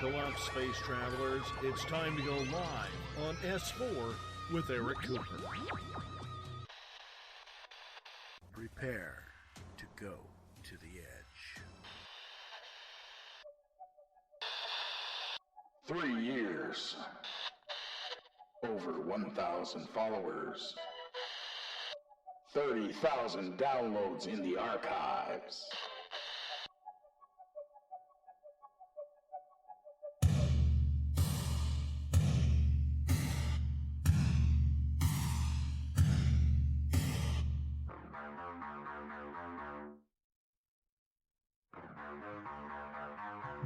Buckle up, space travelers. It's time to go live on S4 with Eric Cooper. Prepare to go to the edge. 3 years. Over 1,000 followers. 30,000 downloads in the archives.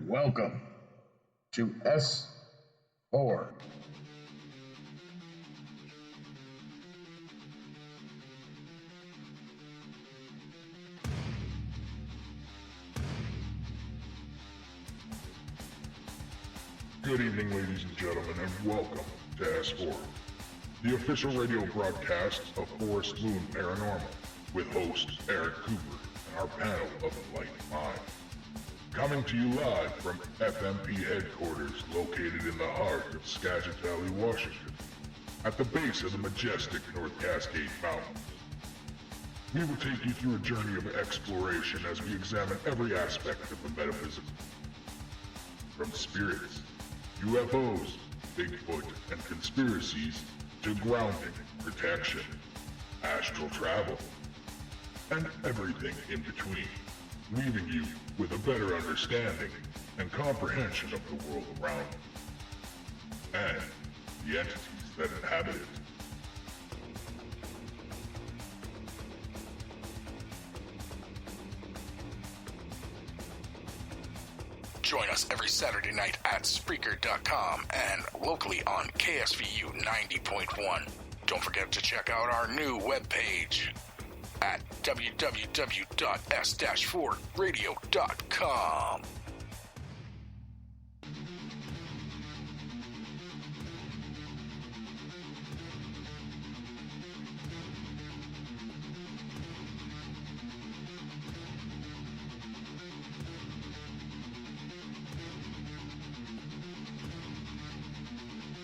Welcome to S4. Good evening, ladies and gentlemen, and welcome to S4, the official radio broadcast of Forest Moon Paranormal, with host Eric Cooper and our panel of enlightened minds. Coming to you live from FMP headquarters located in the heart of Skagit Valley, Washington, at the base of the majestic North Cascade Mountains. We will take you through a journey of exploration as we examine every aspect of the metaphysical. From spirits, UFOs, Bigfoot, and conspiracies, to grounding, protection, astral travel, and everything in between, leaving you with a better understanding and comprehension of the world around you, and the entities that inhabit it. Join us every Saturday night at Spreaker.com and locally on KSVU 90.1. Don't forget to check out our new webpage at www.s-4radio.com.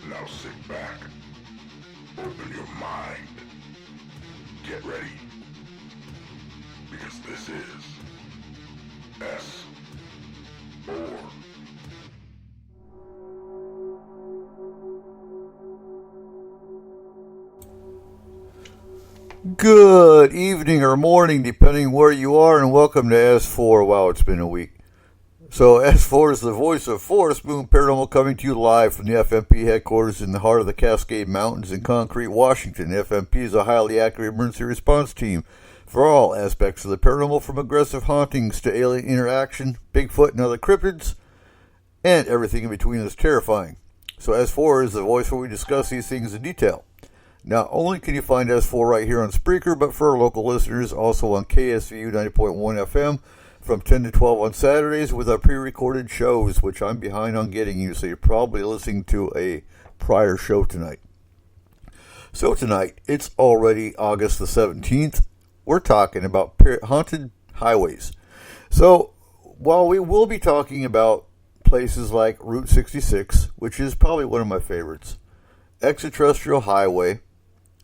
Now sit back, open your mind, get ready, because this is S4. Good evening or morning, depending where you are, and welcome to S4. Wow, it's been a week. So S4 is the voice of Forest Moon Paranormal, coming to you live from the FMP headquarters in the heart of the Cascade Mountains in Concrete, Washington. FMP is a highly accurate emergency response team for all aspects of the paranormal, from aggressive hauntings to alien interaction, Bigfoot and other cryptids, and everything in between is terrifying. So S4 is the voice where we discuss these things in detail. Not only can you find S4 right here on Spreaker, but for our local listeners, also on KSVU 90.1 FM, from 10 to 12 on Saturdays with our pre-recorded shows, which I'm behind on getting you, so you're probably listening to a prior show tonight. So tonight, it's already August the 17th. We're talking about haunted highways. So while we will be talking about places like Route 66, which is probably one of my favorites, Extraterrestrial Highway,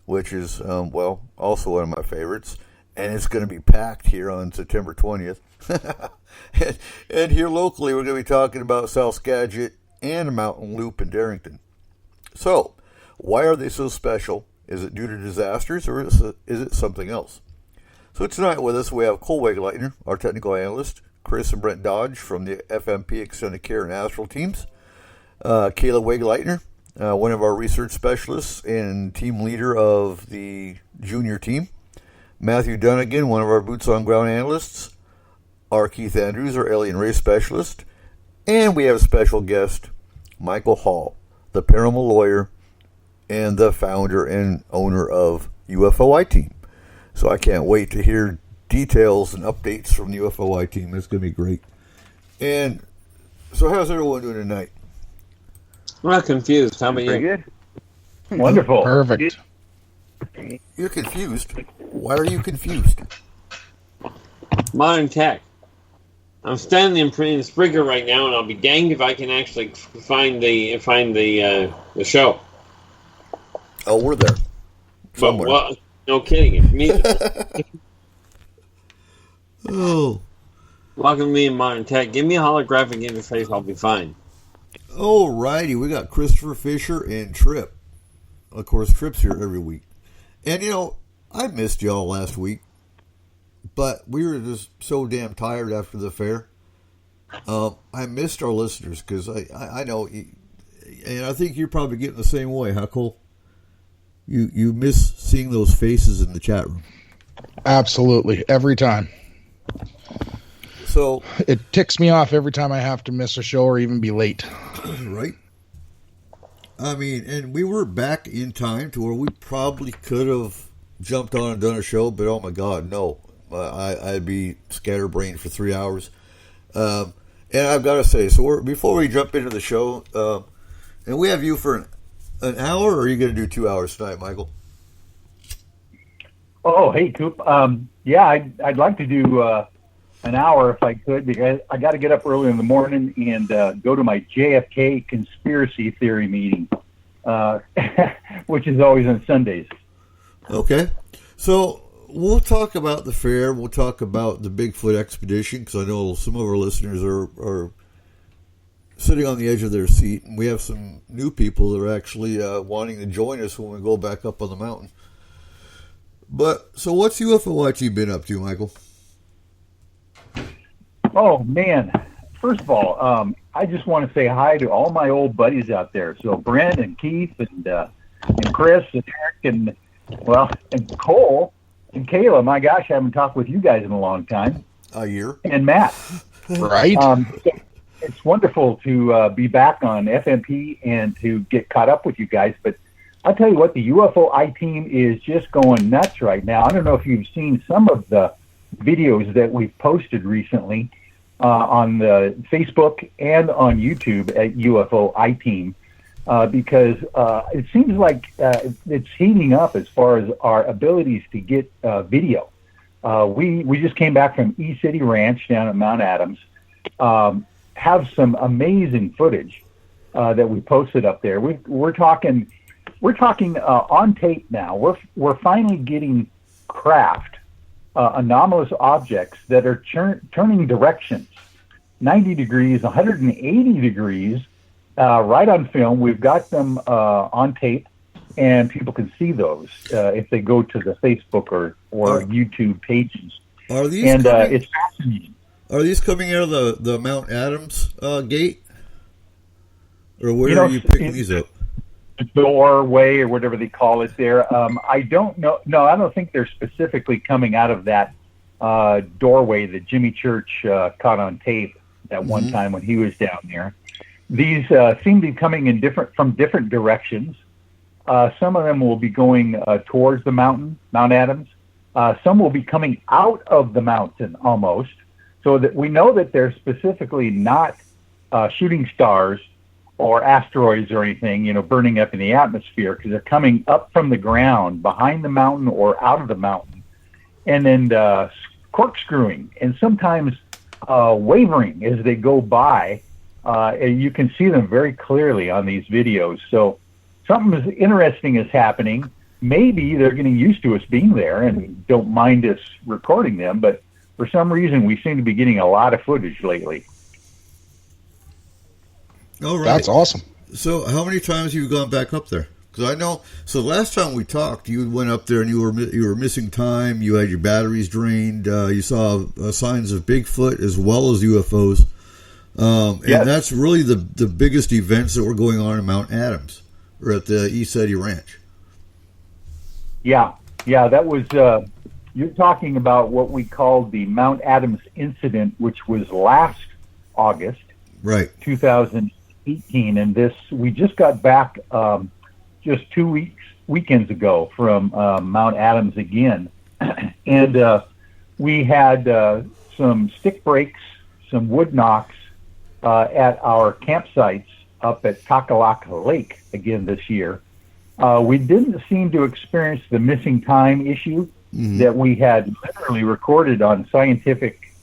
which is, also one of my favorites, and it's going to be packed here on September 20th. and here locally, we're going to be talking about South Skagit and Mountain Loop in Darrington. So, why are they so special? Is it due to disasters, or is it something else? So tonight with us, we have Cole Wegleitner, our technical analyst, Chris and Brent Dodge from the FMP Extended Care and Astral teams, Kayla Wegleitner, one of our research specialists and team leader of the junior team, Matthew Dunnigan, one of our boots-on-ground analysts, our Keith Andrews, our alien race specialist, and we have a special guest, Michael Hall, the paranormal lawyer and the founder and owner of UFOI Team. So I can't wait to hear details and updates from the UFOI Team. It's going to be great. And so how's everyone doing tonight? I'm not confused. How about you? Good. Wonderful. Perfect. You're confused. Why are you confused? Modern tech. I'm standing in Springer right now, and I'll be danged if I can actually find the show. Oh, we're there. Somewhere. But what? No kidding. If me, Oh. welcome to me in modern tech. Give me a holographic interface, I'll be fine. Alrighty, we got Christopher Fisher and Trip. Of course, Trip's here every week. And, I missed y'all last week. But we were just so damn tired after the fair. I missed our listeners because I know, and I think you're probably getting the same way, huh, Cole? You miss seeing those faces in the chat room. Absolutely, every time. So it ticks me off every time I have to miss a show or even be late. Right. I mean, and we were back in time to where we probably could have jumped on and done a show, but oh my God, no. I'd be scatterbrained for 3 hours. And I've got to say, before we jump into the show, and we have you for an hour, or are you going to do 2 hours tonight, Michael? Oh, hey, Coop. Yeah, I'd like to do an hour if I could, because I got to get up early in the morning and go to my JFK conspiracy theory meeting, which is always on Sundays. Okay. So we'll talk about the fair. We'll talk about the Bigfoot expedition, because I know some of our listeners are sitting on the edge of their seat, and we have some new people that are actually wanting to join us when we go back up on the mountain. But, so what's UFO watching been up to, Michael? Oh, man. First of all, I just want to say hi to all my old buddies out there. So Brent and Keith and Chris and Eric and Cole and Kayla. My gosh, I haven't talked with you guys in a long time. A year. And Matt. Right. It's wonderful to be back on FMP and to get caught up with you guys. But I'll tell you what, the UFO I-Team is just going nuts right now. I don't know if you've seen some of the videos that we've posted recently on the Facebook and on YouTube at UFO I-Team, because it seems like it's heating up as far as our abilities to get video. We just came back from E-City Ranch down at Mount Adams, have some amazing footage that we posted up there. We're talking on tape now. We're finally getting craft, anomalous objects that are turning directions, 90 degrees, 180 degrees, right on film. We've got them on tape, and people can see those if they go to the Facebook or YouTube pages. Are these it's fascinating. Are these coming out of the Mount Adams gate? Or where are you picking these up? Doorway or whatever they call it there. I don't know. No, I don't think they're specifically coming out of that doorway that Jimmy Church caught on tape that one time when he was down there. These seem to be coming from different directions. Some of them will be going towards the mountain, Mount Adams. Some will be coming out of the mountain almost, so that we know that they're specifically not shooting stars or asteroids or anything, burning up in the atmosphere, because they're coming up from the ground, behind the mountain or out of the mountain, and then corkscrewing and sometimes wavering as they go by. And you can see them very clearly on these videos. So something interesting is happening. Maybe they're getting used to us being there and don't mind us recording them, but for some reason we seem to be getting a lot of footage lately. All right. That's awesome. So how many times have you gone back up there? Because I know, so last time we talked, you went up there and you were missing time, you had your batteries drained, you saw signs of Bigfoot as well as UFOs. And that's really the biggest events that were going on in Mount Adams, or at the E-City Ranch. Yeah, that was, you're talking about what we called the Mount Adams incident, which was last August, right, 2018, and we just got back just 2 weekends ago from Mount Adams again, and we had some stick breaks, some wood knocks at our campsites up at Kakalaka Lake again this year. We didn't seem to experience the missing time issue that we had literally recorded on scientific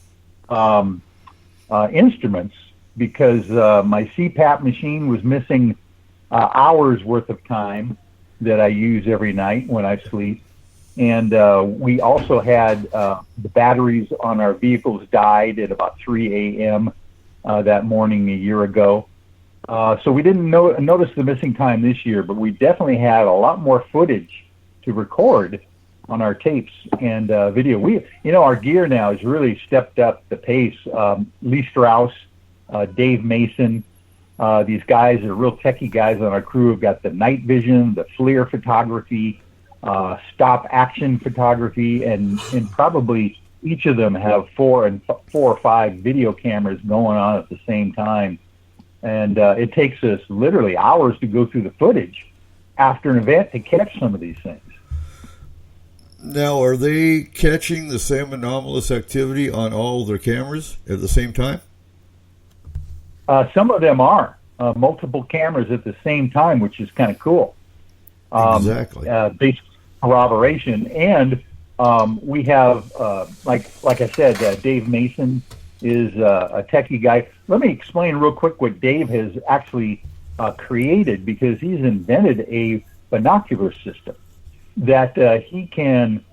instruments because my CPAP machine was missing hours worth of time that I use every night when I sleep. And we also had the batteries on our vehicles died at about 3 a.m. That morning a year ago. So we didn't notice the missing time this year, but we definitely had a lot more footage to record on our tapes and video. Our gear now has really stepped up the pace. Lee Strauss, Dave Mason, these guys are real techie guys on our crew. Have got the night vision, the FLIR photography, stop action photography, and probably each of them have 4 or 5 video cameras going on at the same time. And it takes us literally hours to go through the footage after an event to catch some of these things. Now, are they catching the same anomalous activity on all their cameras at the same time? Some of them are multiple cameras at the same time, which is kind of cool. Exactly. Basic corroboration, and we have, like I said, Dave Mason is a techie guy. Let me explain real quick what Dave has actually created, because he's invented a binocular system that he can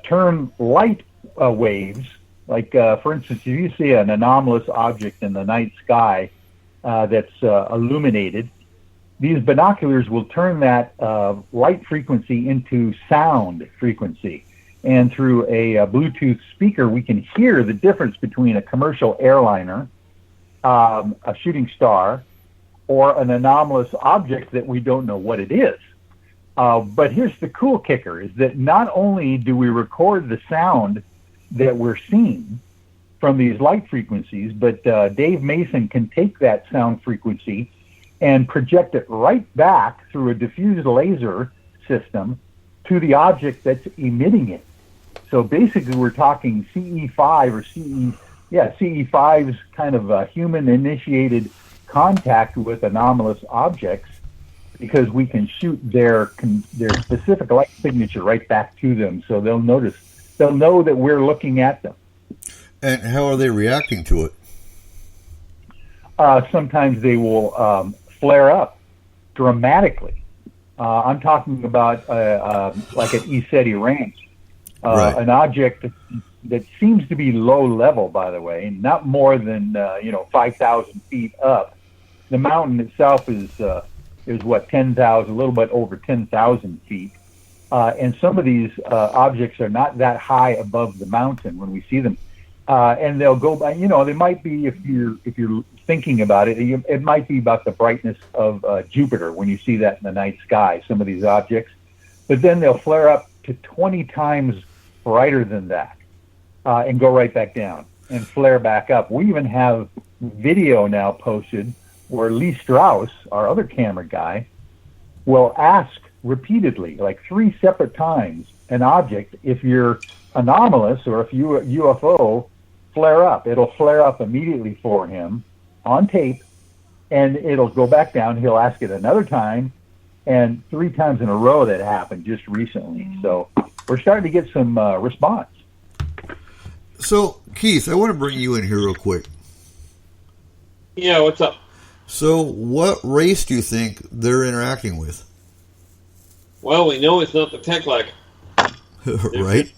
turn light waves. Like, for instance, if you see an anomalous object in the night sky that's illuminated, these binoculars will turn that light frequency into sound frequency. And through a Bluetooth speaker, we can hear the difference between a commercial airliner, a shooting star, or an anomalous object that we don't know what it is. But here's the cool kicker, is that not only do we record the sound that we're seeing from these light frequencies, but Dave Mason can take that sound frequency and project it right back through a diffused laser system to the object that's emitting it. So basically we're talking CE5 or CE5's kind of human-initiated contact with anomalous objects, because we can shoot their specific light signature right back to them. So they'll know that we're looking at them. And how are they reacting to it? Sometimes they will flare up dramatically. I'm talking about like at ESETI Ranch, right. An object that seems to be low level, by the way, not more than 5,000 feet up. The mountain itself is what, 10,000, a little bit over 10,000 feet, and some of these objects are not that high above the mountain when we see them, and they'll go by. They might be, if you're thinking about it, it might be about the brightness of Jupiter when you see that in the night sky, some of these objects. But then they'll flare up to 20 times brighter than that and go right back down and flare back up. We even have video now posted where Lee Strauss, our other camera guy, will ask repeatedly, like 3 separate times, an object, if you're anomalous or if you're UFO, flare up. It'll flare up immediately for him on tape, and it'll go back down. He'll ask it another time, and 3 times in a row that happened just recently. So we're starting to get some response. So, Keith, I want to bring you in here real quick. Yeah, what's up? So, what race do you think they're interacting with? Well, we know it's not the Teclac. Right?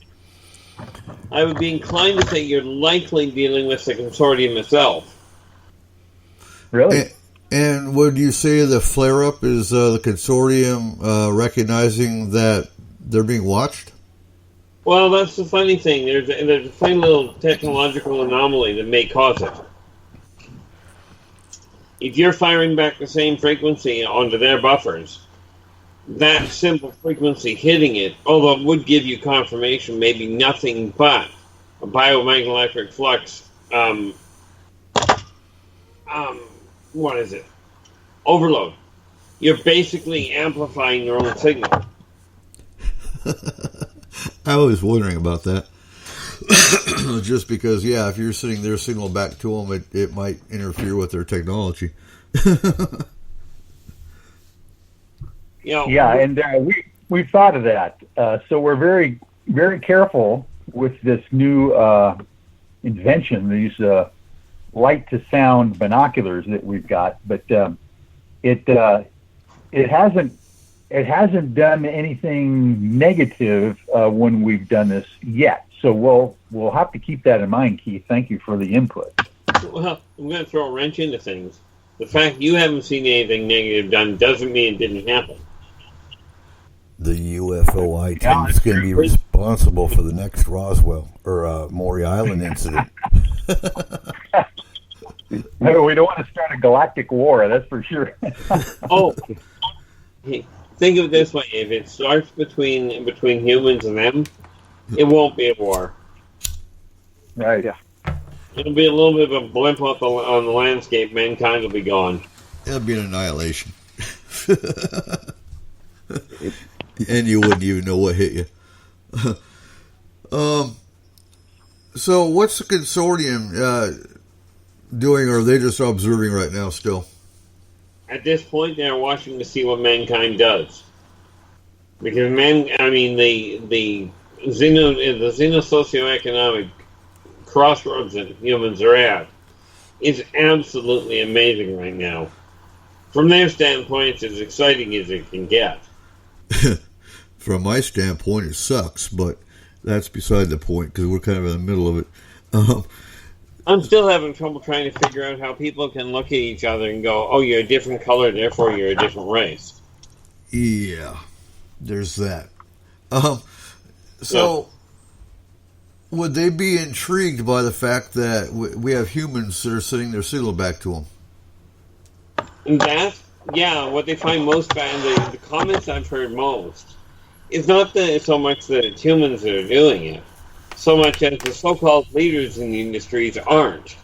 I would be inclined to say you're likely dealing with the consortium itself. Really? And would you say the flare-up is the consortium recognizing that they're being watched? Well, that's the funny thing. There's a funny little technological anomaly that may cause it. If you're firing back the same frequency onto their buffers, that simple frequency hitting it, although it would give you confirmation, maybe nothing but a bioelectric flux, what is it? Overload. You're basically amplifying your own signal. I was wondering about that. Just because, if you're sending their signal back to them, it might interfere with their technology. And we've thought of that. So we're very, very careful with this new invention, these light to sound binoculars that we've got, but it hasn't done anything negative when we've done this yet. So we'll have to keep that in mind, Keith. Thank you for the input. Well, I'm going to throw a wrench into things. The fact you haven't seen anything negative done doesn't mean it didn't happen. The UFO team is going to be responsible for the next Roswell or Maury Island incident. No, we don't want to start a galactic war, that's for sure. Oh, think of it this way: if it starts between humans and them, it won't be a war. Right. Yeah. It'll be a little bit of a blimp on the landscape. Mankind will be gone. It'll be an annihilation. And you wouldn't even know what hit you. So what's the consortium doing, or are they just observing right now still? At this point, they're watching to see what mankind does. Because the xeno-socioeconomic crossroads that humans are at is absolutely amazing right now. From their standpoint, it's as exciting as it can get. From my standpoint, it sucks, but that's beside the point because we're kind of in the middle of it. I'm still having trouble trying to figure out how people can look at each other and go, oh, you're a different color, therefore you're a different race. Yeah, there's that. So, would they be intrigued by the fact that we have humans that are sending their signal back to them? And that, yeah, what they find most bad, the comments I've heard most, is not so much that it's humans that are doing it, so much as the so-called leaders in the industries aren't.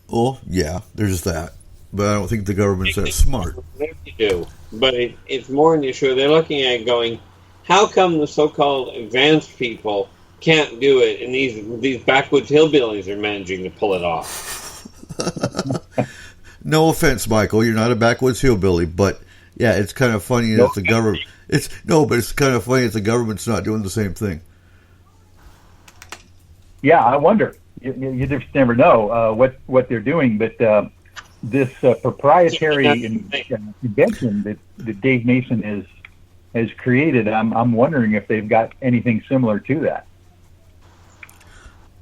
Well, yeah, there's that. But I don't think the government's that smart. They do. But it's more an issue. They're looking at it going, how come the so-called advanced people can't do it, and these backwoods hillbillies are managing to pull it off? No offense, Michael, you're not a backwoods hillbilly, but yeah, it's kind of funny that the government. It's kind of funny that the government's not doing the same thing. Yeah, I wonder. You just never know what they're doing, but this proprietary invention that Dave Mason has created, I'm wondering if they've got anything similar to that.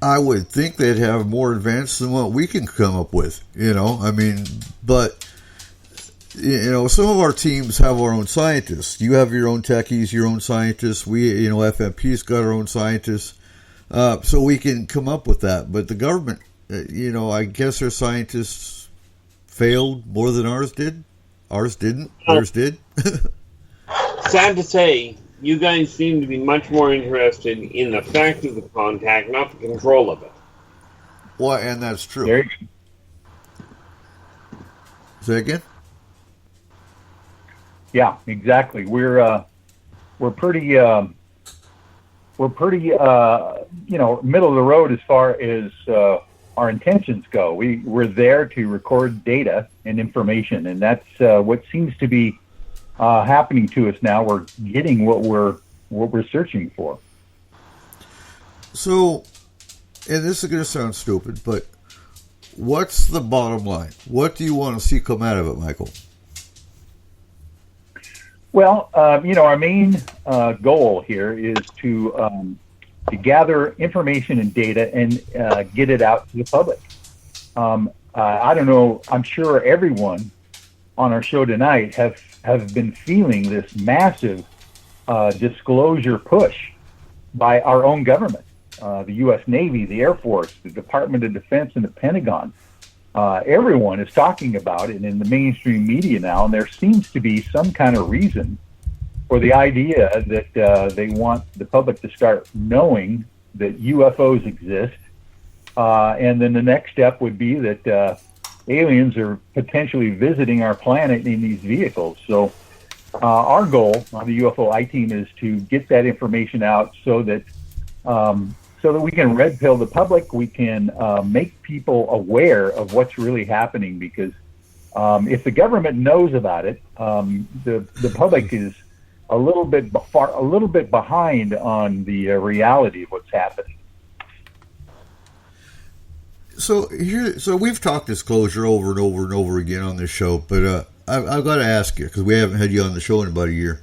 I would think they'd have more advanced than what we can come up with, but some of our teams have our own scientists. You have your own techies, your own scientists. We, FMP's got our own scientists. So we can come up with that. But the government, I guess our scientists failed more than ours did. Ours didn't. Theirs did. Sad to say, you guys seem to be much more interested in the fact of the contact, not the control of it. Well, and that's true. There you go. Say again? Yeah, exactly. We're pretty middle of the road as far as our intentions go. We're there to record data and information, and that's what seems to be happening to us now. We're getting what we're searching for. So, and this is going to sound stupid, but what's the bottom line? What do you want to see come out of it, Michael? Well, our main goal here is to gather information and data and get it out to the public. I don't know. I'm sure everyone on our show tonight have been feeling this massive disclosure push by our own government, the U.S. Navy, the Air Force, the Department of Defense, and the Pentagon. Everyone is talking about it in the mainstream media now, and there seems to be some kind of reason for the idea that they want the public to start knowing that UFOs exist. And then the next step would be that aliens are potentially visiting our planet in these vehicles. So our goal on the UFO I-Team is to get that information out so that we can red pill the public, we can make people aware of what's really happening. Because if the government knows about it, the public is a little bit behind on the reality of what's happening. So we've talked disclosure over and over and over again on this show, but I've got to ask you because we haven't had you on the show in about a year.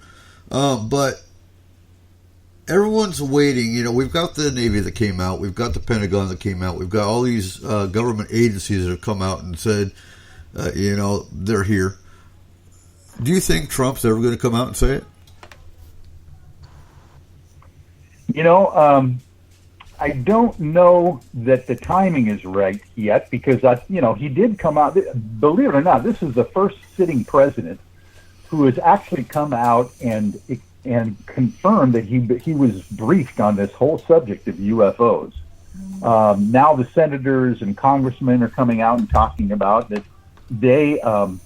But everyone's waiting. You know, we've got the Navy that came out, we've got the Pentagon that came out, we've got all these government agencies that have come out and said, they're here. Do you think Trump's ever going to come out and say it? I don't know that the timing is right yet because, he did come out. Believe it or not, this is the first sitting president who has actually come out and confirmed that he was briefed on this whole subject of UFOs. Now the senators and congressmen are coming out and talking about that they have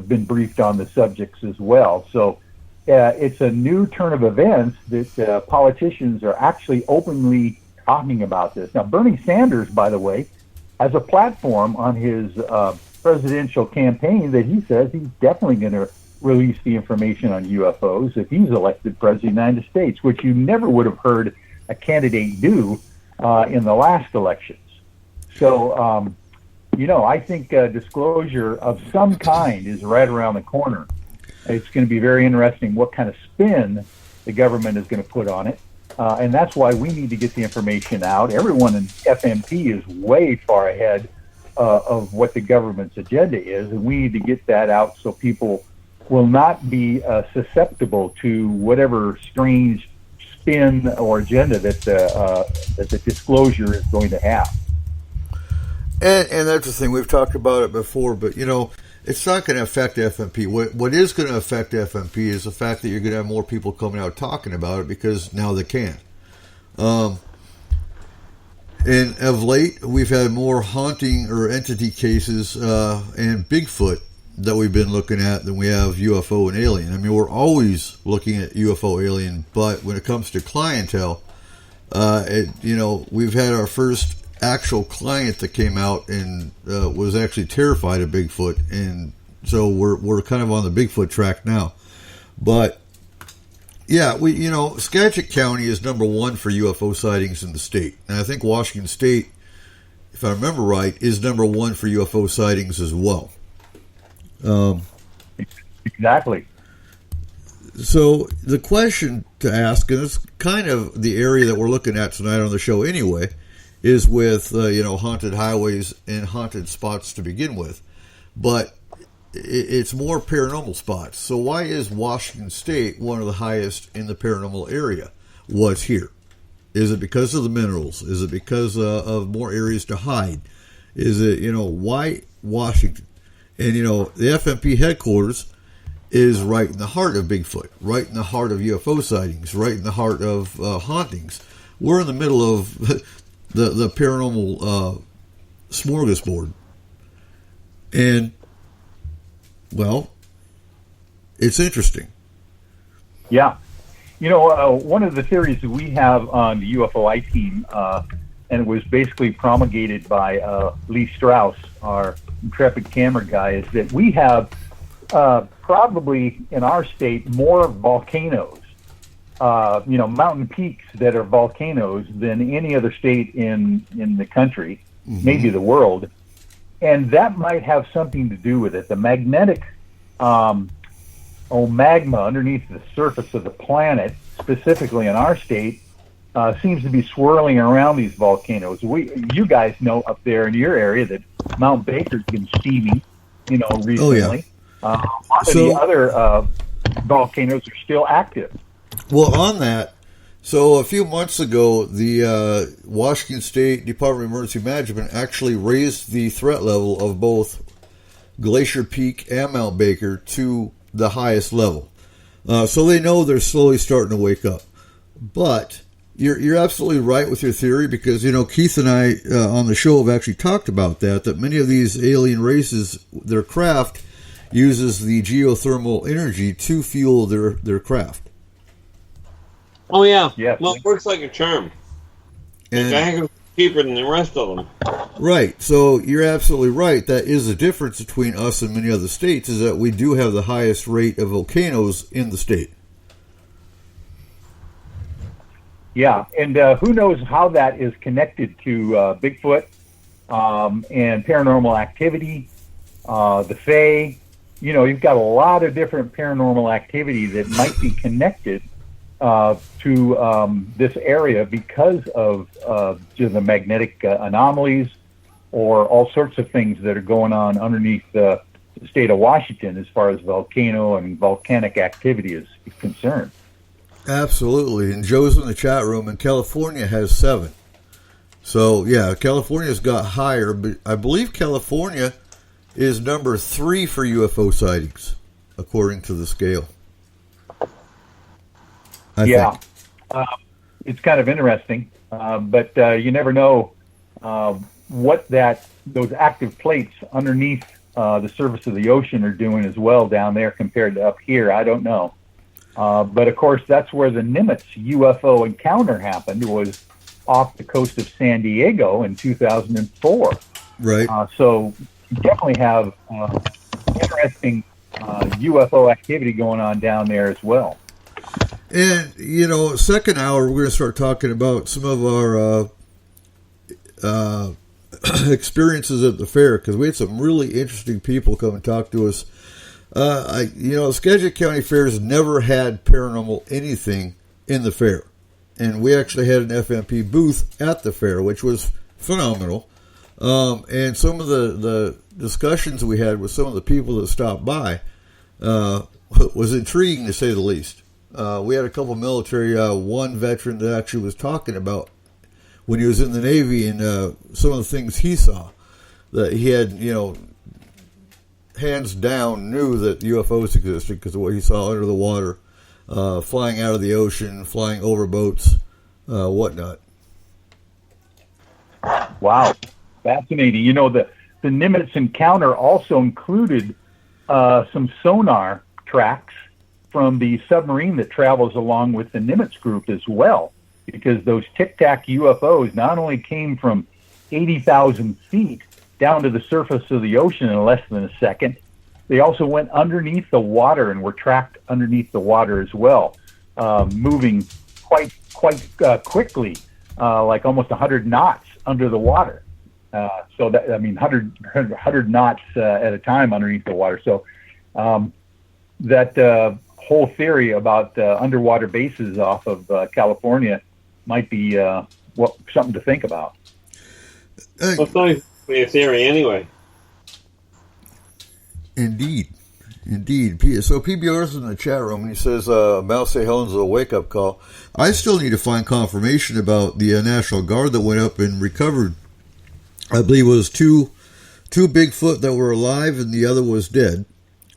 been briefed on the subjects as well. So it's a new turn of events that politicians are actually openly talking about this. Now, Bernie Sanders, by the way, has a platform on his presidential campaign that he says he's definitely going to release the information on UFOs if he's elected president of the United States, which you never would have heard a candidate do in the last elections. So, I think disclosure of some kind is right around the corner. It's going to be very interesting what kind of spin the government is going to put on it. And that's why we need to get the information out. Everyone in FMP is way far ahead of what the government's agenda is, and we need to get that out so people will not be susceptible to whatever strange spin or agenda that the disclosure is going to have. And that's the thing. We've talked about it before, but, it's not going to affect FMP. What is going to affect FMP is the fact that you're going to have more people coming out talking about it because now they can. And of late, we've had more haunting or entity cases and Bigfoot that we've been looking at than we have UFO and alien. I mean, we're always looking at UFO alien, but when it comes to clientele, we've had our first actual client that came out and was actually terrified of Bigfoot, and so we're kind of on the Bigfoot track now. But yeah, Skagit County is number one for UFO sightings in the state, and I think Washington State, if I remember right, is number one for UFO sightings as well. Exactly. So the question to ask, and it's kind of the area that we're looking at tonight on the show anyway, is with, haunted highways and haunted spots to begin with. But it's more paranormal spots. So why is Washington State one of the highest in the paranormal area? What's here? Is it because of the minerals? Is it because of more areas to hide? Is it, why Washington? And, the FMP headquarters is right in the heart of Bigfoot, right in the heart of UFO sightings, right in the heart of hauntings. We're in the middle of the paranormal smorgasbord. And, well, it's interesting. Yeah. One of the theories that we have on the UFO team, and it was basically promulgated by Lee Strauss, our intrepid camera guy, is that we have probably in our state more volcanoes, mountain peaks that are volcanoes than any other state in the country, maybe the world. And that might have something to do with it. The magnetic magma underneath the surface of the planet, specifically in our state, seems to be swirling around these volcanoes. You guys know up there in your area that Mount Baker's been steaming, recently. Oh, yeah. A lot of the other volcanoes are still active. Well, on that, so a few months ago, the Washington State Department of Emergency Management actually raised the threat level of both Glacier Peak and Mount Baker to the highest level. So they know they're slowly starting to wake up. But you're absolutely right with your theory because, Keith and I on the show have actually talked about that many of these alien races, their craft uses the geothermal energy to fuel their craft. Oh, yeah. Yes. Well, it works like a charm. And, it's a heck of cheaper than the rest of them. Right. So you're absolutely right. That is the difference between us and many other states is that we do have the highest rate of volcanoes in the state. Yeah, and who knows how that is connected to Bigfoot and paranormal activity, the Fae. You know, you've got a lot of different paranormal activity that might be connected to this area because of the magnetic anomalies or all sorts of things that are going on underneath the state of Washington as far as volcano and volcanic activity is concerned. Absolutely. And Joe's in the chat room, and California has 7. So, yeah, California's got higher, but I believe California is number 3 for UFO sightings, according to the scale. I think. It's kind of interesting, but you never know what those active plates underneath the surface of the ocean are doing as well down there compared to up here. I don't know. But of course, that's where the Nimitz UFO encounter happened, was off the coast of San Diego in 2004. Right. So you definitely have interesting UFO activity going on down there as well. And, you know, second hour, we're going to start talking about some of our experiences at the fair, because we had some really interesting people come and talk to us. Skagit County Fair has never had paranormal anything in the fair. And we actually had an FMP booth at the fair, which was phenomenal. And some of the discussions we had with some of the people that stopped by was intriguing, to say the least. We had a couple military, one veteran that actually was talking about when he was in the Navy and some of the things he saw, that he had, hands down knew that UFOs existed because of what he saw under the water, flying out of the ocean, flying over boats, whatnot. Wow, fascinating. You know, the Nimitz encounter also included some sonar tracks from the submarine that travels along with the Nimitz group as well, because those Tic Tac UFOs not only came from 80,000 feet down to the surface of the ocean in less than a second, they also went underneath the water and were tracked underneath the water as well, moving quite quickly, like almost 100 knots under the water. 100 knots at a time underneath the water. So that whole theory about underwater bases off of California might be something to think about. Well, it's not be a theory anyway. Indeed. So PBR's in the chat room, and he says, Mount St. Helens is a wake-up call. I still need to find confirmation about the National Guard that went up and recovered, I believe it was two Bigfoot that were alive and the other was dead.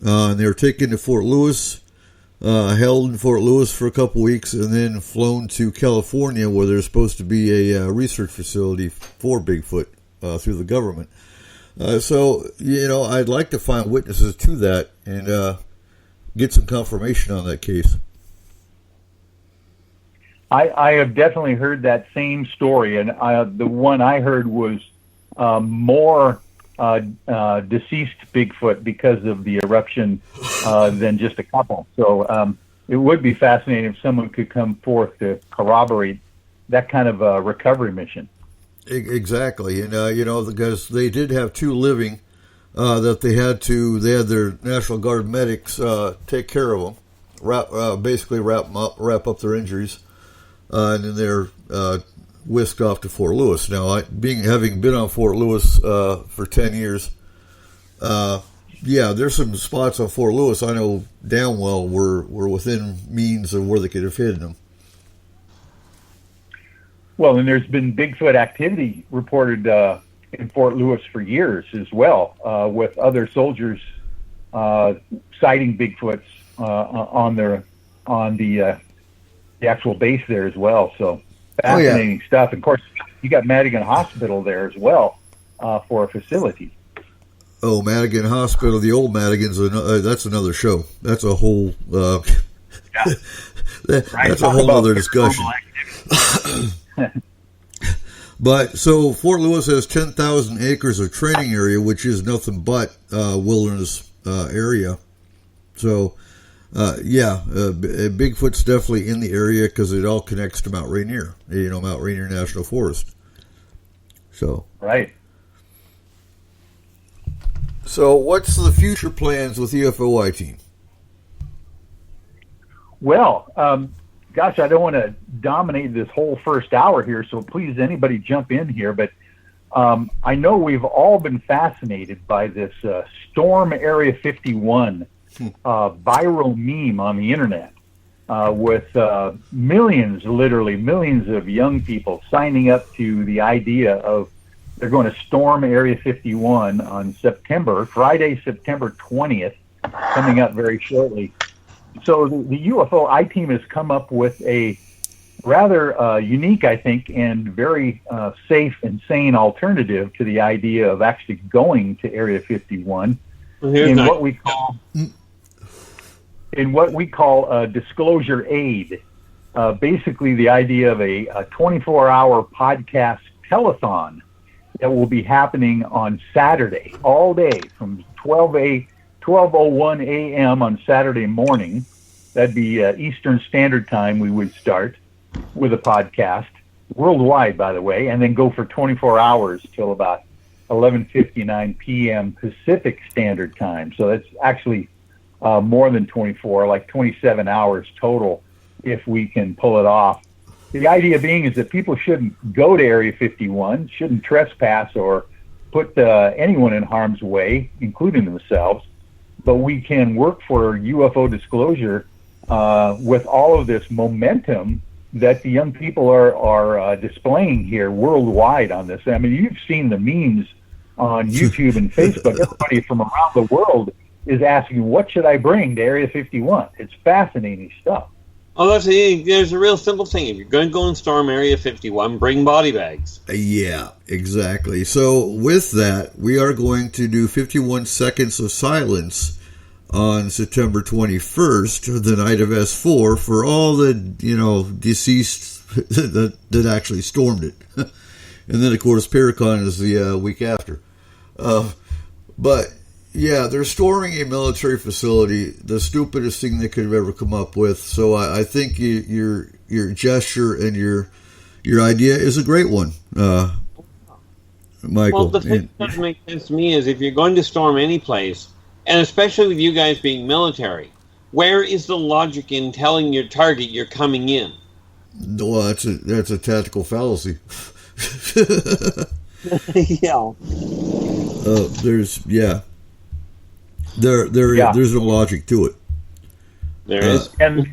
And they were taken to Fort Lewis, held in Fort Lewis for a couple weeks, and then flown to California, where there's supposed to be a research facility for Bigfoot through the government. So, I'd like to find witnesses to that and get some confirmation on that case. I have definitely heard that same story, and the one I heard was more deceased Bigfoot because of the eruption than just a couple. So it would be fascinating if someone could come forth to corroborate that kind of recovery mission. Exactly. And, because they did have 2 living that they had their National Guard medics take care of them, wrap up their injuries, and then they're whisked off to Fort Lewis. Now, having been on Fort Lewis for 10 years, there's some spots on Fort Lewis I know damn well were within means of where they could have hidden them. Well, and there's been Bigfoot activity reported in Fort Lewis for years as well, with other soldiers sighting Bigfoots on the actual base there as well. So fascinating stuff. And of course, you got Madigan Hospital there as well for a facility. Oh, Madigan Hospital, the old Madigan's that's another show. That's a whole that's a whole other discussion. But so Fort Lewis has 10,000 acres of training area, which is nothing but wilderness area. So Bigfoot's definitely in the area because it all connects to Mount Rainier, Mount Rainier National Forest. So right. So what's the future plans with UFO team? Well, gosh, I don't want to dominate this whole first hour here, so please, anybody jump in here. But I know we've all been fascinated by this Storm Area 51 viral meme on the internet with literally millions of young people signing up to the idea of they're going to storm Area 51 on Friday, September 20th, coming up very shortly. So the UFO I-Team has come up with a rather unique, I think, and very safe and sane alternative to the idea of actually going to Area 51 in what we call disclosure aid. Basically, the idea of a 24-hour podcast telethon that will be happening on Saturday, all day, from 12:01 a.m. on Saturday morning. That'd be Eastern Standard Time. We would start with a podcast worldwide, by the way, and then go for 24 hours till about 11:59 p.m. Pacific Standard Time. So that's actually more than 24, like 27 hours total, if we can pull it off. The idea being is that people shouldn't go to Area 51, shouldn't trespass or put anyone in harm's way, including themselves, but we can work for UFO disclosure with all of this momentum that the young people are displaying here worldwide on this. I mean, you've seen the memes on YouTube and Facebook. Everybody from around the world is asking, what should I bring to Area 51? It's fascinating stuff. Oh, there's a real simple thing. If you're going to go and storm Area 51, bring body bags. Yeah, exactly. So with that, we are going to do 51 seconds of silence on September 21st, the night of S4, for all the, deceased that actually stormed it. And then, of course, Paracon is the week after. But yeah, they're storming a military facility, the stupidest thing they could have ever come up with. So I think your gesture and your idea is a great one, Michael. Well, the thing that makes sense to me is if you're going to storm any place, and especially with you guys being military, where is the logic in telling your target you're coming in? Well, that's a tactical fallacy. Yeah. There's no logic to it. There is. And,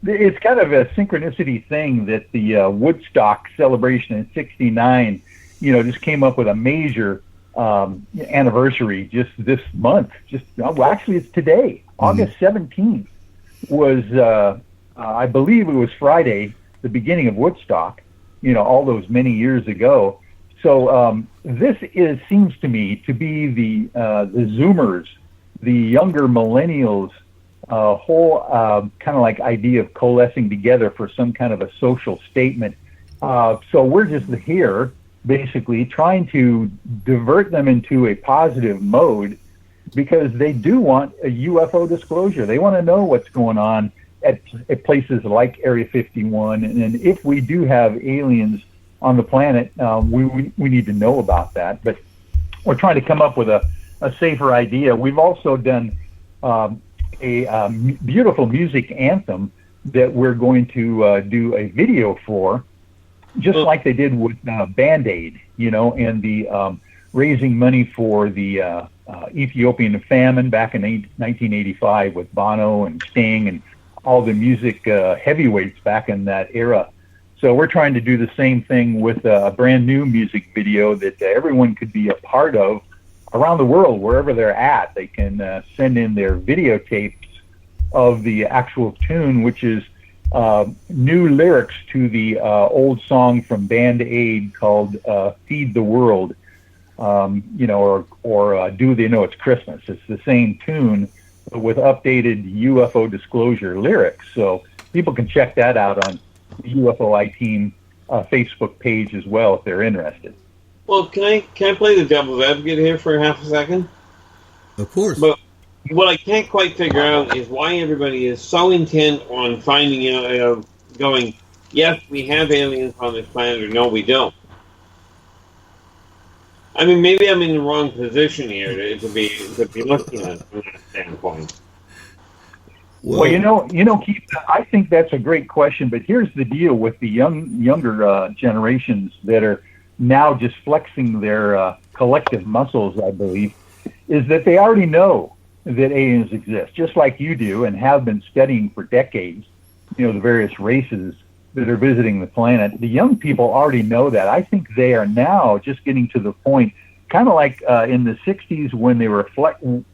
it's kind of a synchronicity thing that the Woodstock celebration in '69, just came up with a major anniversary just this month. Actually, it's today. August 17th was, I believe it was Friday, the beginning of Woodstock, all those many years ago. So this seems to me to be the Zoomers, the younger millennials, whole kind of like idea of coalescing together for some kind of a social statement. So we're just here basically trying to divert them into a positive mode because they do want a UFO disclosure. They want to know what's going on at places like Area 51. And if we do have aliens on the planet, we need to know about that. But we're trying to come up with a safer idea. We've also done a beautiful music anthem that we're going to do a video for, just like they did with Band-Aid, and the raising money for the Ethiopian famine back in 1985 with Bono and Sting and all the music heavyweights back in that era. So we're trying to do the same thing with a brand new music video that everyone could be a part of around the world, wherever they're at. They can send in their videotapes of the actual tune, which is new lyrics to the old song from Band-Aid called Feed the World, or Do They Know It's Christmas? It's the same tune, but with updated UFO disclosure lyrics. So people can check that out on the UFO I-Team Facebook page as well if they're interested. Well, can I play the devil's advocate here for half a second? Of course. But what I can't quite figure out is why everybody is so intent on finding out, going, yes, we have aliens on this planet, or no, we don't. I mean, maybe I'm in the wrong position here to be looking at it from that standpoint. Well, Keith, I think that's a great question, but here's the deal with the younger generations that are now just flexing their collective muscles, I believe, is that they already know that aliens exist, just like you do and have been studying for decades, the various races that are visiting the planet. The young people already know that. I think they are now just getting to the point, kind of like in the 60s when they were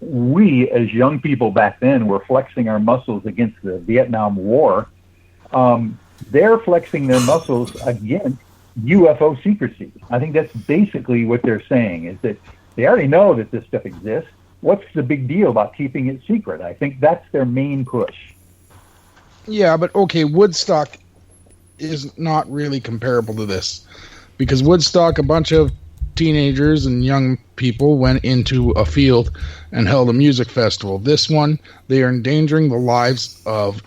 we as young people back then were flexing our muscles against the Vietnam War. They're flexing their muscles against UFO secrecy. I think that's basically what they're saying, is that they already know that this stuff exists. What's the big deal about keeping it secret? I think that's their main push. Yeah, but okay, Woodstock is not really comparable to this, because Woodstock, a bunch of teenagers and young people went into a field and held a music festival. This one, they are endangering the lives of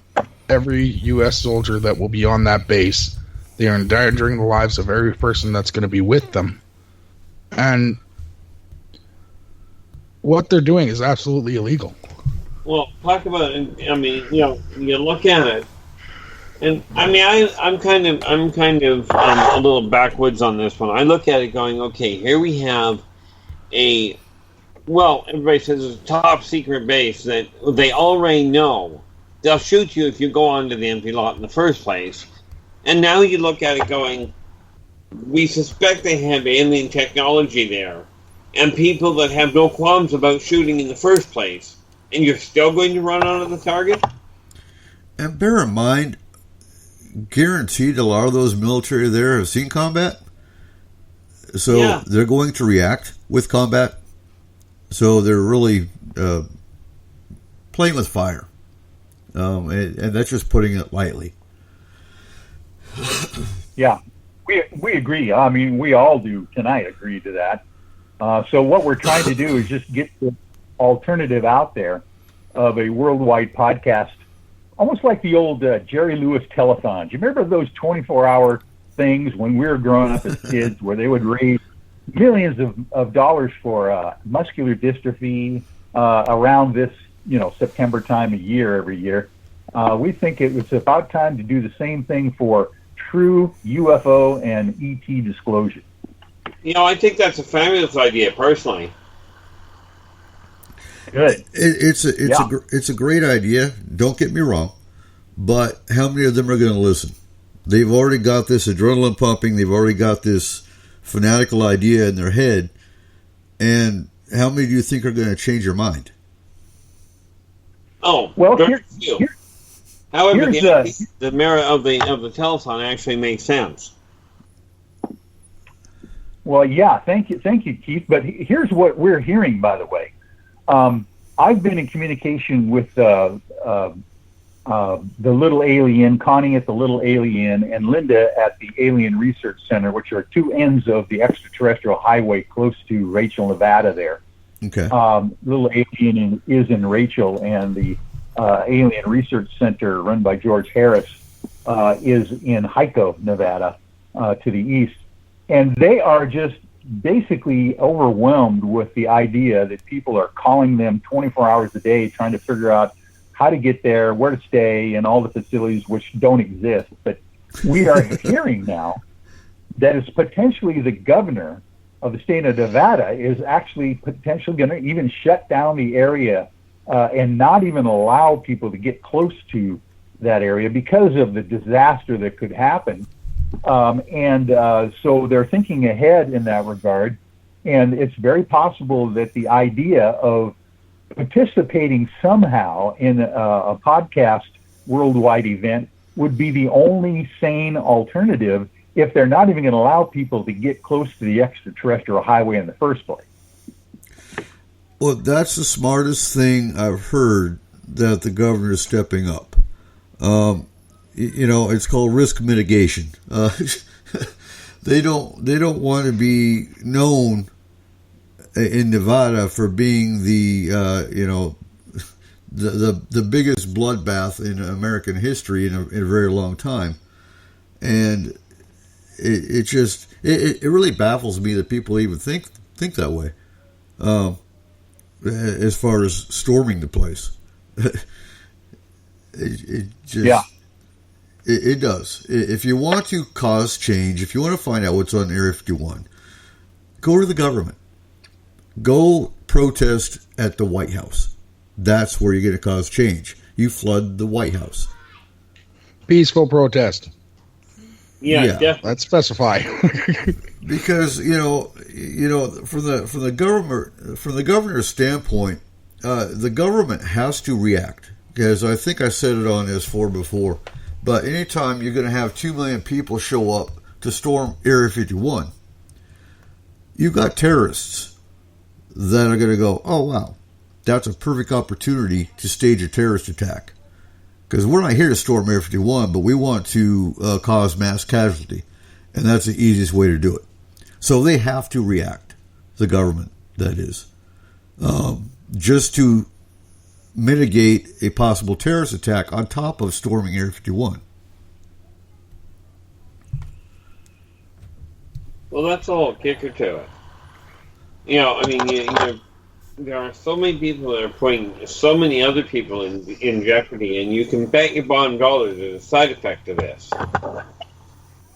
every U.S. soldier that will be on that base. They are endangering the lives of every person that's going to be with them. And what they're doing is absolutely illegal. Well, talk about it. I mean, you look at it, and I mean, I'm kind of a little backwoods on this one. I look at it going, okay, here we have everybody says it's a top secret base that they already know they'll shoot you if you go onto the empty lot in the first place. And now you look at it going, we suspect they have alien technology there, and people that have no qualms about shooting in the first place, and you're still going to run onto the target? And bear in mind, guaranteed a lot of those military there have seen combat. So they're going to react with combat. So they're really playing with fire. And that's just putting it lightly. Yeah, we agree. I mean, we all do tonight agree to that. So what we're trying to do is just get the alternative out there of a worldwide podcast, almost like the old Jerry Lewis telethon. Do you remember those 24-hour things when we were growing up as kids, where they would raise millions of dollars for muscular dystrophy around this, September time of year every year? We think it was about time to do the same thing for true UFO and ET disclosure. I think that's a fabulous idea, personally. Good. It's a great idea. Don't get me wrong, but how many of them are going to listen? They've already got this adrenaline pumping. They've already got this fanatical idea in their head, and how many do you think are going to change your mind? Oh, well, however, the merit of the telethon actually makes sense. Well, yeah, thank you, Keith. But here's what we're hearing, by the way. I've been in communication with the Little Alien, Connie at the Little Alien, and Linda at the Alien Research Center, which are two ends of the extraterrestrial highway close to Rachel, Nevada there. Okay. Little Alien is in Rachel, and the Alien Research Center, run by George Harris, is in Hico, Nevada, to the east. And they are just basically overwhelmed with the idea that people are calling them 24 hours a day trying to figure out how to get there, where to stay, and all the facilities which don't exist. But we are hearing now that it's potentially the governor of the state of Nevada is actually potentially going to even shut down the area and not even allow people to get close to that area because of the disaster that could happen. So they're thinking ahead in that regard, and it's very possible that the idea of participating somehow in a podcast worldwide event would be the only sane alternative if they're not even going to allow people to get close to the extraterrestrial highway in the first place. Well, that's the smartest thing I've heard, that the governor is stepping up. It's called risk mitigation. They don't want to be known in Nevada for being the the biggest bloodbath in American history in a very long time, and it really baffles me that people even think that way. As far as storming the place, it does. If you want to cause change, if you want to find out what's on Area 51, go to the government. Go protest at the White House. That's where you're going to cause change. You flood the White House. Peaceful protest. Yeah, definitely. Let's specify. Because from the governor's standpoint, the government has to react. Because I think I said it on S4 before, but anytime you're going to have 2 million people show up to storm Area 51, you've got terrorists that are going to go, oh wow, that's a perfect opportunity to stage a terrorist attack. Because we're not here to storm Area 51, but we want to cause mass casualty. And that's the easiest way to do it. So they have to react, the government, that is, just to mitigate a possible terrorist attack on top of storming Area 51. Well, that's all kicker to it. There are so many people that are putting so many other people in jeopardy, and you can bet your bottom dollar there's a side effect of this.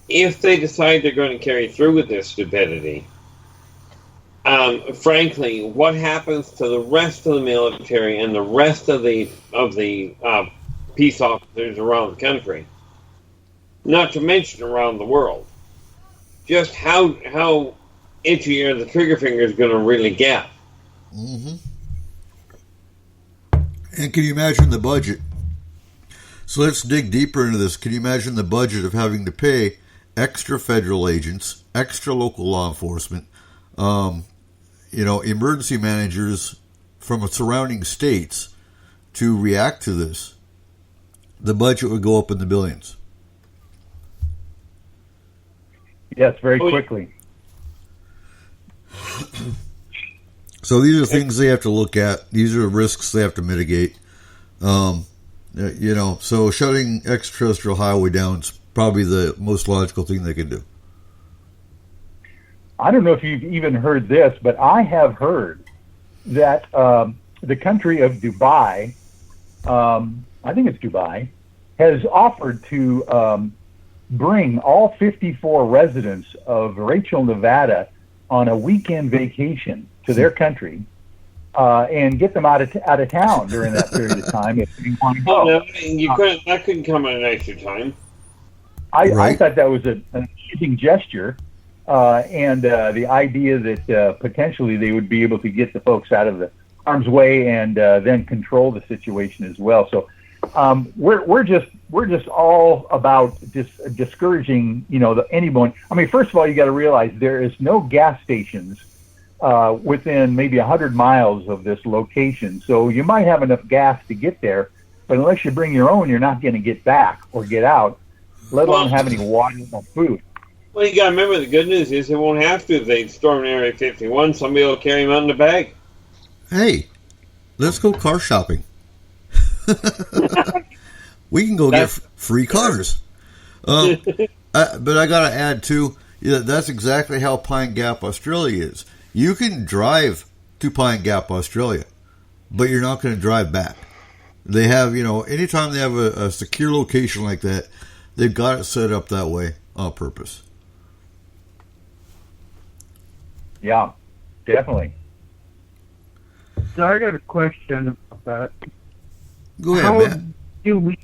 If they decide they're going to carry through with this stupidity, frankly, what happens to the rest of the military and the rest of the peace officers around the country, not to mention around the world? Just how itchy are the trigger fingers going to really get? Mm-hmm. And can you imagine the budget? So let's dig deeper into this. Can you imagine the budget of having to pay extra federal agents, extra local law enforcement, emergency managers from surrounding states to react to this? The budget would go up in the billions. Yes, very quickly. So these are things they have to look at. These are risks they have to mitigate. So shutting extraterrestrial highway down is probably the most logical thing they can do. I don't know if you've even heard this, but I have heard that the country of Dubai, I think it's Dubai, has offered to bring all 54 residents of Rachel, Nevada on a weekend vacation to their country and get them out of town during that period of time if you want to go. That couldn't come at a nicer time. I thought that was an amazing gesture, and the idea that potentially they would be able to get the folks out of the harm's way and then control the situation as well. So we're just all about discouraging anyone. I mean, first of all, you got to realize there is no gas stations within maybe 100 miles of this location. So you might have enough gas to get there, but unless you bring your own, you're not going to get back or get out, let alone have any water or food. Well, you got to remember the good news is they won't have to if they storm Area 51. Somebody will carry them out in a bag. Hey, let's go car shopping. We can go get free cars. But I got to add, too, that's exactly how Pine Gap, Australia is. You can drive to Pine Gap, Australia, but you're not going to drive back. They have, anytime they have a secure location like that, they've got it set up that way on purpose. Yeah, definitely. So I got a question about that. Go ahead, Matt.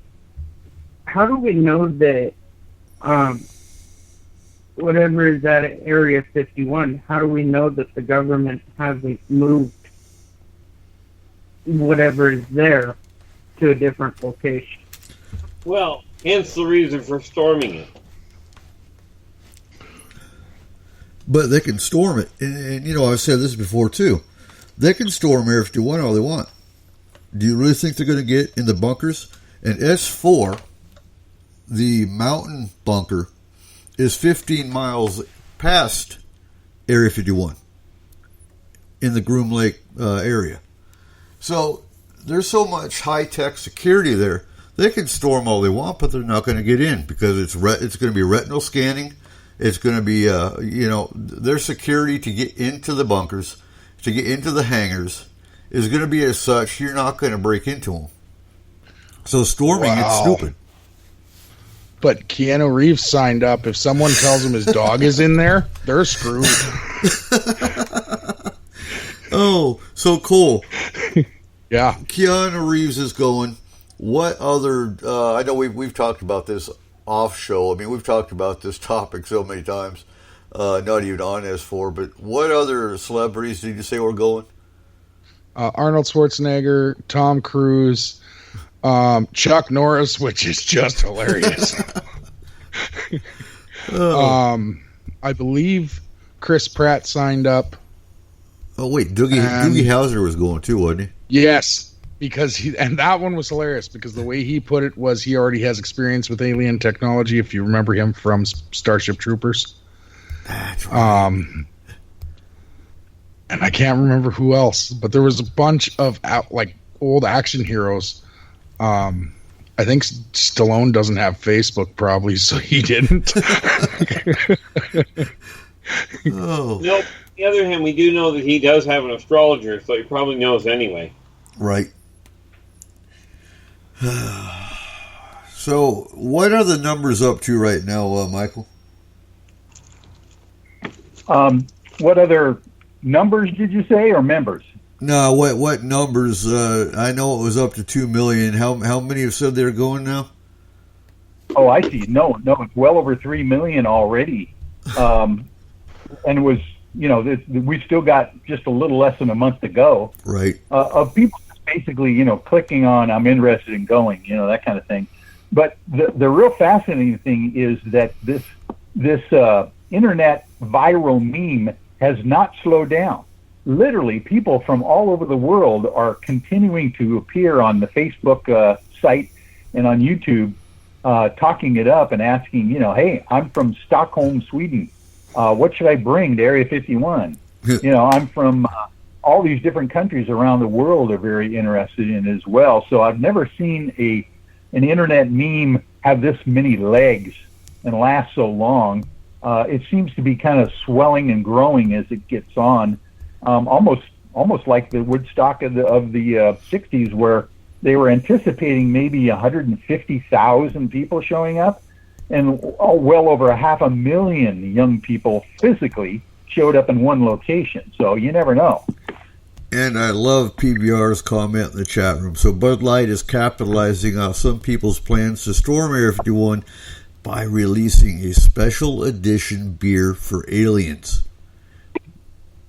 How do we know that whatever is at Area 51, how do we know that the government hasn't moved whatever is there to a different location? Well, hence the reason for storming it. But they can storm it. And I've said this before, too. They can storm Area 51 all they want. Do you really think they're going to get in the bunkers? And S4, the mountain bunker, is 15 miles past Area 51 in the Groom Lake area. So there's so much high-tech security there. They can storm all they want, but they're not going to get in because it's going to be retinal scanning. It's going to be, their security to get into the bunkers, to get into the hangars, is going to be as such, you're not going to break into them. So storming, it's stupid. But Keanu Reeves signed up. If someone tells him his dog is in there, they're screwed. Oh, so cool. Yeah. Keanu Reeves is going. What other, I know we've talked about this off show. I mean, we've talked about this topic so many times, not even on S4, but what other celebrities did you say were going? Arnold Schwarzenegger, Tom Cruise, Chuck Norris, which is just hilarious. I believe Chris Pratt signed up. Oh, wait, Doogie Howser was going too, wasn't he? Yes, and that one was hilarious because the way he put it was he already has experience with alien technology, if you remember him from Starship Troopers. That's right. And I can't remember who else, but there was a bunch of old action heroes. I think Stallone doesn't have Facebook probably, so he didn't. Oh. Nope. On the other hand, we do know that he does have an astrologer, so he probably knows anyway. Right. So, what are the numbers up to right now, Michael? What other numbers did you say, or members? No, what numbers? I know it was up to 2 million. How many have said they're going now? Oh, I see. No, it's well over 3 million already. And it was, we've still got just a little less than a month to go. Right. Of people basically, clicking on I'm interested in going, that kind of thing. But the real fascinating thing is that this internet viral meme has not slowed down. Literally, people from all over the world are continuing to appear on the Facebook site and on YouTube, talking it up and asking, hey, I'm from Stockholm, Sweden. What should I bring to Area 51? I'm from all these different countries around the world are very interested in as well. So I've never seen an internet meme have this many legs and last so long. It seems to be kind of swelling and growing as it gets on. Almost like the Woodstock of the 60s, where they were anticipating maybe 150,000 people showing up, and well over 500,000 young people physically showed up in one location. So you never know. And I love PBR's comment in the chat room. So Bud Light is capitalizing on some people's plans to storm Area 51 by releasing a special edition beer for aliens.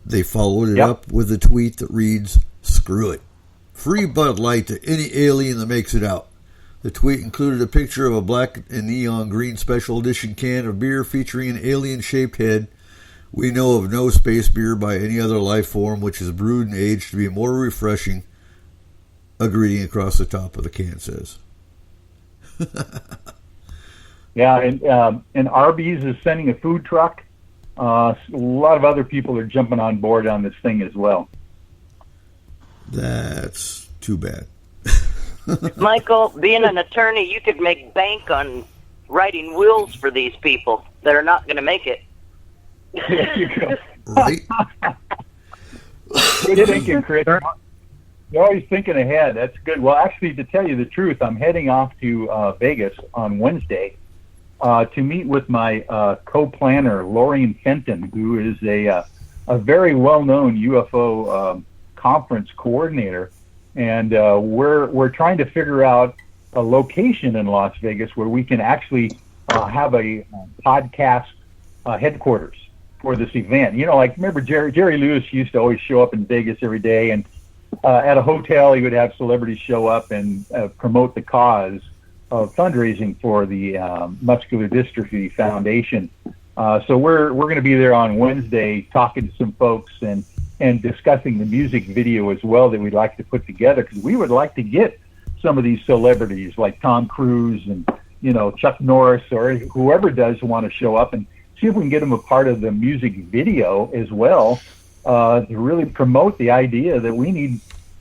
They followed it up with a tweet that reads, "Screw it. Free Bud Light to any alien that makes it out." The tweet included a picture of a black and neon green special edition can of beer featuring an alien-shaped head. We know of no space beer by any other life form which is brewed and aged to be more refreshing. A greeting across the top of the can says. Yeah, and Arby's is sending a food truck. A lot of other people are jumping on board on this thing as well. That's too bad. Michael, being an attorney, you could make bank on writing wills for these people that are not going to make it. There you go. Right? Good thinking, Chris. You're always thinking ahead. That's good. Well, actually, to tell you the truth, I'm heading off to Vegas on Wednesday to meet with my co-planner, Lorian Fenton, who is a very well-known UFO conference coordinator. And we're trying to figure out a location in Las Vegas where we can actually have a podcast headquarters for this event. Remember Jerry Lewis used to always show up in Vegas every day, and at a hotel he would have celebrities show up and promote the cause of fundraising for the Muscular Dystrophy Foundation. So we're going to be there on Wednesday talking to some folks and discussing the music video as well that we'd like to put together, because we would like to get some of these celebrities like Tom Cruise and Chuck Norris or whoever does want to show up, and see if we can get them a part of the music video as well, to really promote the idea that we need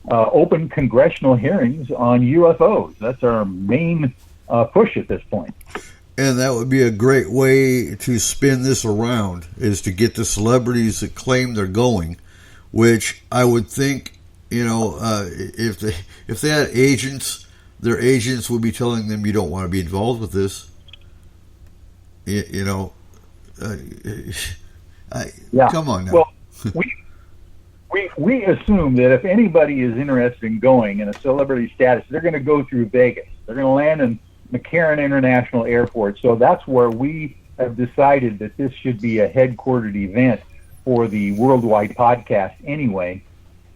open congressional hearings on UFOs. That's our main push at this point. And that would be a great way to spin this around, is to get the celebrities that claim they're going, which I would think, if they had agents, their agents would be telling them you don't want to be involved with this. Come on now. Well, we assume that if anybody is interested in going in a celebrity status, they're going to go through Vegas. They're going to land in McCarran International Airport. So that's where we have decided that this should be a headquartered event for the worldwide podcast anyway.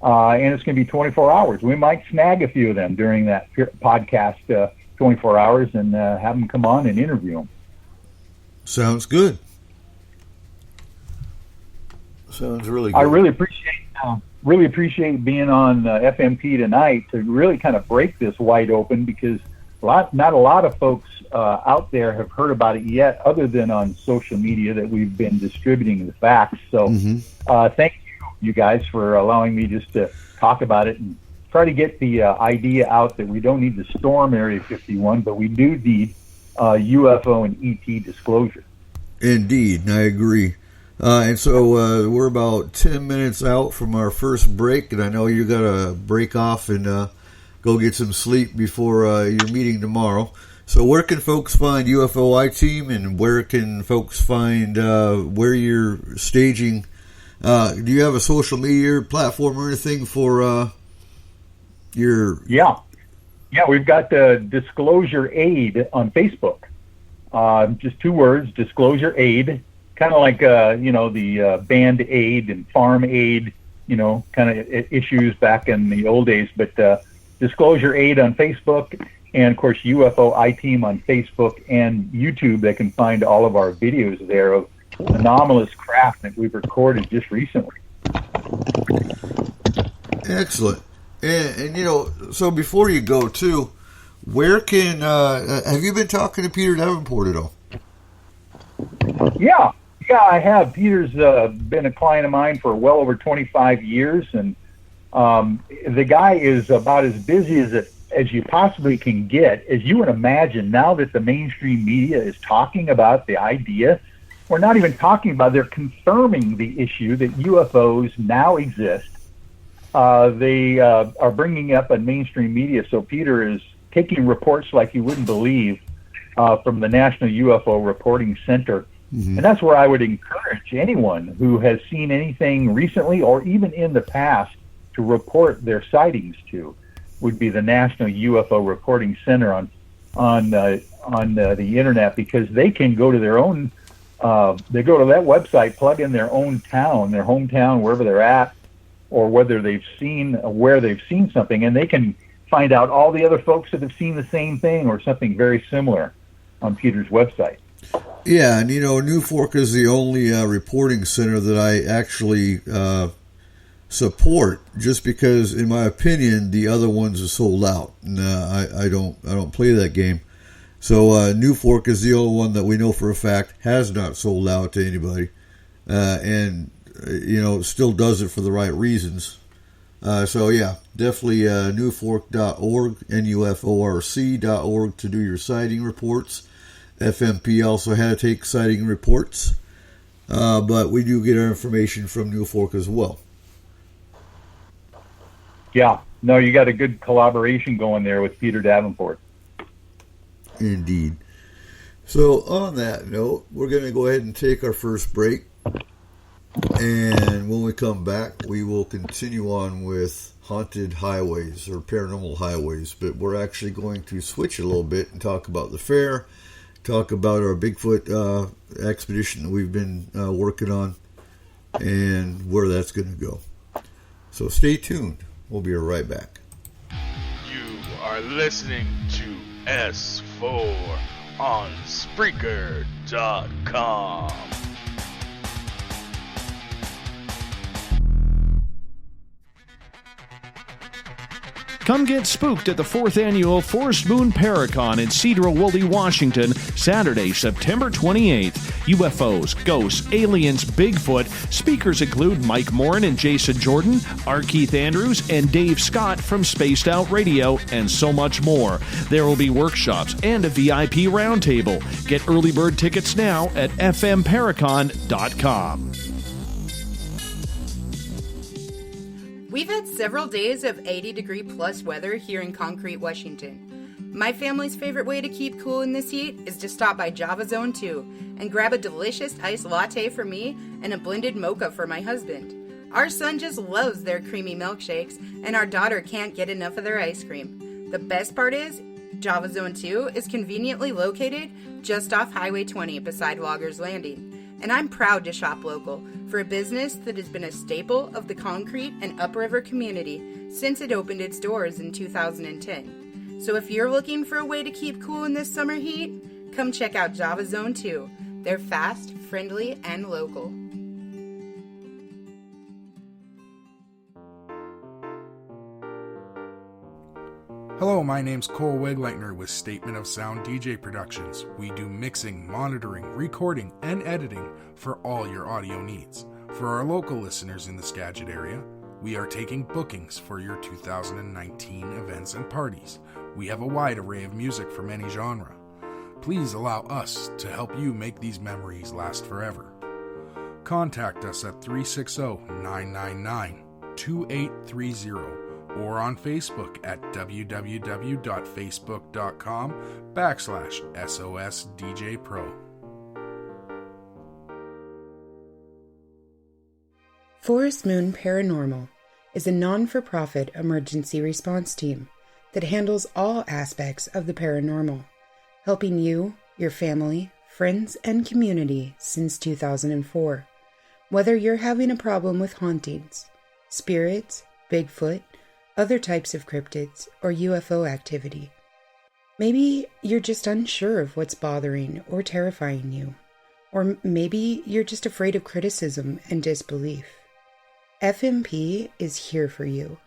And it's going to be 24 hours. We might snag a few of them during that podcast 24 hours and have them come on and interview them. Sounds good. Sounds really good. I really appreciate being on FMP tonight to really kind of break this wide open, because not a lot of folks out there have heard about it yet, other than on social media that we've been distributing the facts. So thank you guys for allowing me just to talk about it and try to get the idea out that we don't need to storm Area 51, but we do need UFO and ET disclosure. Indeed, I agree. And so we're about 10 minutes out from our first break, and I know you got to break off and go get some sleep before your meeting tomorrow. So where can folks find UFO I-Team, and where can folks find where you're staging? Do you have a social media platform or anything for your... Yeah, we've got the Disclosure Aid on Facebook. Just 2 words, Disclosure Aid. Kind of like, the Band Aid and Farm Aid, kind of issues back in the old days. But Disclosure Aid on Facebook, and, of course, UFO I-Team on Facebook and YouTube. They can find all of our videos there of anomalous craft that we've recorded just recently. Excellent. And so before you go, too, where can... have you been talking to Peter Davenport at all? Yeah, I have. Peter's been a client of mine for well over 25 years, and the guy is about as busy as you possibly can get. As you would imagine, now that the mainstream media is talking about the idea, we're not even talking about, they're confirming the issue that UFOs now exist. They are bringing up on mainstream media, so Peter is taking reports like you wouldn't believe from the National UFO Reporting Center. And that's where I would encourage anyone who has seen anything recently or even in the past to report their sightings to, would be the National UFO Reporting Center on the internet, because they can go to their own, they go to that website, plug in their own town, their hometown, wherever they're at, or whether they've seen, where they've seen something, and they can find out all the other folks that have seen the same thing or something very similar on Peter's website. Yeah, and New Fork is the only reporting center that I actually support, just because, in my opinion, the other ones are sold out, and I don't play that game. So New Fork is the only one that we know for a fact has not sold out to anybody, and still does it for the right reasons. So yeah, definitely newfork.org, NUFORC.org to do your sighting reports. FMP also had to take sighting reports, but we do get our information from New Fork as well. Yeah, no, you got a good collaboration going there with Peter Davenport. Indeed. So on that note, we're going to go ahead and take our first break, and when we come back, we will continue on with haunted highways or paranormal highways, but we're actually going to switch a little bit and talk about the fair, talk about our Bigfoot expedition that we've been working on, and where that's going to go. So stay tuned. We'll be right back. You are listening to S4 on Spreaker.com. Come get spooked at the 4th Annual Forest Moon Paracon in Cedar Woolley, Washington, Saturday, September 28th. UFOs, ghosts, aliens, Bigfoot. Speakers include Mike Morin and Jason Jordan, R. Keith Andrews, and Dave Scott from Spaced Out Radio, and so much more. There will be workshops and a VIP roundtable. Get early bird tickets now at fmparacon.com. We've had several days of 80-degree plus weather here in Concrete, Washington. My family's favorite way to keep cool in this heat is to stop by Java Zone 2 and grab a delicious iced latte for me and a blended mocha for my husband. Our son just loves their creamy milkshakes, and our daughter can't get enough of their ice cream. The best part is, Java Zone 2 is conveniently located just off Highway 20 beside Loggers Landing. And I'm proud to shop local for a business that has been a staple of the Concrete and Upriver community since it opened its doors in 2010. So if you're looking for a way to keep cool in this summer heat, come check out Java Zone 2. They're fast, friendly, and local. Hello, my name's Cole Wegleitner with Statement of Sound DJ Productions. We do mixing, monitoring, recording, and editing for all your audio needs. For our local listeners in the Skagit area, we are taking bookings for your 2019 events and parties. We have a wide array of music from any genre. Please allow us to help you make these memories last forever. Contact us at 360-999-2830 or on Facebook at www.facebook.com/SOSDJPro. Forest Moon Paranormal is a non-for-profit emergency response team that handles all aspects of the paranormal, helping you, your family, friends, and community since 2004. Whether you're having a problem with hauntings, spirits, Bigfoot, other types of cryptids, or UFO activity. Maybe you're just unsure of what's bothering or terrifying you. Or maybe you're just afraid of criticism and disbelief. FMP is here for you.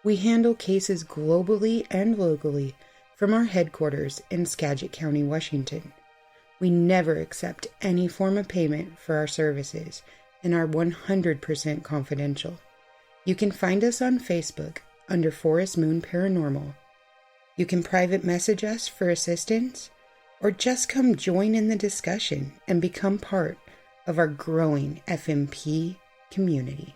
We handle cases globally and locally from our headquarters in Skagit County, Washington. We never accept any form of payment for our services and are 100% confidential. You can find us on Facebook under Forest Moon Paranormal. You can private message us for assistance, or just come join in the discussion and become part of our growing FMP community.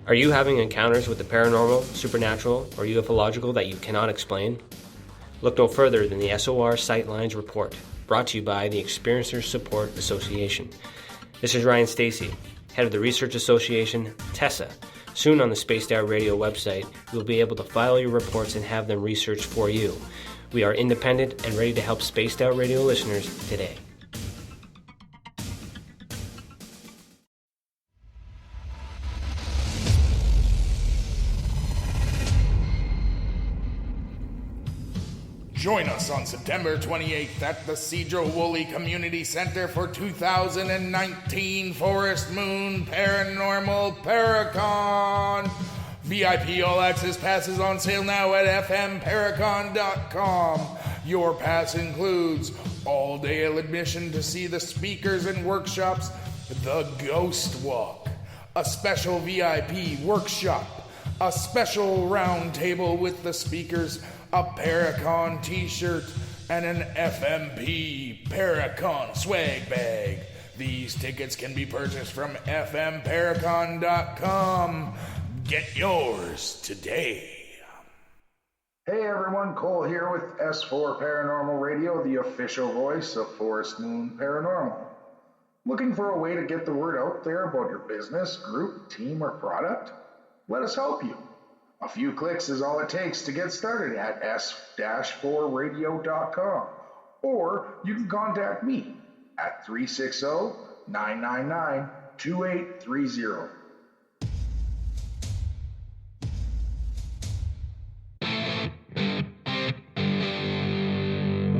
Are you having encounters with the paranormal, supernatural, or ufological that you cannot explain? Look no further than the SOR Sightlines Report, brought to you by the Experiencers Support Association. This is Ryan Stacy, head of the Research Association, TESSA. Soon on the Spaced Out Radio website, you will be able to file your reports and have them researched for you. We are independent and ready to help Spaced Out Radio listeners today. Join us on September 28th at the Cedro Woolley Community Center for 2019 Forest Moon Paranormal Paracon. VIP All Access passes on sale now at fmparacon.com. Your pass includes all-day admission to see the speakers and workshops, the Ghost Walk, a special VIP workshop, a special round table with the speakers, a Paracon t-shirt, and an FMP Paracon swag bag. These tickets can be purchased from fmparacon.com. Get yours today. Hey everyone, Cole here with S4 Paranormal Radio, the official voice of Forest Moon Paranormal. Looking for a way to get the word out there about your business, group, team, or product? Let us help you. A few clicks is all it takes to get started at s-4radio.com, or you can contact me at 360-999-2830.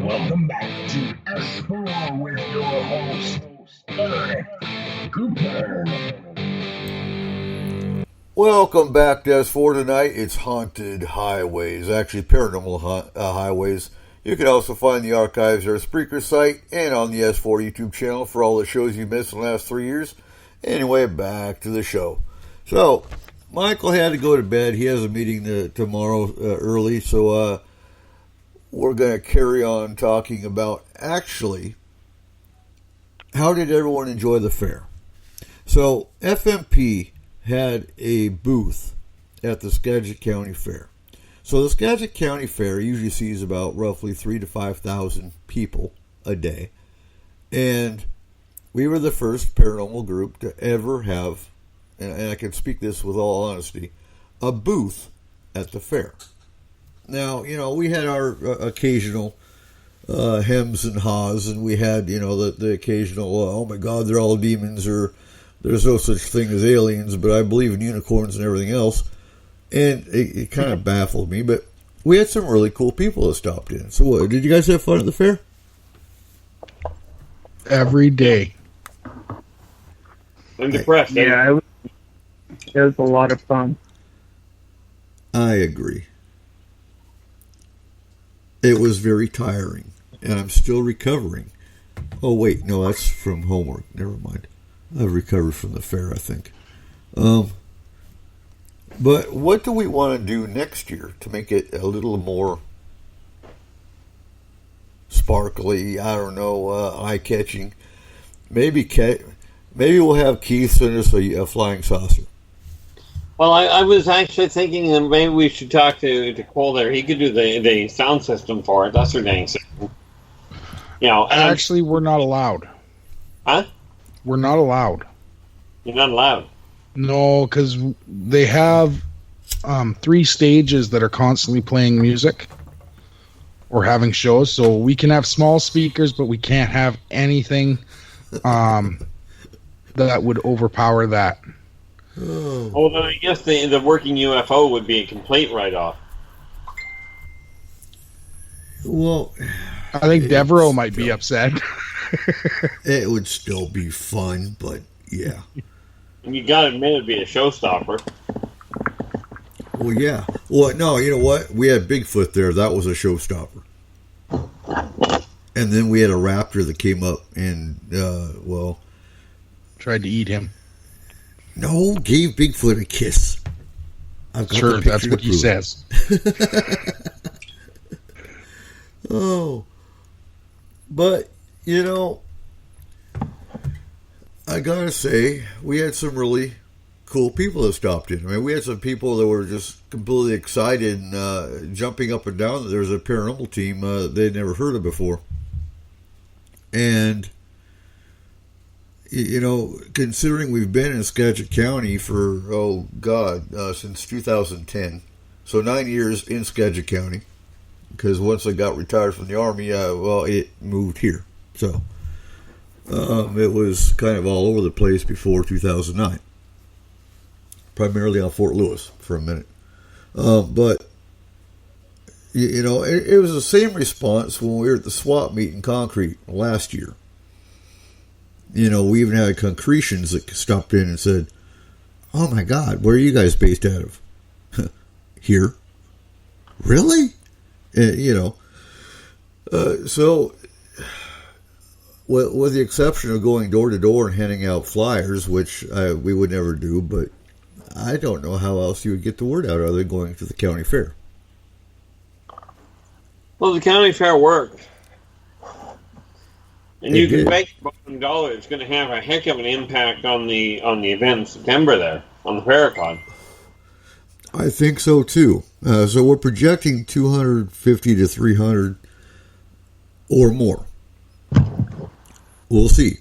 Welcome back to S4 with your host, Eric Cooper. Welcome back to S4 tonight. It's Haunted Highways, actually Paranormal Highways. You can also find the archives at our Spreaker site and on the S4 YouTube channel for all the shows you missed in the last 3 years. Anyway, back to the show. So, Michael had to go to bed. He has a meeting tomorrow early, so we're going to carry on talking about actually how did everyone enjoy the fair. So, FMP had a booth at the Skagit County Fair. So the Skagit County Fair usually sees about roughly 3,000 to 5,000 people a day. And we were the first paranormal group to ever have, and I can speak this with all honesty, a booth at the fair. Now, we had our occasional hems and haws, and we had, the occasional, oh my God, they're all demons, or there's no such thing as aliens, but I believe in unicorns and everything else. And it kind of baffled me, but we had some really cool people that stopped in. So what, did you guys have fun at the fair? Every day. I'm depressed. Yeah, it was a lot of fun. I agree. It was very tiring, and I'm still recovering. Oh, wait, no, that's from homework. Never mind. I've recovered from the fair, I think. But what do we want to do next year to make it a little more sparkly, I don't know, eye-catching? Maybe we'll have Keith send us a flying saucer. Well, I was actually thinking that maybe we should talk to Cole there. He could do the sound system for it. That's their dang system. Actually, we're not allowed. Huh? We're not allowed. You're not allowed? No, because they have 3 stages that are constantly playing music or having shows. So we can have small speakers, but we can't have anything that would overpower that. Oh, then I guess the working UFO would be a complete write-off. Well, I think Devereaux might be upset. It would still be fun, but yeah. And you gotta admit it'd be a showstopper. Well, yeah. Well, no, you know what? We had Bigfoot there. That was a showstopper. And then we had a raptor that came up and, tried to eat him. No, gave Bigfoot a kiss. I've got sure, that's what he says. Oh. But, I gotta say, we had some really cool people that stopped in. I mean, we had some people that were just completely excited and jumping up and down that there was a paranormal team they'd never heard of before. And, considering we've been in Skagit County for, since 2010, so 9 years in Skagit County, because once I got retired from the Army, it moved here. So, it was kind of all over the place before 2009. Primarily on Fort Lewis for a minute. But, it was the same response when we were at the swap meet in Concrete last year. We even had concretions that stopped in and said, oh my God, where are you guys based out of? Here. Really? So, with the exception of going door to door and handing out flyers, which we would never do, but I don't know how else you would get the word out other than going to the county fair. Well, the county fair worked. And you can bet $1 it's going to have a heck of an impact on the event in September there, on the Paracon. I think so too. So we're projecting 250 to 300 or more. We'll see.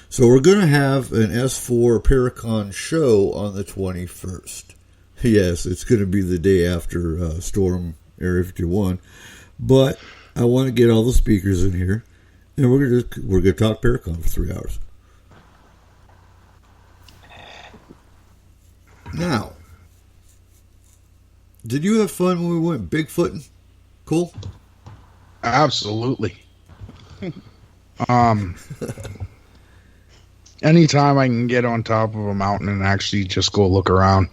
So we're going to have an S4 Paracon show on the 21st. Yes, it's going to be the day after Storm Area 51. But I want to get all the speakers in here, and we're going to talk Paracon for 3 hours. Now, did you have fun when we went Bigfooting? Cool? Absolutely. Anytime I can get on top of a mountain and actually just go look around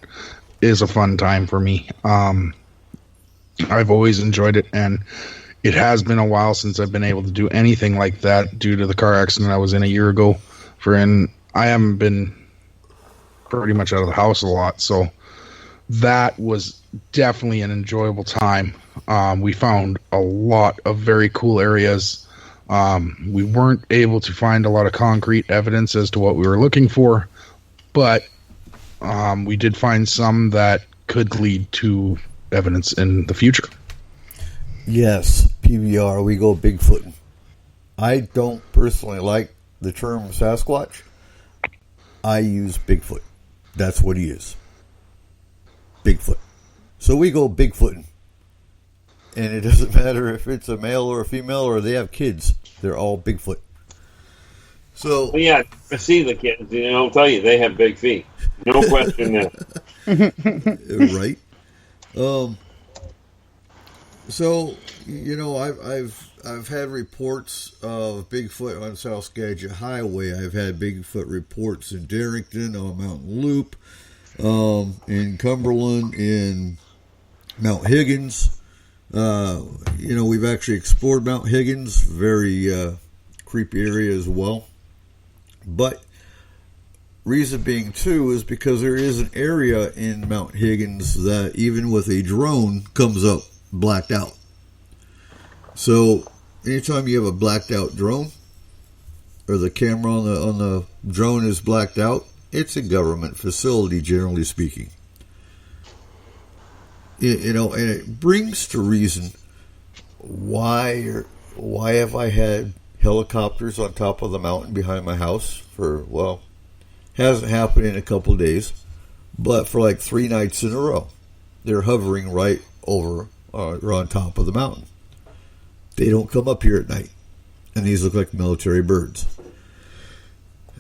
is a fun time for me. I've always enjoyed it, and it has been a while since I've been able to do anything like that due to the car accident I was in a year ago. I haven't been pretty much out of the house a lot, so that was definitely an enjoyable time. We found a lot of very cool areas. We weren't able to find a lot of concrete evidence as to what we were looking for, but we did find some that could lead to evidence in the future. Yes, PBR, we go Bigfooting. I don't personally like the term Sasquatch. I use Bigfoot. That's what he is. Bigfoot. So we go Bigfooting. And it doesn't matter if it's a male or a female or they have kids. They're all Bigfoot. So well, yeah, I see the kids, I'll tell you, they have big feet. No question there. Right. So, I've had reports of Bigfoot on South Skagit Highway. I've had Bigfoot reports in Darrington, on Mountain Loop, in Cumberland, in Mount Higgins. We've actually explored Mount Higgins, very creepy area as well. But reason being, too, is because there is an area in Mount Higgins that even with a drone comes up blacked out. So anytime you have a blacked out drone or the camera on the drone is blacked out, it's a government facility, generally speaking. And it brings to reason why have I had helicopters on top of the mountain behind my house for, hasn't happened in a couple of days, but for like 3 nights in a row. They're hovering right over or on top of the mountain. They don't come up here at night. And these look like military birds.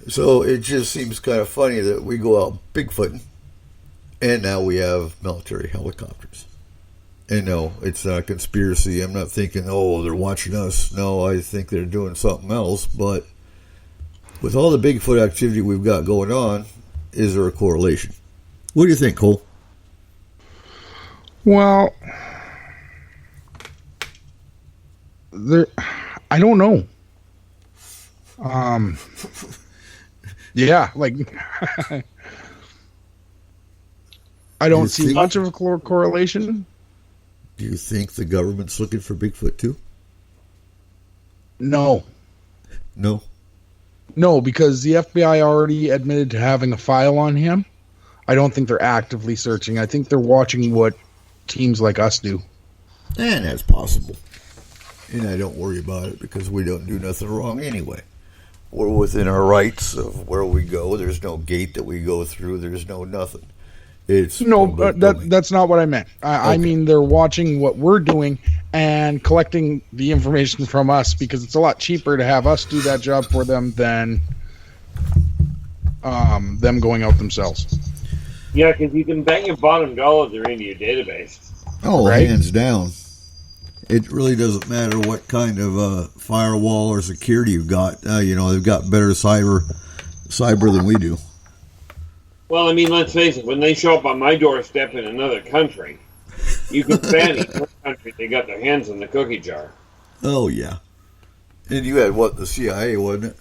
So it just seems kind of funny that we go out Bigfooting and now we have military helicopters. And no, it's not a conspiracy. I'm not thinking, they're watching us. No, I think they're doing something else. But with all the Bigfoot activity we've got going on, is there a correlation? What do you think, Cole? Well, I don't know. Yeah, I don't see much of a correlation. Do you think the government's looking for Bigfoot too? No. No, because the FBI already admitted to having a file on him. I don't think they're actively searching. I think they're watching what teams like us do. And that's possible. And I don't worry about it because we don't do nothing wrong anyway. We're within our rights of where we go. There's no gate that we go through. There's no nothing. It's that's not what I meant. I mean, they're watching what we're doing and collecting the information from us because it's a lot cheaper to have us do that job for them than them going out themselves. Yeah, because you can bet your bottom dollar they're into your database. Oh, right? Hands down. It really doesn't matter what kind of firewall or security you've got. They've got better cyber than we do. Well, I mean, let's face it. When they show up on my doorstep in another country, you can bet in what country they got their hands in the cookie jar. Oh, yeah. And you had, the CIA, wasn't it?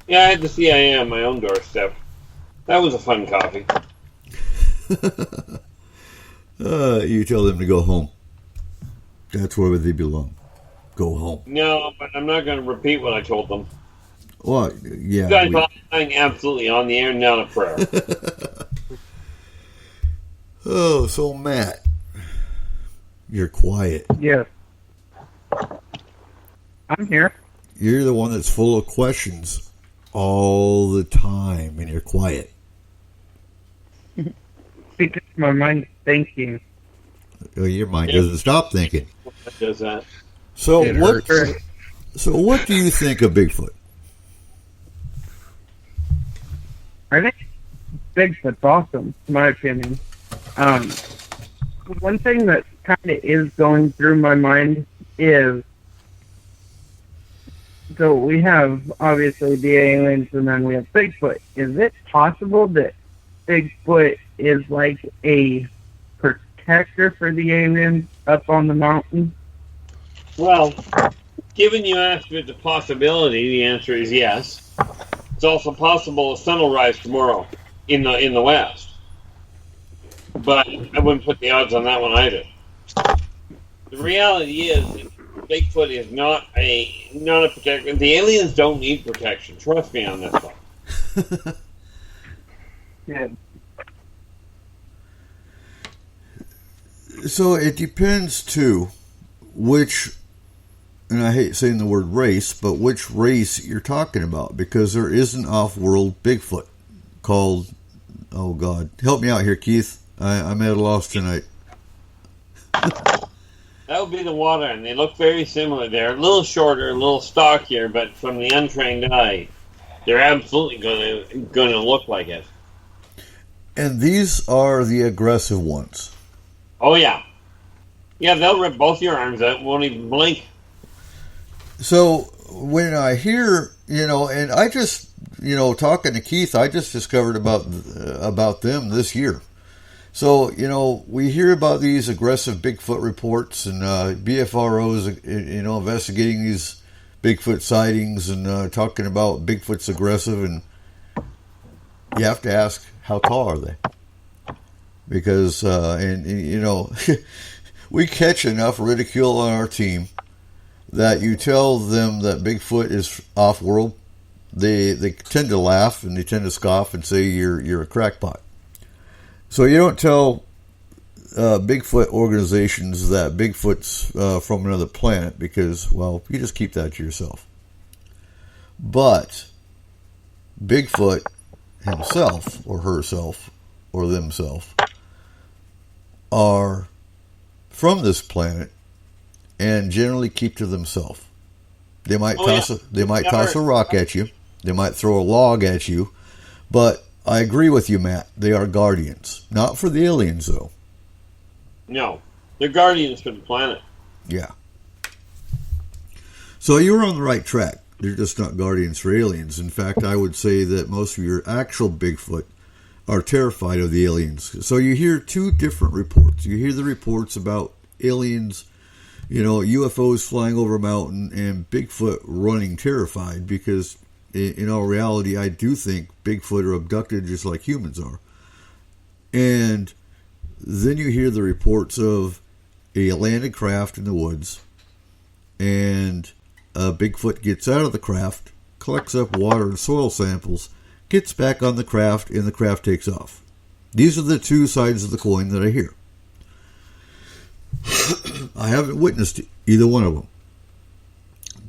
Yeah, I had the CIA on my own doorstep. That was a fun coffee. You tell them to go home. That's where they belong. Go home. No, but I'm not going to repeat what I told them. Well, yeah. You guys are lying absolutely on the air, not a prayer. Oh, so Matt, you're quiet. Yes. I'm here. You're the one that's full of questions all the time, and you're quiet. Because my mind's thinking. Well, your mind doesn't stop thinking. What does that? So what do you think of Bigfoot? I think Bigfoot's awesome, in my opinion. One thing that kind of is going through my mind is, so we have obviously the aliens and then we have Bigfoot. Is it possible that Bigfoot is like a protector for the aliens up on the mountain? Well, given you asked if it's a possibility, the answer is yes. It's also possible the sun will rise tomorrow in the west. But I wouldn't put the odds on that one either. The reality is that Bigfoot is not a protection. The aliens don't need protection. Trust me on this one. Yeah. So it depends, too, which, and I hate saying the word race, but which race you're talking about, because there is an off-world Bigfoot called, oh God, help me out here, Keith. I'm at a loss tonight. That would be the water, and they look very similar. They're a little shorter, a little stockier, but from the untrained eye, they're absolutely going to look like it. And these are the aggressive ones. Oh, yeah. Yeah, they'll rip both your arms out, won't even blink. So when I hear, and I just, talking to Keith, I just discovered about them this year. So, we hear about these aggressive Bigfoot reports and BFROs, investigating these Bigfoot sightings and talking about Bigfoot's aggressive. And you have to ask, how tall are they? Because, we catch enough ridicule on our team that you tell them that Bigfoot is off-world, they tend to laugh and they tend to scoff and say you're a crackpot. So you don't tell Bigfoot organizations that Bigfoot's from another planet because, well, you just keep that to yourself. But Bigfoot himself or herself or themselves are from this planet and generally keep to themselves. They might toss a rock at you. They might throw a log at you, but I agree with you, Matt. They are guardians. Not for the aliens, though. No. They're guardians for the planet. Yeah. So you were on the right track. They're just not guardians for aliens. In fact, I would say that most of your actual Bigfoot are terrified of the aliens. So you hear two different reports. You hear the reports about aliens, UFOs flying over a mountain and Bigfoot running terrified because in all reality, I do think Bigfoot are abducted just like humans are. And then you hear the reports of a landed craft in the woods, and Bigfoot gets out of the craft, collects up water and soil samples, gets back on the craft, and the craft takes off. These are the two sides of the coin that I hear. I haven't witnessed either one of them.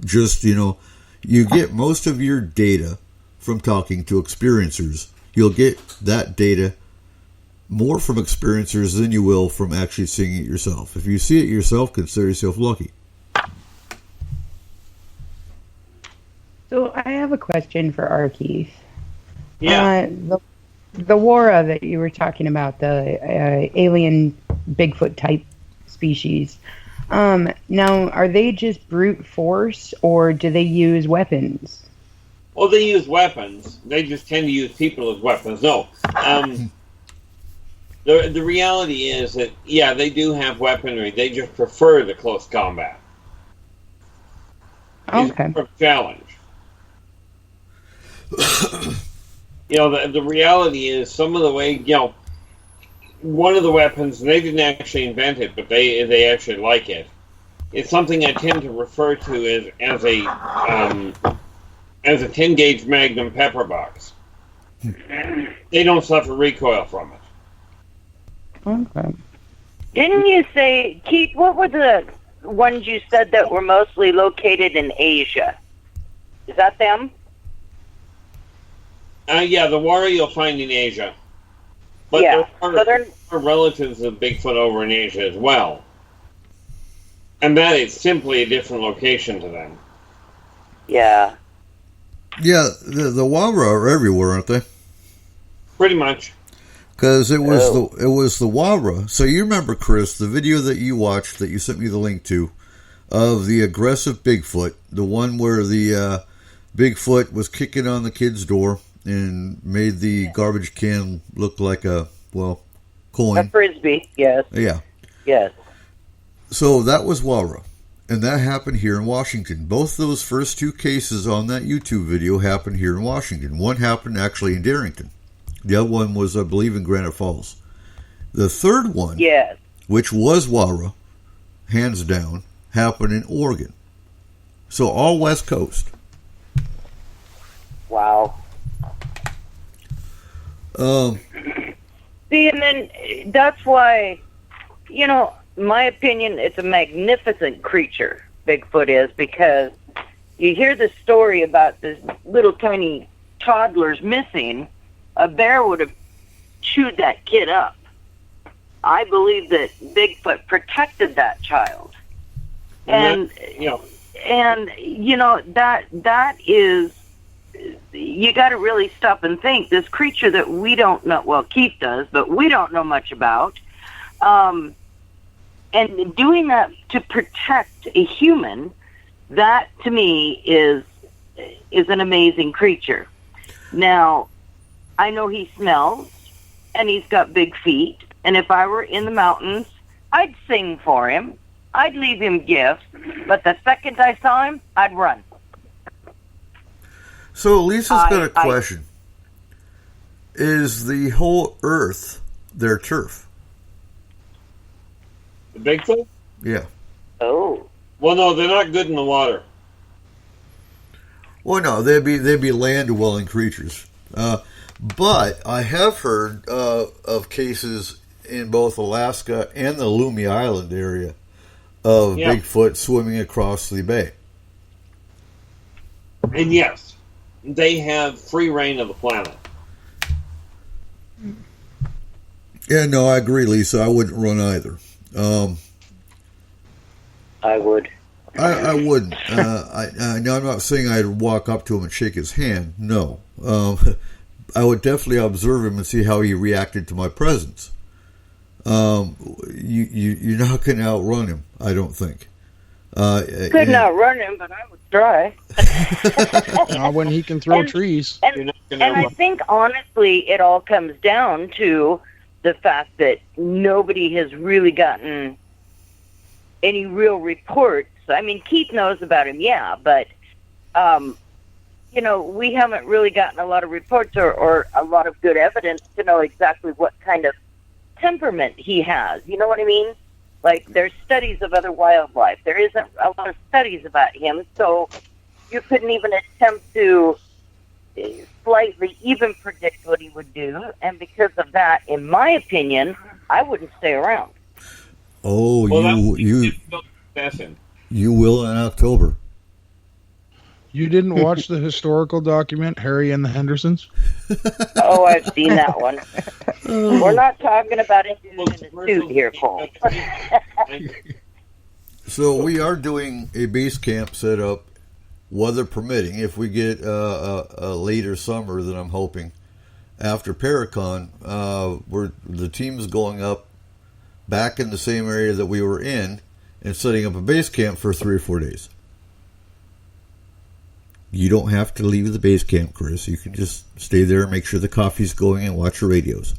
Just, you get most of your data from talking to experiencers. You'll get that data more from experiencers than you will from actually seeing it yourself. If you see it yourself, consider yourself lucky. So I have a question for R. Keith. Yeah. The Wara that you were talking about, the alien Bigfoot type species. Now, are they just brute force, or do they use weapons? Well, they use weapons. They just tend to use people as weapons. No. The reality is that, yeah, they do have weaponry. They just prefer the close combat. Okay. It's a challenge. The reality is some of the way, one of the weapons, they didn't actually invent it, but they actually like it. It's something I tend to refer to as a 10-gauge Magnum pepper box. They don't suffer recoil from it. Okay. Didn't you say, Keith, what were the ones you said that were mostly located in Asia? Is that them? Yeah, the Wara you'll find in Asia. But yeah, there are relatives of Bigfoot over in Asia as well. And that is simply a different location to them. Yeah. Yeah, the Wara are everywhere, aren't they? Pretty much. Because it was the Wara. So you remember, Chris, the video that you watched that you sent me the link to of the aggressive Bigfoot, the one where the Bigfoot was kicking on the kid's door and made the garbage can look like a coin. A frisbee, yes. Yeah. Yes. So that was Wara. And that happened here in Washington. Both those first two cases on that YouTube video happened here in Washington. One happened actually in Darrington. The other one was, I believe, in Granite Falls. The third one, yes, which was Wara, hands down, happened in Oregon. So all West Coast. Wow. See, and then that's why, you know, my opinion, it's a magnificent creature, Bigfoot is, because you hear the story about this little tiny toddler's missing. A bear would have chewed that kid up. I believe that Bigfoot protected that child. And, and you know, that is, you got to really stop and think. This creature that we don't know, well, Keith does, but we don't know much about, and doing that to protect a human, that to me is an amazing creature. Now, I know he smells, and he's got big feet, and if I were in the mountains, I'd sing for him. I'd leave him gifts, but the second I saw him, I'd run. So Lisa's got a question. Is the whole earth their turf? The Bigfoot? Yeah. Oh. Well, no, they're not good in the water. Well, no, they'd be land-dwelling creatures. But I have heard of cases in both Alaska and the Loomy Island area of Bigfoot swimming across the bay. And yes, they have free reign of the planet. Yeah, no, I agree, Lisa. I wouldn't run either. I would. I wouldn't. Now, I'm not saying I'd walk up to him and shake his hand. No. I would definitely observe him and see how he reacted to my presence. You're not going to outrun him, I don't think. Couldn't outrun him, but I would try. Not when he can throw trees. And I think, honestly, it all comes down to the fact that nobody has really gotten any real reports. I mean, Keith knows about him, yeah, but, you know, we haven't really gotten a lot of reports or a lot of good evidence to know exactly what kind of temperament he has. You know what I mean? Like, there's studies of other wildlife. There isn't a lot of studies about him, so you couldn't even attempt to slightly even predict what he would do. And because of that, in my opinion, I wouldn't stay around. Oh, well, you will in October. You didn't watch the historical document, Harry and the Hendersons? Oh, I've seen that one. We're not talking about it in a suit here, Cole. So we are doing a base camp setup, weather permitting, if we get a later summer than I'm hoping. After Paracon, the team is going up back in the same area that we were in and setting up a base camp for 3 or 4 days. You don't have to leave the base camp, Chris. You can just stay there and make sure the coffee's going and watch your radios.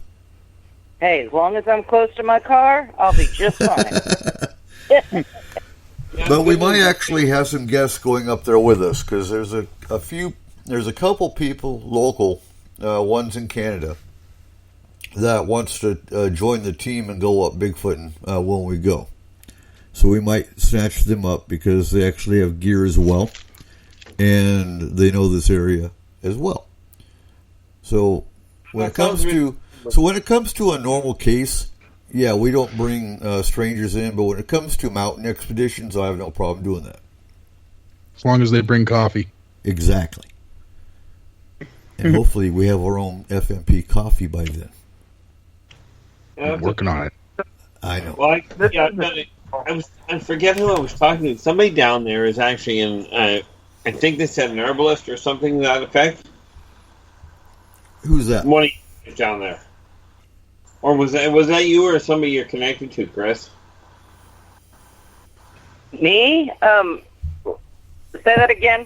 Hey, as long as I'm close to my car, I'll be just fine. But we might actually have some guests going up there with us because there's a couple people local, ones in Canada, that wants to join the team and go up Bigfooting when we go. So we might snatch them up because they actually have gear as well. And they know this area as well. So when it comes to a normal case, yeah, we don't bring strangers in. But when it comes to mountain expeditions, I have no problem doing that. As long as they bring coffee. Exactly. And hopefully we have our own FMP coffee by then. I'm working on it. I know. Well, I forget who I was talking to. Somebody down there is actually in. I think they said an herbalist or something to that effect. Who's that? One of you down there. Or was that you or somebody you're connected to, Chris? Me? Say that again.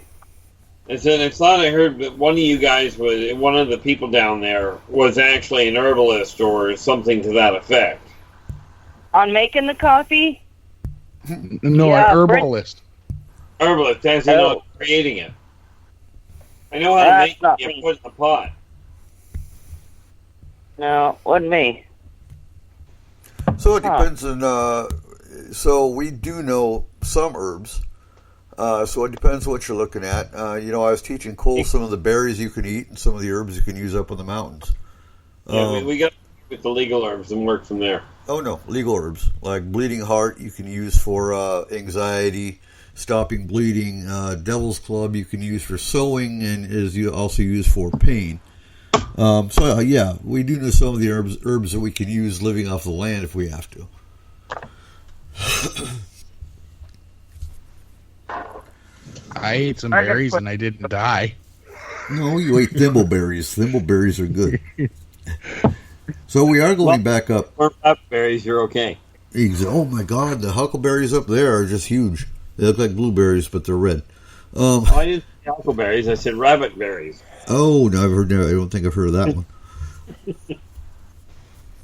I said, I thought I heard that one of you guys one of the people down there was actually an herbalist or something to that effect. On making the coffee? No, Yeah, an herbalist. Herbalist, as in not creating it. I know how to That's make not it me. and put it in a pot. No, wasn't me. So it depends on. So we do know some herbs. So it depends what you're looking at. I was teaching Cole some of the berries you can eat and some of the herbs you can use up in the mountains. Yeah, we got with the legal herbs and work from there. Oh no, legal herbs like bleeding heart you can use for anxiety, stopping bleeding. Devil's club you can use for sewing and is also used for pain. Yeah, we do know some of the herbs that we can use living off the land if we have to. I ate some berries and I didn't die. No, you ate thimbleberries. Thimbleberries are good. So we are going back up. Up berries, you're okay. Oh my God, the huckleberries up there are just huge. They look like blueberries, but they're red. I didn't say huckleberries. I said rabbit berries. Oh no, I don't think I've heard of that one.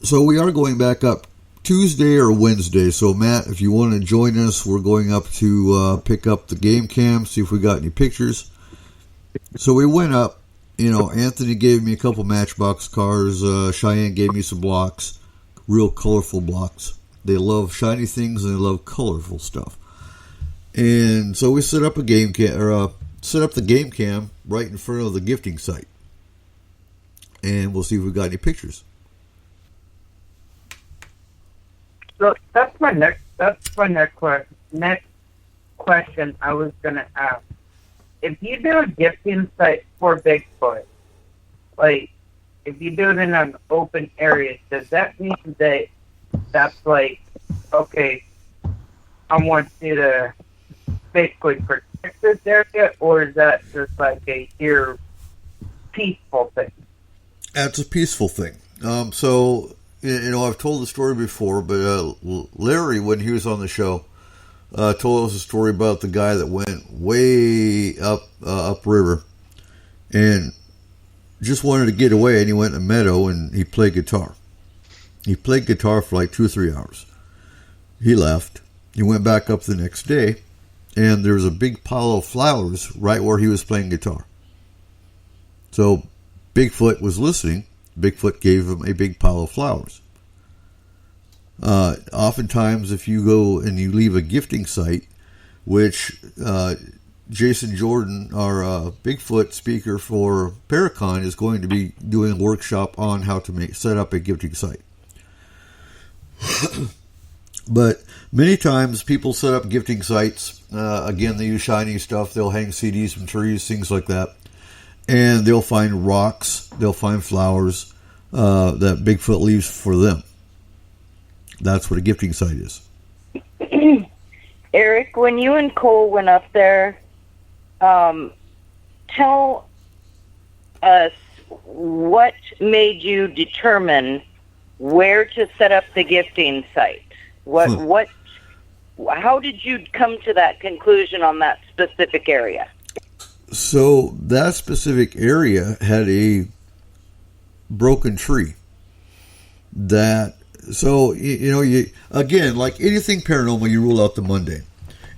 So we are going back up Tuesday or Wednesday. So Matt, if you want to join us, we're going up to pick up the game cam, see if we got any pictures. So we went up. Anthony gave me a couple Matchbox cars. Cheyenne gave me some blocks, real colorful blocks. They love shiny things and they love colorful stuff. And so we set up a game cam, set up the game cam right in front of the gifting site, and we'll see if we got any pictures. So that's my next question I was gonna ask. If you do a gifting site for Bigfoot, like if you do it in an open area, does that mean that that's like, okay, I want you to basically protect this area, or is that just like a peaceful thing? That's a peaceful thing. So I've told the story before, but Larry, when he was on the show, told us a story about the guy that went way upriver and just wanted to get away, and he went in a meadow and he played guitar. He played guitar for like 2 or 3 hours. He left. He went back up the next day, and there was a big pile of flowers right where he was playing guitar. So Bigfoot was listening. Bigfoot gave him a big pile of flowers. Oftentimes, if you go and you leave a gifting site, which Jason Jordan, our Bigfoot speaker for Paracon, is going to be doing a workshop on how to set up a gifting site. But many times people set up gifting sites. Again, they use shiny stuff. They'll hang CDs from trees, things like that. And they'll find rocks. They'll find flowers that Bigfoot leaves for them. That's what a gifting site is. Eric, when you and Cole went up there, tell us what made you determine where to set up the gifting site. How did you come to that conclusion on that specific area? So that specific area had a broken tree. Again, like anything paranormal, you rule out the mundane.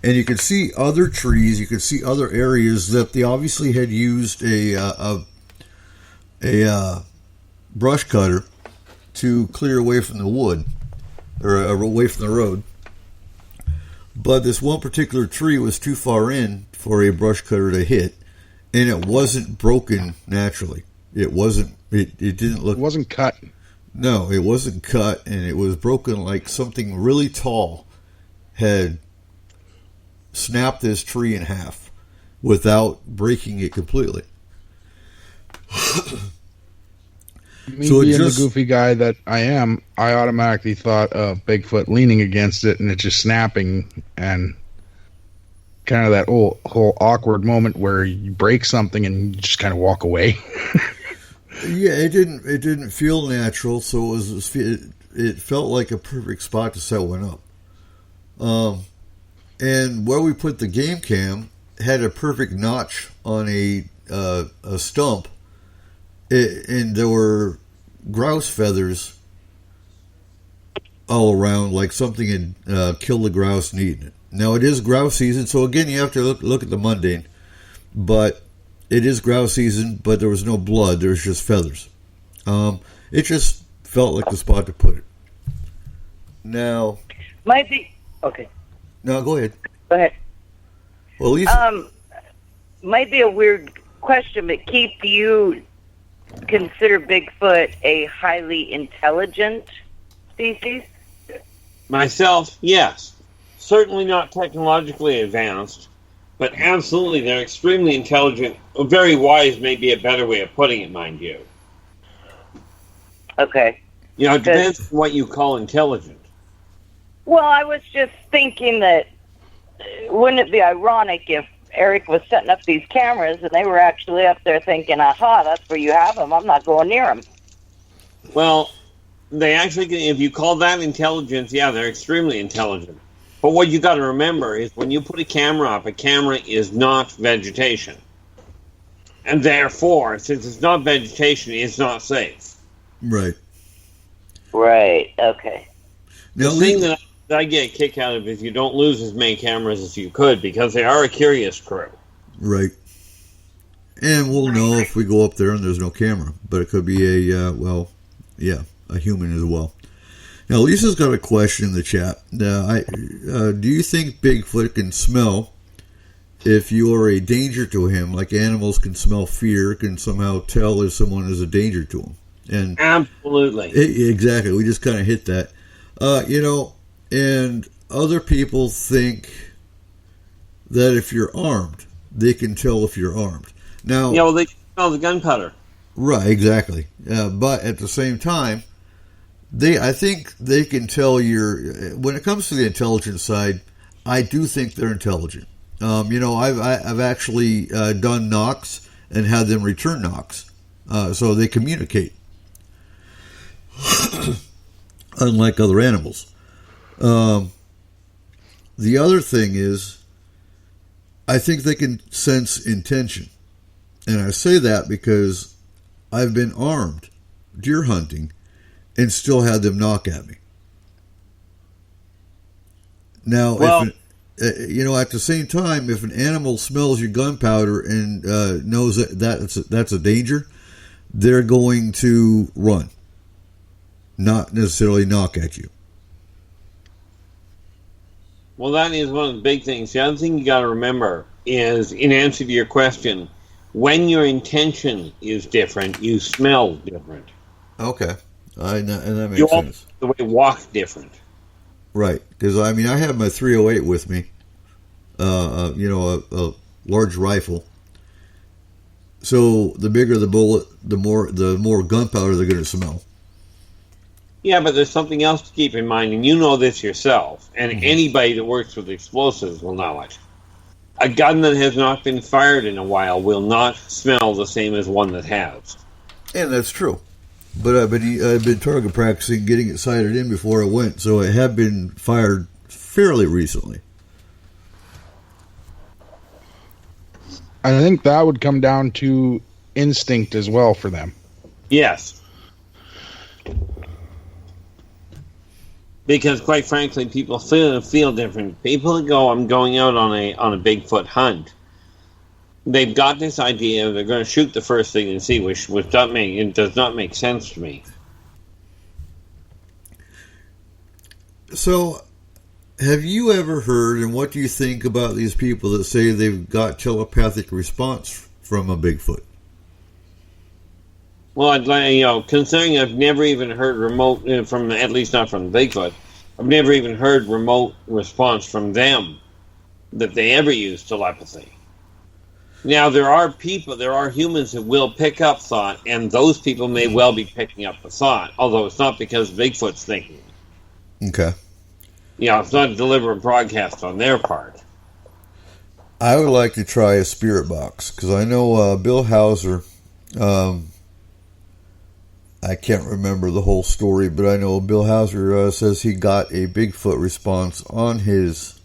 And you can see other trees, you can see other areas that they obviously had used a brush cutter to clear away from the wood, or away from the road. But this one particular tree was too far in for a brush cutter to hit, and it wasn't broken naturally. It wasn't. It didn't look. It wasn't cut. No, it wasn't cut, and it was broken like something really tall had snapped this tree in half without breaking it completely. Me being the goofy guy that I am, I automatically thought of Bigfoot leaning against it and it just snapping, and kind of that whole awkward moment where you break something and you just kind of walk away. Yeah, it didn't feel natural, so it felt like a perfect spot to set one up. And where we put the game cam had a perfect notch on a stump, and there were grouse feathers all around like something had killed the grouse and eaten it. Now, it is grouse season, so again, you have to look at the mundane. But it is grouse season, but there was no blood. There was just feathers. It just felt like the spot to put it. Now... Might be... Okay. No, go ahead. Go ahead. Well, Lisa... Might be a weird question, but Keith, do you consider Bigfoot a highly intelligent species? Myself, yes. Certainly not technologically advanced, but absolutely they're extremely intelligent. Very wise may be a better way of putting it, mind you. Okay. You know, it depends on what you call intelligent. Well, I was just thinking that wouldn't it be ironic if Eric was setting up these cameras and they were actually up there thinking, aha, that's where you have them. I'm not going near them. Well, they actually, if you call that intelligence, yeah, they're extremely intelligent. But what you got to remember is when you put a camera up, a camera is not vegetation. And therefore, since it's not vegetation, it's not safe. Right. Right, okay. The thing that I get a kick out of is you don't lose as many cameras as you could because they are a curious crew. Right. And we'll know if we go up there and there's no camera. But it could be a human as well. Now, Lisa's got a question in the chat. Do you think Bigfoot can smell if you are a danger to him, like animals can smell fear, can somehow tell if someone is a danger to him? And absolutely. Exactly. We just kind of hit that. And other people think that if you're armed, they can tell if you're armed. Now, they can smell the gunpowder. Right, exactly. But at the same time, I think they can tell when it comes to the intelligence side, I do think they're intelligent. I've actually done knocks and had them return knocks, so they communicate, unlike other animals. The other thing is, I think they can sense intention, and I say that because I've been armed deer hunting and still had them knock at me. Now, at the same time, if an animal smells your gunpowder and knows that that's a danger, they're going to run, not necessarily knock at you. Well, that is one of the big things. The other thing you got to remember is, in answer to your question, when your intention is different, you smell different. Okay. And that makes sense. The way you walk different. Right. Because, I have my 308 with me, a large rifle. So the bigger the bullet, the more gunpowder they're going to smell. Yeah, but there's something else to keep in mind, and you know this yourself, and anybody that works with explosives will know it. A gun that has not been fired in a while will not smell the same as one that has. And that's true. But I've been target practicing getting it sighted in before I went, so it had been fired fairly recently. I think that would come down to instinct as well for them. Yes. Because quite frankly, people feel different. People that go, I'm going out on a Bigfoot hunt. They've got this idea they're going to shoot the first thing and see, which does not make sense to me. So, have you ever heard, and what do you think about these people that say they've got telepathic response from a Bigfoot? Well, I'd like, considering I've never even heard remote from, at least not from Bigfoot, I've never even heard remote response from them that they ever use telepathy. Now, there are humans that will pick up thought, and those people may well be picking up the thought, although it's not because Bigfoot's thinking. Okay. It's not a deliberate broadcast on their part. I would like to try a spirit box, because I know Bill Hauser, I can't remember the whole story, but I know Bill Hauser says he got a Bigfoot response on his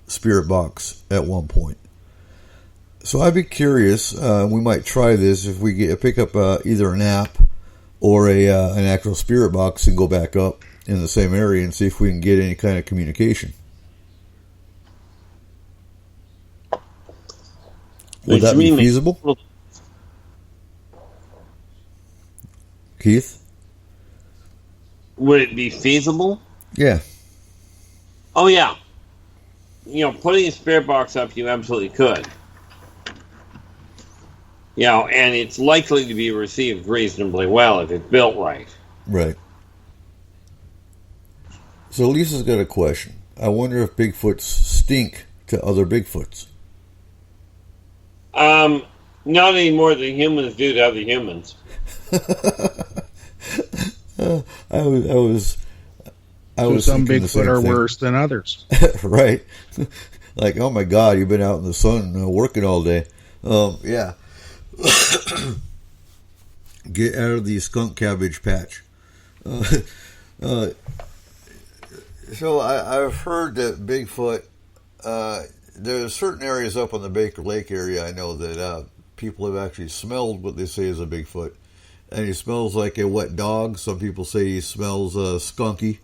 spirit box at one point. So I'd be curious. We might try this if we pick up either an app or an actual spirit box and go back up in the same area and see if we can get any kind of communication. Would that be feasible? Keith? Would it be feasible? Yeah. Oh, yeah. Putting a spirit box up, you absolutely could. And it's likely to be received reasonably well if it's built right. Right. So Lisa's got a question. I wonder if Bigfoots stink to other Bigfoots. Not any more than humans do to other humans. I was some Bigfoot are worse than others. Right. Like, oh my God, you've been out in the sun working all day. Yeah. Get out of the skunk cabbage patch. So I've heard that Bigfoot, there's certain areas up on the Baker Lake area, I know that people have actually smelled what they say is a Bigfoot. And he smells like a wet dog. Some people say he smells skunky,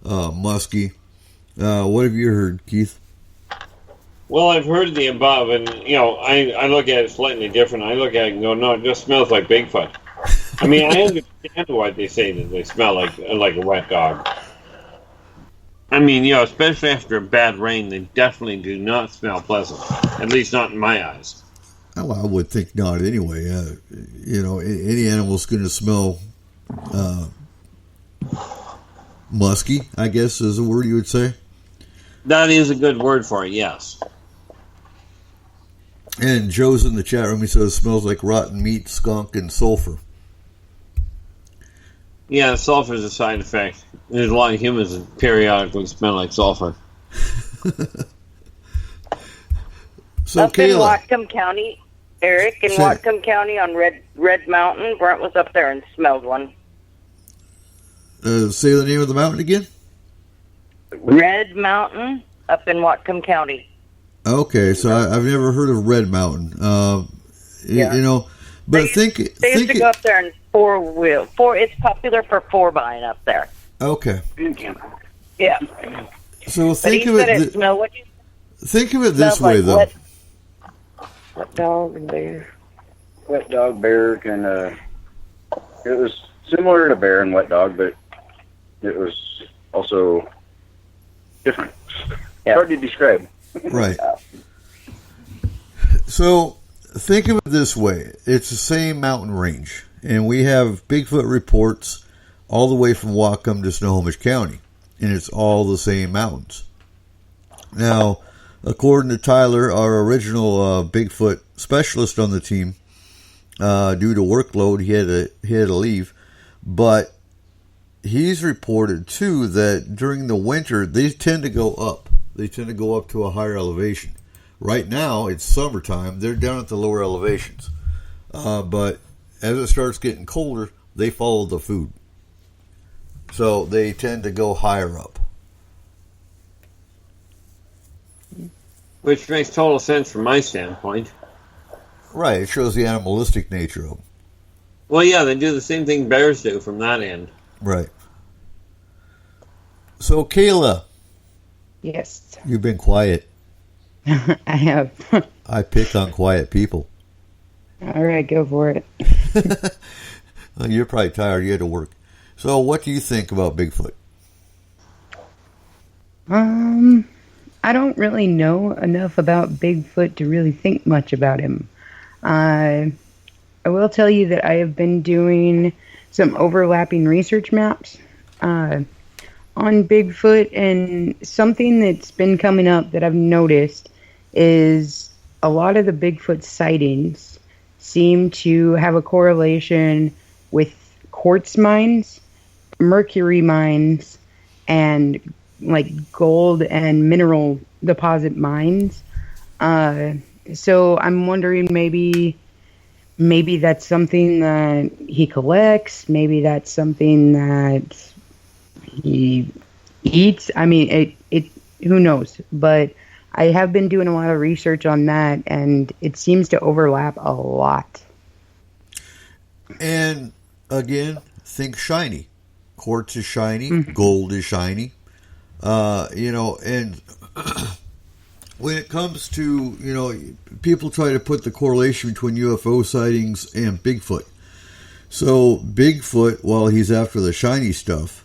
musky. What have you heard, Keith? Well, I've heard the above, and, I look at it slightly different. I look at it and go, no, it just smells like Bigfoot. I mean, I understand why they say that they smell like a wet dog. I mean, especially after a bad rain, they definitely do not smell pleasant. At least not in my eyes. Oh, I would think not anyway. Any animal's going to smell musky, I guess is a word you would say. That is a good word for it, yes. And Joe's in the chat room. He says it smells like rotten meat, skunk, and sulfur. Yeah, sulfur is a side effect. There's a lot of humans that periodically smell like sulfur. So, up in Whatcom County, Eric, in Whatcom County on Red Mountain, Brent was up there and smelled one. Say the name of the mountain again? Red Mountain up in Whatcom County. Okay, so I've never heard of Red Mountain. But they used to go up there in four-wheel. It's popular for 4-buying up there. Okay. Yeah. So think of it. Think of it this way, though. Wet dog and bear. Wet dog, bear can. It was similar to bear and wet dog, but it was also different. Yeah. Hard to describe. Right. So think of it this way. It's the same mountain range, and we have Bigfoot reports all the way from Whatcom to Snohomish County, and it's all the same mountains. Now, according to Tyler, our original Bigfoot specialist on the team, due to workload, he had to leave, but he's reported too that during the winter they tend to go up. They tend to go up to a higher elevation. Right now, it's summertime. They're down at the lower elevations. But as it starts getting colder, they follow the food. So they tend to go higher up. Which makes total sense from my standpoint. Right. It shows the animalistic nature of them. Well, yeah, they do the same thing bears do from that end. Right. So, Kayla. Yes. You've been quiet. I have. I pick on quiet people. All right, go for it. Well, you're probably tired. You had to work. So, what do you think about Bigfoot? I don't really know enough about Bigfoot to really think much about him. I will tell you that I have been doing some overlapping research maps on Bigfoot, and something that's been coming up that I've noticed is a lot of the Bigfoot sightings seem to have a correlation with quartz mines, mercury mines, and like gold and mineral deposit mines. So I'm wondering maybe that's something that he collects. Maybe that's something that he eats. I mean, it who knows? But I have been doing a lot of research on that, and it seems to overlap a lot. And again, think shiny. quartz is shiny, gold is shiny. And when it comes to, people try to put the correlation between UFO sightings and Bigfoot. So Bigfoot, while he's after the shiny stuff,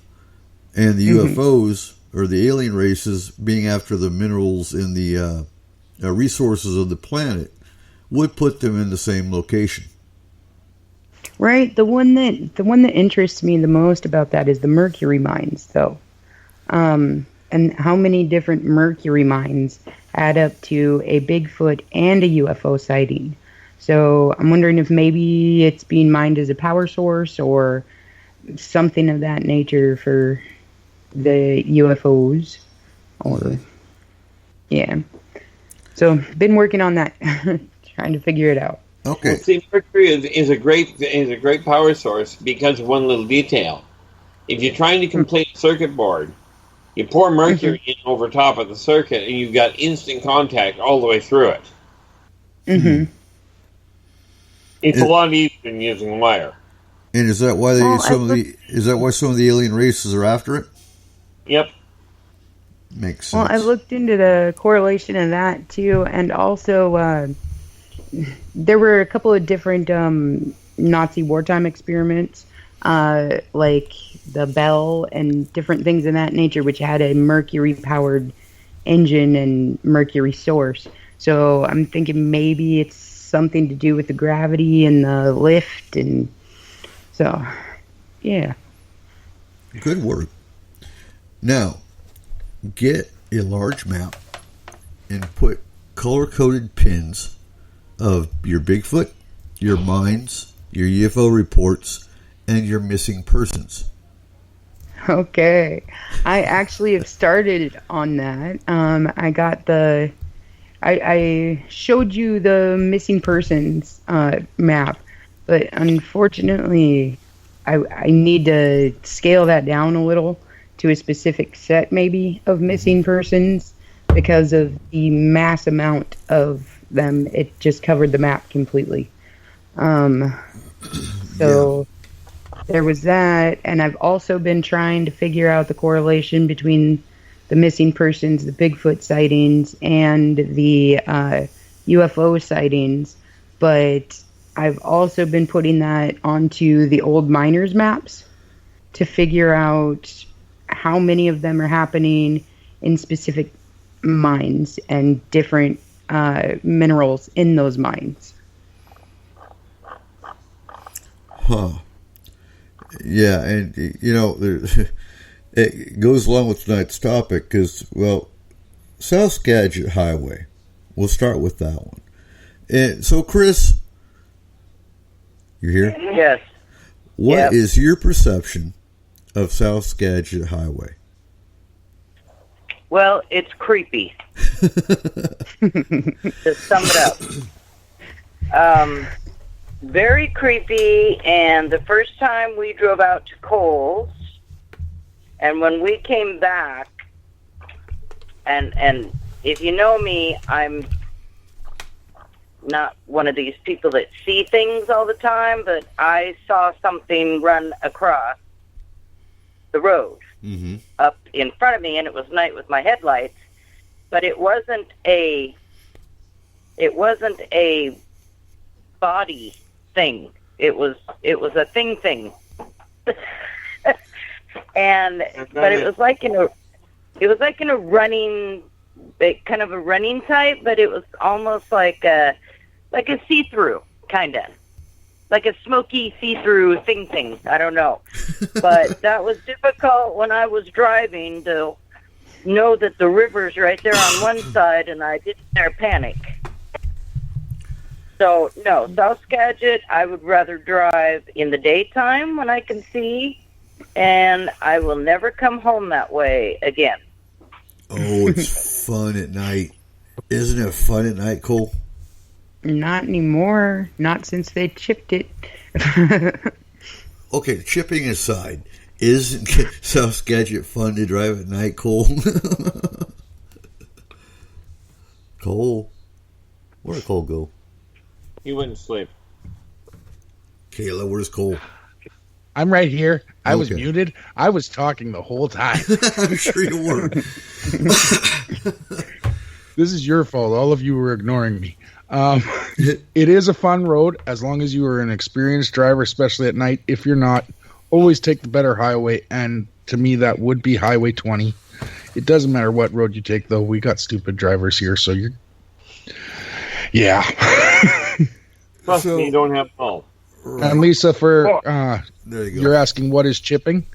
and the UFOs, or the alien races, being after the minerals and the resources of the planet, would put them in the same location. Right. The one that interests me the most about that is the mercury mines, though. And how many different mercury mines add up to a Bigfoot and a UFO sighting. So I'm wondering if maybe it's being mined as a power source or something of that nature for the UFOs. Or, yeah. So been working on that, trying to figure it out. Okay. Well, see, mercury is a great power source because of one little detail. If you're trying to complete a circuit board, you pour mercury in over top of the circuit, and you've got instant contact all the way through it. Mm-hmm. It's a lot easier than using wire. And is that why some of the alien races are after it? Yep. Makes sense. Well, I looked into the correlation of that too, and also there were a couple of different Nazi wartime experiments, like the Bell and different things in that nature, which had a mercury-powered engine and mercury source. So I'm thinking maybe it's something to do with the gravity and the lift, and so, yeah. Good work. Now, get a large map and put color-coded pins of your Bigfoot, your mines, your UFO reports, and your missing persons. Okay. I actually have started on that. I showed you the missing persons map, but unfortunately I need to scale that down a little to a specific set maybe of missing persons because of the mass amount of them. It just covered the map completely. There was that, and I've also been trying to figure out the correlation between the missing persons, the Bigfoot sightings, and the UFO sightings, but I've also been putting that onto the old miners' maps to figure out how many of them are happening in specific mines and different minerals in those mines. Huh. Yeah, and it goes along with tonight's topic because, South Skagit Highway. We'll start with that one. And so, Chris, you here? Yes. What is your perception of South Skagit Highway? Well, it's creepy. To sum it up. Very creepy, and the first time we drove out to Coles, and when we came back, and if you know me, I'm not one of these people that see things all the time, but I saw something run across the road up in front of me, and it was night with my headlights, but it wasn't a body thing. It was a thing. And but it was like in a running, kind of a running type, but it was almost like a see-through kind of, like a smoky see-through thing. I don't know, but that was difficult when I was driving to know that the river's right there on one side, and I didn't dare panic. So, no, South Skagit, I would rather drive in the daytime when I can see, and I will never come home that way again. Oh, it's fun at night. Isn't it fun at night, Cole? Not anymore. Not since they chipped it. Okay, chipping aside, isn't South Skagit fun to drive at night, Cole? Cole? Where'd Cole go? He wouldn't sleep. Kayla, where's Cole? I'm right here. I was Okay. muted. I was talking the whole time. I'm sure you were. This is your fault. All of you were ignoring me. It is a fun road as long as you are an experienced driver, especially at night. If you're not, always take the better highway. And to me, that would be Highway 20. It doesn't matter what road you take, though. We got stupid drivers here, so you're... Yeah. Trust me, you don't have all. And Lisa, for there you go. you're asking what is chipping?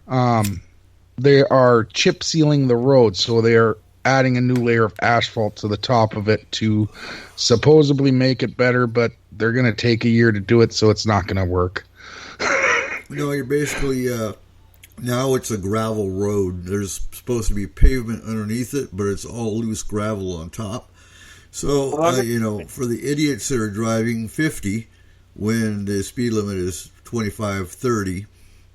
They are chip sealing the road, so they are adding a new layer of asphalt to the top of it to supposedly make it better, but they're going to take a year to do it, so it's not going to work. No, you're basically now it's a gravel road. There's supposed to be pavement underneath it, but it's all loose gravel on top. So for the idiots that are driving 50 when the speed limit is 25, 30,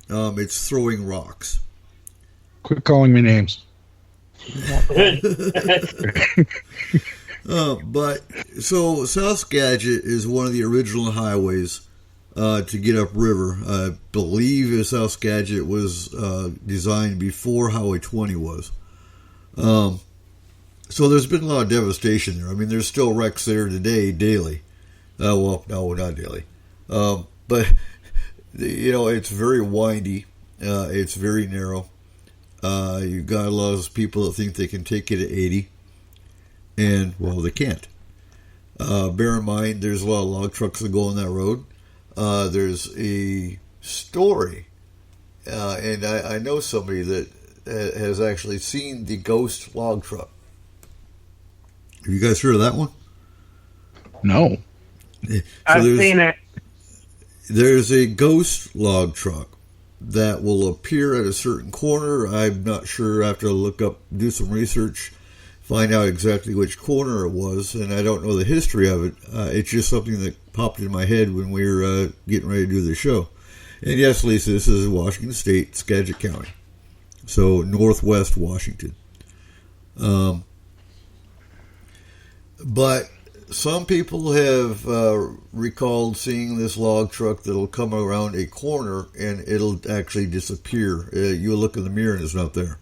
it's throwing rocks. Quit calling me names. But so South Skagit is one of the original highways to get upriver. I believe South Skagit was designed before Highway 20 was. So there's been a lot of devastation there. I mean, there's still wrecks there today, daily. Well, no, not daily. But, it's very windy. It's very narrow. You've got a lot of people that think they can take it at 80. And, well, they can't. Bear in mind, there's a lot of log trucks that go on that road. There's a story, and I know somebody that has actually seen the ghost log truck. Have you guys heard of that one? No. I've seen it. There's a ghost log truck that will appear at a certain corner. I'm not sure. I have to look up, do some research, find out exactly which corner it was, and I don't know the history of it. It's just something that popped in my head when we were getting ready to do the show. And yes, Lisa, this is Washington State, Skagit County, so northwest Washington. But some people have recalled seeing this log truck that'll come around a corner and it'll actually disappear. You'll look in the mirror and it's not there.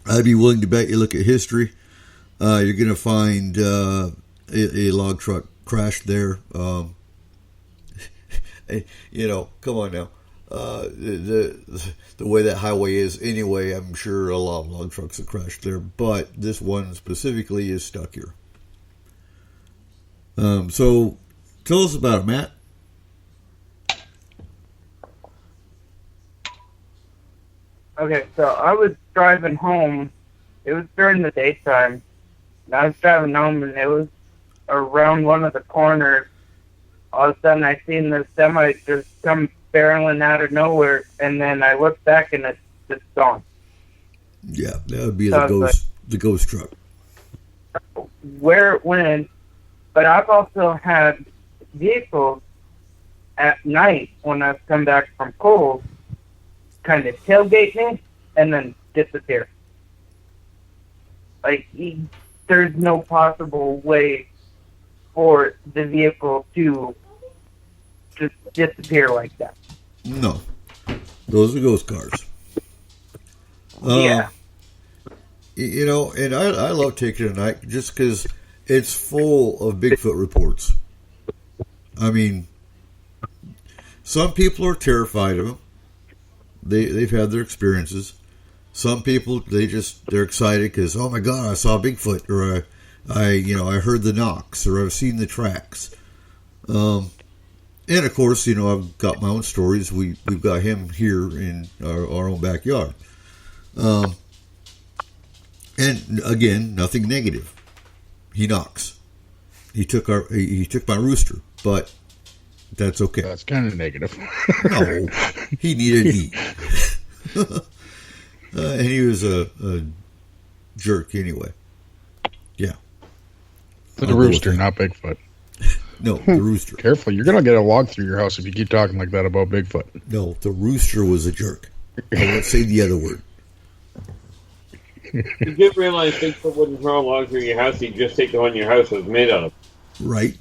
I'd be willing to bet you look at history, you're going to find a log truck crashed there. Come on now. The way that highway is anyway, I'm sure a lot of log trucks have crashed there, but this one specifically is stuck here. So tell us about it, Matt. Okay, so I was driving home. It was during the daytime. And I was driving home, and it was around one of the corners. All of a sudden, I seen the semi just come barreling out of nowhere, and then I looked back, and it's just gone. Yeah, that would be the ghost truck. Where it went, but I've also had vehicles at night when I've come back from Kohl's kind of tailgate me and then disappear. Like, there's no possible way for the vehicle to just disappear like that. No. Those are ghost cars. Yeah. And I love taking it at night just because it's full of Bigfoot reports. I mean, some people are terrified of them. They've had their experiences. Some people, they're excited because, oh my God, I saw Bigfoot, or I heard the knocks, or I've seen the tracks. And of course, I've got my own stories. We've got him here in our own backyard. And again, nothing negative. He knocks. He took my rooster, but that's okay. That's kind of negative. No, he needed to eat. And he was a jerk anyway. Yeah. The rooster, not Bigfoot. No, the rooster. Careful, you're going to get a log through your house if you keep talking like that about Bigfoot. No, the rooster was a jerk. I won't say the other word. You did realize Bigfoot wouldn't throw a log through your house, he'd just take the one your house was made out of. Right.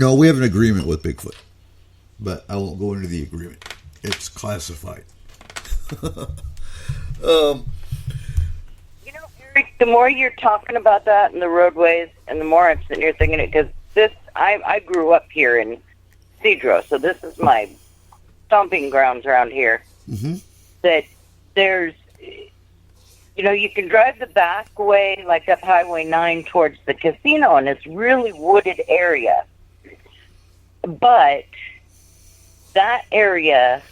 No, we have an agreement with Bigfoot, but I won't go into the agreement. It's classified. Eric, the more you're talking about that and the roadways, and the more I'm sitting here thinking it, because I grew up here in Cedro, so this is my stomping grounds around here. Mm-hmm. That there's, you can drive the back way, like up Highway 9 towards the casino, and it's really wooded area. But that area,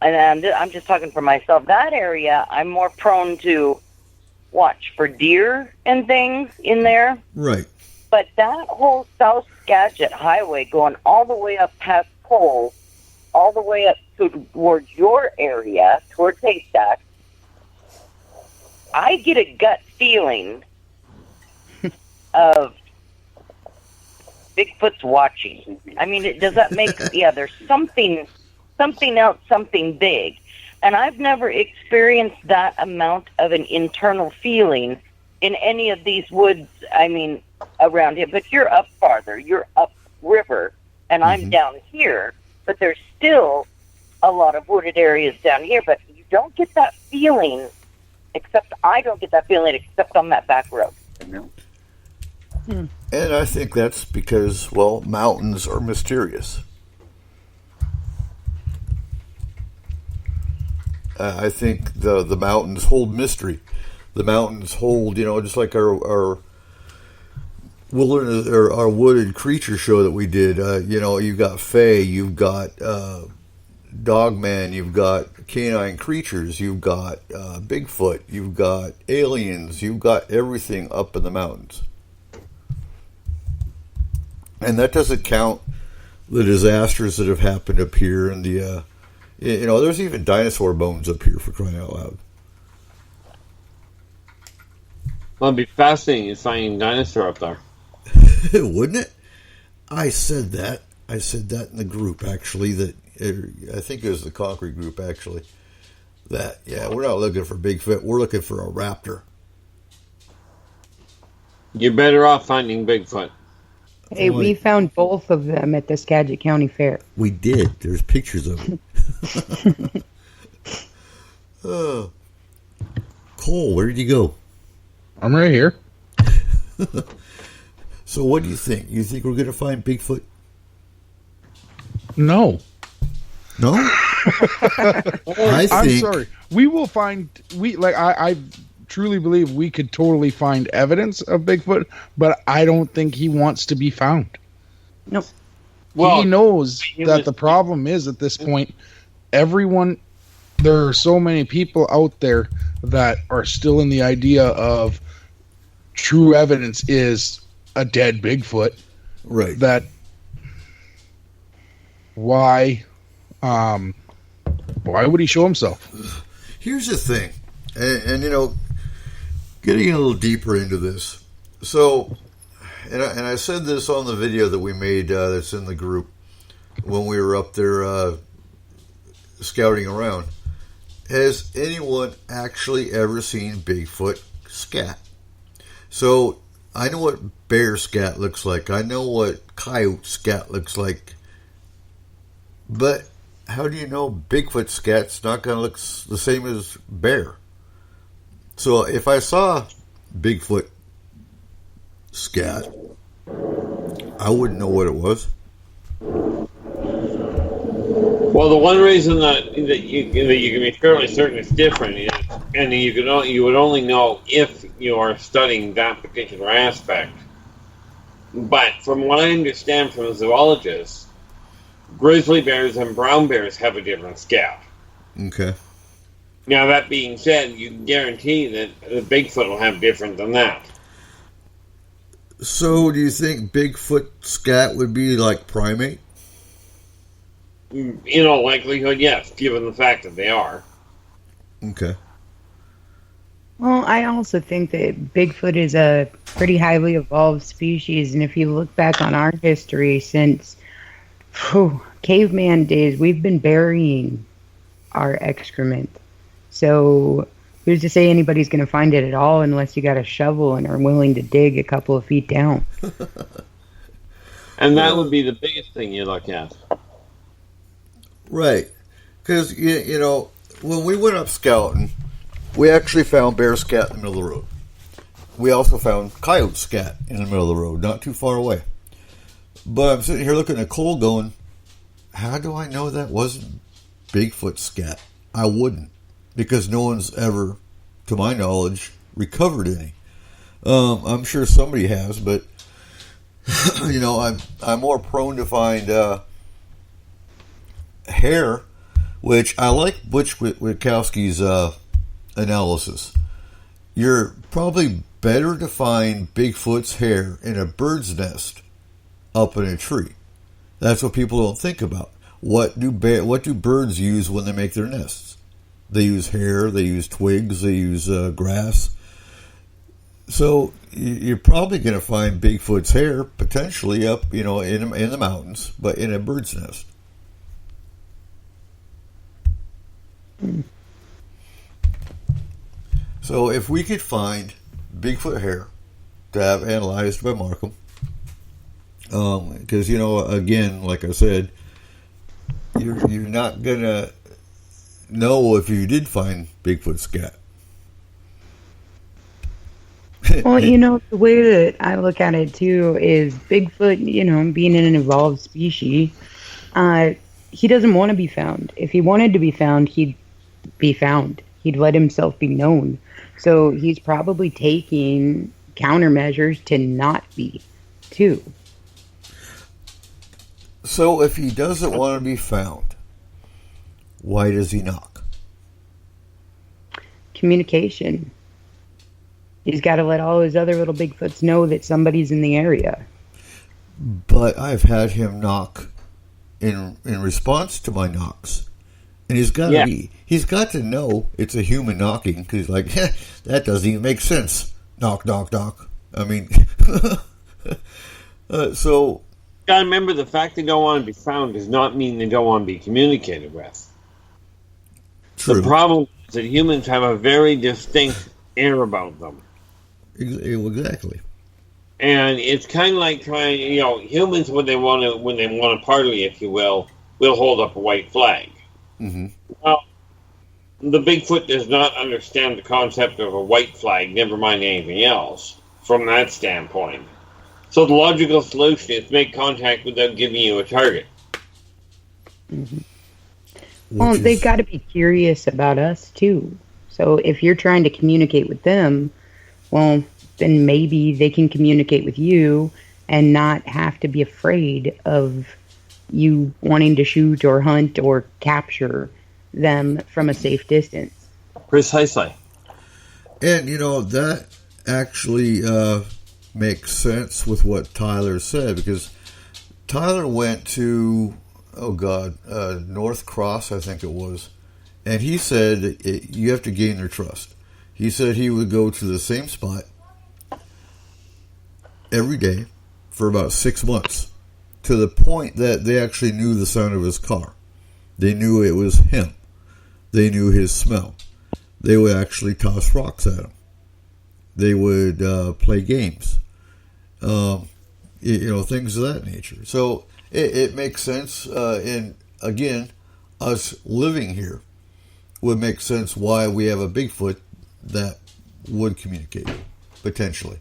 and I'm just talking for myself, that area, I'm more prone to watch for deer and things in there. Right. But that whole South Skagit Highway going all the way up past Cole, all the way up towards your area, towards Haystack, I get a gut feeling of Bigfoot's watching. I mean, does that make... Yeah, there's something else, something big. And I've never experienced that amount of an internal feeling in any of these woods, around here. But you're up farther. You're up river, and I'm down here. But there's still a lot of wooded areas down here. But you don't get that feeling, except I don't get that feeling except on that back road. And I think that's because, well, mountains are mysterious. I think the mountains hold mystery. The mountains hold, just like our wilderness or our wooded creature show that we did. You've got Fae, you've got Dogman, you've got canine creatures, you've got Bigfoot, you've got aliens, you've got everything up in the mountains. And that doesn't count the disasters that have happened up here and the, there's even dinosaur bones up here, for crying out loud. Well, it'd be fascinating to find dinosaur up there. Wouldn't it? I said that in the group, actually, I think it was the Concrete group, actually, that, we're not looking for Bigfoot, we're looking for a raptor. You're better off finding Bigfoot. Hey, we found both of them at the Skagit County Fair. We did. There's pictures of it. Cole, where did you go? I'm right here. So what do you think? You think we're going to find Bigfoot? No. No? I'm sorry. We will find... I truly believe we could totally find evidence of Bigfoot, but I don't think he wants to be found. Nope. Well, he knows that the problem is at this point, there are so many people out there that are still in the idea of true evidence is a dead Bigfoot. Right. That why would he show himself? Here's the thing, and getting a little deeper into this. So, and I said this on the video that we made that's in the group when we were up there scouting around. Has anyone actually ever seen Bigfoot scat? So, I know what bear scat looks like. I know what coyote scat looks like. But how do you know Bigfoot scat's not going to look the same as bear? So if I saw Bigfoot scat, I wouldn't know what it was. Well, the one reason that you can be fairly certain it's different is, and you would only know if you are studying that particular aspect. But from what I understand from zoologists, grizzly bears and brown bears have a different scat. Okay. Now, that being said, you can guarantee that the Bigfoot will have different than that. So, do you think Bigfoot scat would be like primate? In all likelihood, yes, given the fact that they are. Okay. Well, I also think that Bigfoot is a pretty highly evolved species, and if you look back on our history since caveman days, we've been burying our excrement. So who's to say anybody's going to find it at all unless you got a shovel and are willing to dig a couple of feet down? And that would be the biggest thing you look at. Right. Because, you know, when we went up scouting, we actually found bear scat in the middle of the road. We also found coyote scat in the middle of the road, not too far away. But I'm sitting here looking at Cole going, how do I know that wasn't Bigfoot scat? I wouldn't, because no one's ever, to my knowledge, recovered any. I'm sure somebody has, but you know, I'm more prone to find hair, which I like Butch Witkowski's analysis. You're probably better to find Bigfoot's hair in a bird's nest up in a tree. That's what people don't think about. What do birds use when they make their nests? They use hair, they use twigs, they use grass. So you're probably going to find Bigfoot's hair potentially up, you know, in the mountains, but in a bird's nest. So if we could find Bigfoot hair to have analyzed by Markham, because, you know, again, like I said, you're not going to know if you did find Bigfoot scat. Well, you know, the way that I look at it, too, is Bigfoot, you know, being an evolved species, he doesn't want to be found. If he wanted to be found, he'd be found. He'd let himself be known. So he's probably taking countermeasures to not be, too. So if he doesn't want to be found, why does he knock? Communication. He's got to let all his other little Bigfoots know that somebody's in the area. But I've had him knock in response to my knocks. And he's got to know it's a human knocking, because he's like, that doesn't even make sense. Knock, knock, knock. I mean, so... You gotta remember, the fact they don't want to be found does not mean they don't want to be communicated with. True. The problem is that humans have a very distinct air about them. Exactly. And it's kind of like trying, you know, humans when they want to party, if you will hold up a white flag. Mm-hmm. Well, the Bigfoot does not understand the concept of a white flag, never mind anything else, from that standpoint. So the logical solution is make contact without giving you a target. Mm-hmm. Well, they've got to be curious about us, too. So if you're trying to communicate with them, well, then maybe they can communicate with you and not have to be afraid of you wanting to shoot or hunt or capture them from a safe distance. Precisely. And, you know, that actually makes sense with what Tyler said, because Tyler went to, North Cross, I think it was, and he said you have to gain their trust. He said he would go to the same spot every day for about 6 months, to the point that they actually knew the sound of his car. They knew it was him. They knew his smell. They would actually toss rocks at him. They would play games. Things of that nature. So it makes sense. And again, us living here would make sense why we have a Bigfoot that would communicate, potentially.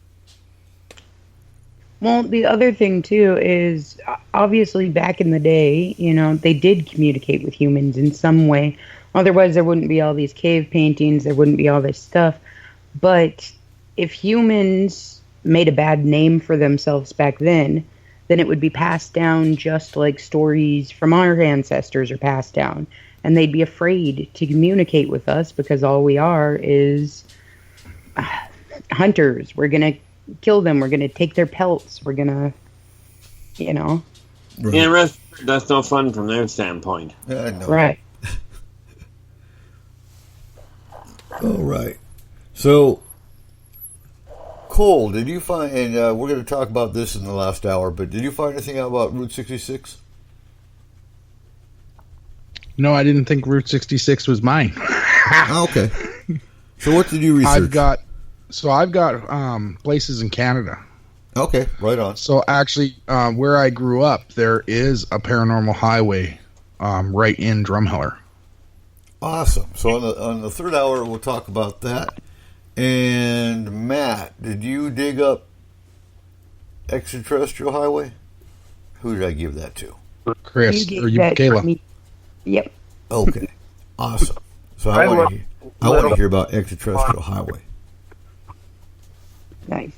Well, the other thing, too, is obviously back in the day, you know, they did communicate with humans in some way. Otherwise, there wouldn't be all these cave paintings. There wouldn't be all this stuff. But if humans made a bad name for themselves back then it would be passed down just like stories from our ancestors are passed down. And they'd be afraid to communicate with us because all we are is hunters. We're going to kill them. We're going to take their pelts. We're going to, you know. Right. Yeah, that's no fun from their standpoint. I know. Right. All right. So, Cole, did you find, and we're going to talk about this in the last hour, but did you find anything out about Route 66? No, I didn't think Route 66 was mine. Okay. So what did you research? I've got places in Canada. Okay, right on. So actually, where I grew up, there is a paranormal highway right in Drumheller. Awesome. So on the third hour, we'll talk about that. And Matt, did you dig up Extraterrestrial Highway? Who did I give that to? Chris, You or you, gave that to Kayla? me. Yep. Okay, awesome. So I want to hear about Extraterrestrial Highway. Nice.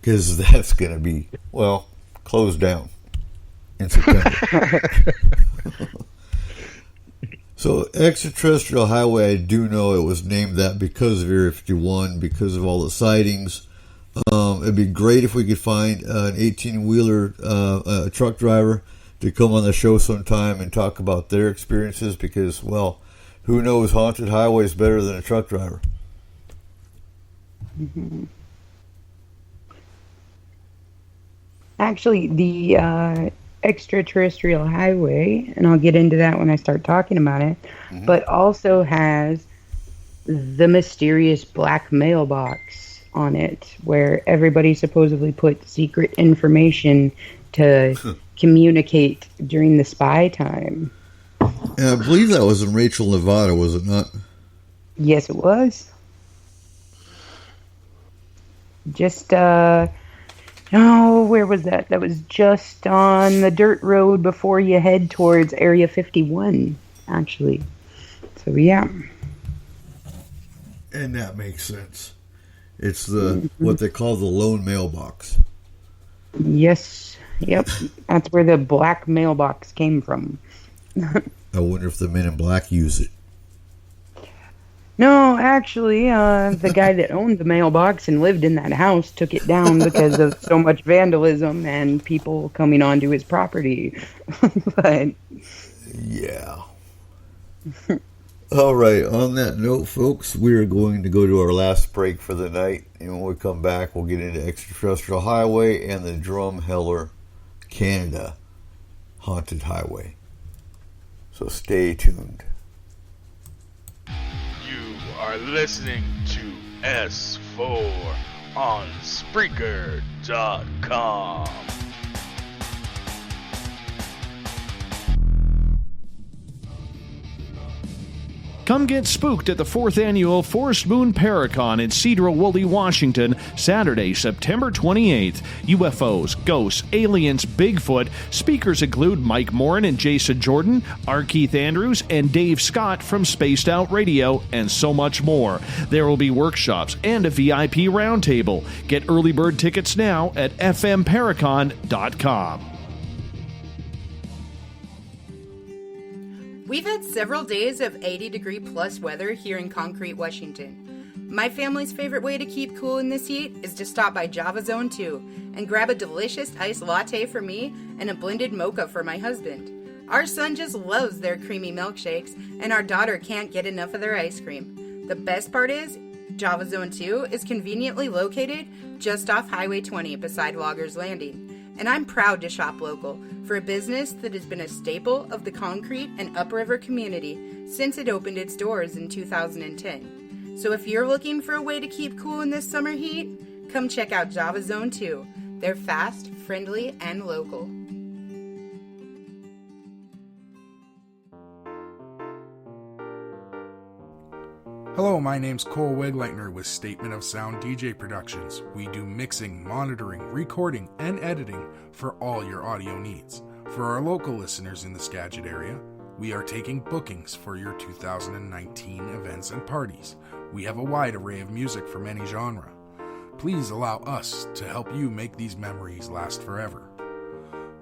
Because that's going to be, well, closed down in September. So Extraterrestrial Highway, I do know it was named that because of Area 51, because of all the sightings. It'd be great if we could find an 18-wheeler truck driver to come on the show sometime and talk about their experiences because, well, who knows haunted highways better than a truck driver? Mm-hmm. Actually, the Extraterrestrial Highway, and I'll get into that when I start talking about it, but also has the mysterious black mailbox on it, where everybody supposedly put secret information to communicate during the spy time. And I believe that was in Rachel, Nevada, was it not? Yes, it was. Just, where was that? That was just on the dirt road before you head towards Area 51, actually. So, yeah. And that makes sense. It's the what they call the lone mailbox. Yes. Yep. That's where the black mailbox came from. I wonder if the men in black use it. No, actually, the guy that owned the mailbox and lived in that house took it down because of so much vandalism and people coming onto his property. But yeah. All right. On that note, folks, we are going to go to our last break for the night. And when we come back, we'll get into Extraterrestrial Highway and the Drumheller, Canada Haunted Highway. So stay tuned. You are listening to S4 on Spreaker.com. Come get spooked at the 4th Annual Forest Moon Paracon in Cedar-Woolley, Washington, Saturday, September 28th. UFOs, ghosts, aliens, Bigfoot. Speakers include Mike Morin and Jason Jordan, R. Keith Andrews, and Dave Scott from Spaced Out Radio, and so much more. There will be workshops and a VIP roundtable. Get early bird tickets now at fmparacon.com. We've had several days of 80-degree plus weather here in Concrete, Washington. My family's favorite way to keep cool in this heat is to stop by Java Zone 2 and grab a delicious iced latte for me and a blended mocha for my husband. Our son just loves their creamy milkshakes, and our daughter can't get enough of their ice cream. The best part is, Java Zone 2 is conveniently located just off Highway 20 beside Loggers Landing. And I'm proud to shop local for a business that has been a staple of the Concrete and Upriver community since it opened its doors in 2010. So if you're looking for a way to keep cool in this summer heat, come check out Java Zone 2. They're fast, friendly, and local. Hello, my name's Cole Wegleitner with Statement of Sound DJ Productions. We do mixing, monitoring, recording, and editing for all your audio needs. For our local listeners in the Skagit area, we are taking bookings for your 2019 events and parties. We have a wide array of music from any genre. Please allow us to help you make these memories last forever.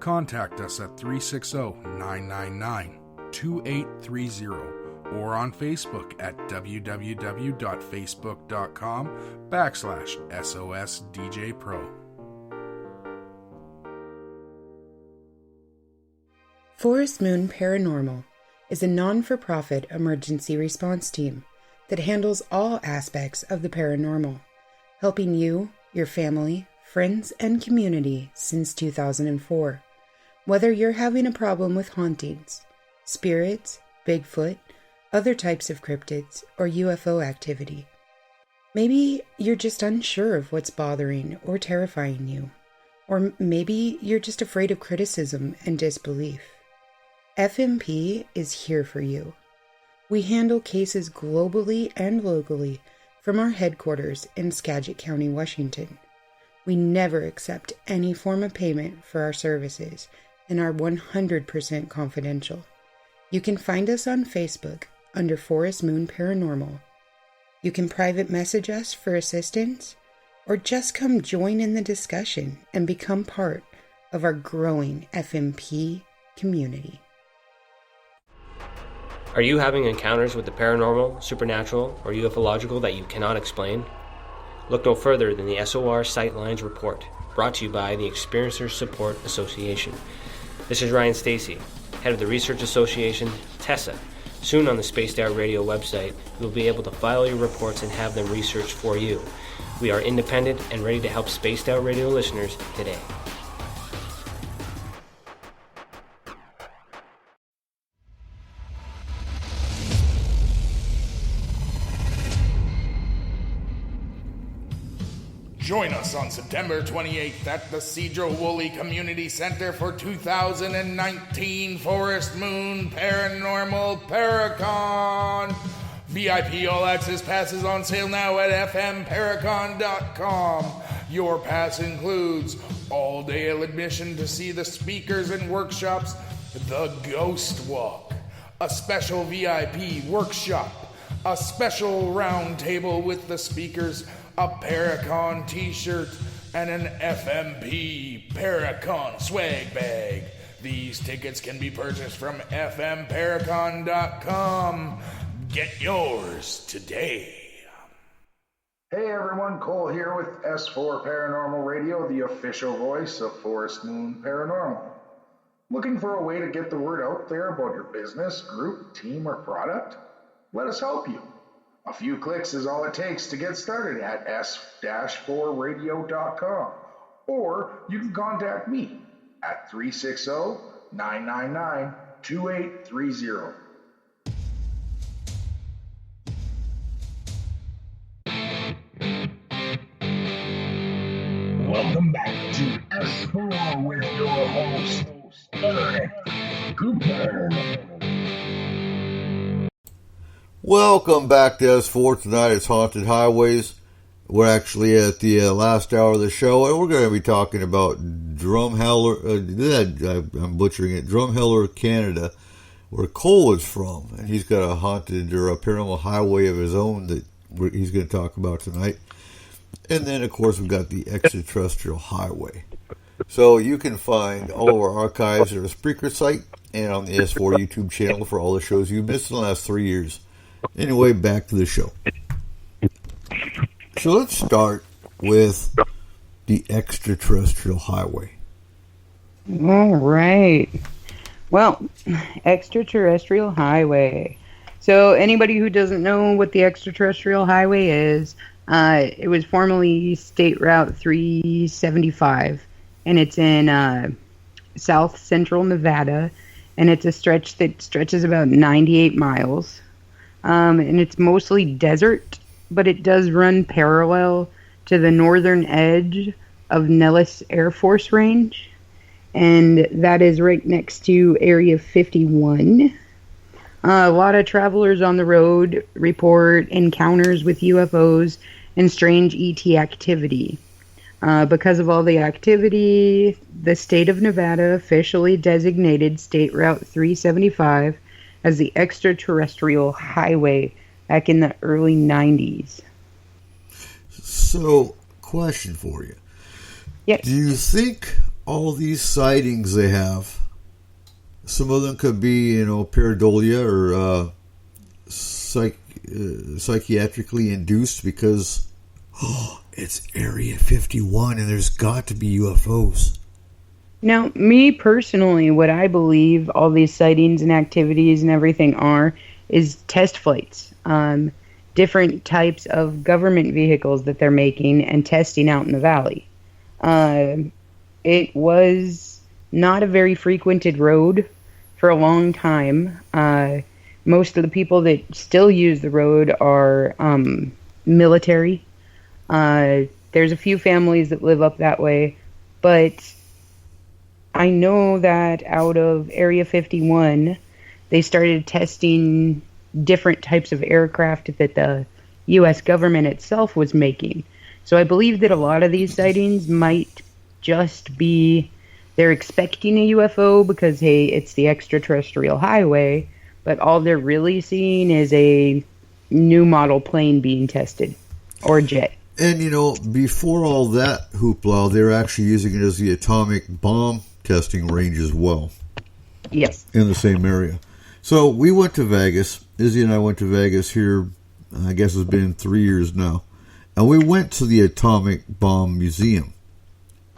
Contact us at 360-999-2830 or on Facebook at www.facebook.com/SOSDJPro. Forest Moon Paranormal is a non-for-profit emergency response team that handles all aspects of the paranormal, helping you, your family, friends, and community since 2004. Whether you're having a problem with hauntings, spirits, Bigfoot, other types of cryptids, or UFO activity, Maybe you're just unsure of what's bothering or terrifying you. Or maybe you're just afraid of criticism and disbelief. FMP is here for you. We handle cases globally and locally from our headquarters in Skagit County, Washington. We never accept any form of payment for our services and are 100% confidential. You can find us on Facebook under Forest Moon Paranormal. You can private message us for assistance, or just come join in the discussion and become part of our growing FMP community. Are you having encounters with the paranormal, supernatural, or ufological that you cannot explain? Look no further than the SOR Sightlines Report, brought to you by the Experiencers Support Association. This is Ryan Stacy, head of the Research Association, TESSA. Soon on the Spaced Out Radio website, you'll be able to file your reports and have them researched for you. We are independent and ready to help Spaced Out Radio listeners today. Join us on September 28th at the Cedro-Woolley Community Center for 2019 Forest Moon Paranormal Paracon. VIP All Access passes on sale now at fmparacon.com. Your pass includes all-day admission to see the speakers and workshops, the Ghost Walk, a special VIP workshop, a special round table with the speakers, a Paracon t-shirt, and an FMP Paracon swag bag. These tickets can be purchased from fmparacon.com. Get yours today. Hey everyone, Cole here with S4 Paranormal Radio, the official voice of Forest Moon Paranormal. Looking for a way to get the word out there about your business, group, team, or product? Let us help you. A few clicks is all it takes to get started at s-4radio.com, or you can contact me at 360-999-2830. Welcome back to S4 with your host, Eric Cooper. Welcome back to S4. Tonight it's Haunted Highways. We're actually at the last hour of the show, and we're going to be talking about Drumheller, I'm butchering it, Drumheller, Canada, where Cole is from. And he's got a haunted or a paranormal highway of his own that he's going to talk about tonight. And then, of course, we've got the extraterrestrial highway. So you can find all of our archives at our Spreaker site and on the S4 YouTube channel for all the shows you've missed in the last 3 years. Anyway, back to the show. So let's start with the extraterrestrial highway. All right. Well, extraterrestrial highway. So anybody who doesn't know what the extraterrestrial highway is, it was formerly State Route 375, and it's in south central Nevada, and it's a stretch that stretches about 98 miles. And it's mostly desert, but it does run parallel to the northern edge of Nellis Air Force Range, and that is right next to Area 51. A lot of travelers on the road report encounters with UFOs and strange ET activity. Because of all the activity, the state of Nevada officially designated State Route 375 as the extraterrestrial highway back in the early 90s. So, question for you. Yes. Do you think all these sightings they have, some of them could be, pareidolia or psychiatrically induced because it's Area 51 and there's got to be UFOs? Now, me personally, what I believe all these sightings and activities and everything is test flights. Different types of government vehicles that they're making and testing out in the valley. It was not a very frequented road for a long time. Most of the people that still use the road are military There's a few families that live up that way, but I know that out of Area 51, they started testing different types of aircraft that the U.S. government itself was making. So I believe that a lot of these sightings might just be they're expecting a UFO because, hey, it's the extraterrestrial highway, but all they're really seeing is a new model plane being tested, or jet. And, before all that hoopla, they were actually using it as the atomic bomb testing range as well. Yes. In the same area. So we went to Vegas. Izzy and I went to Vegas here, I guess it's been 3 years now. And we went to the Atomic Bomb Museum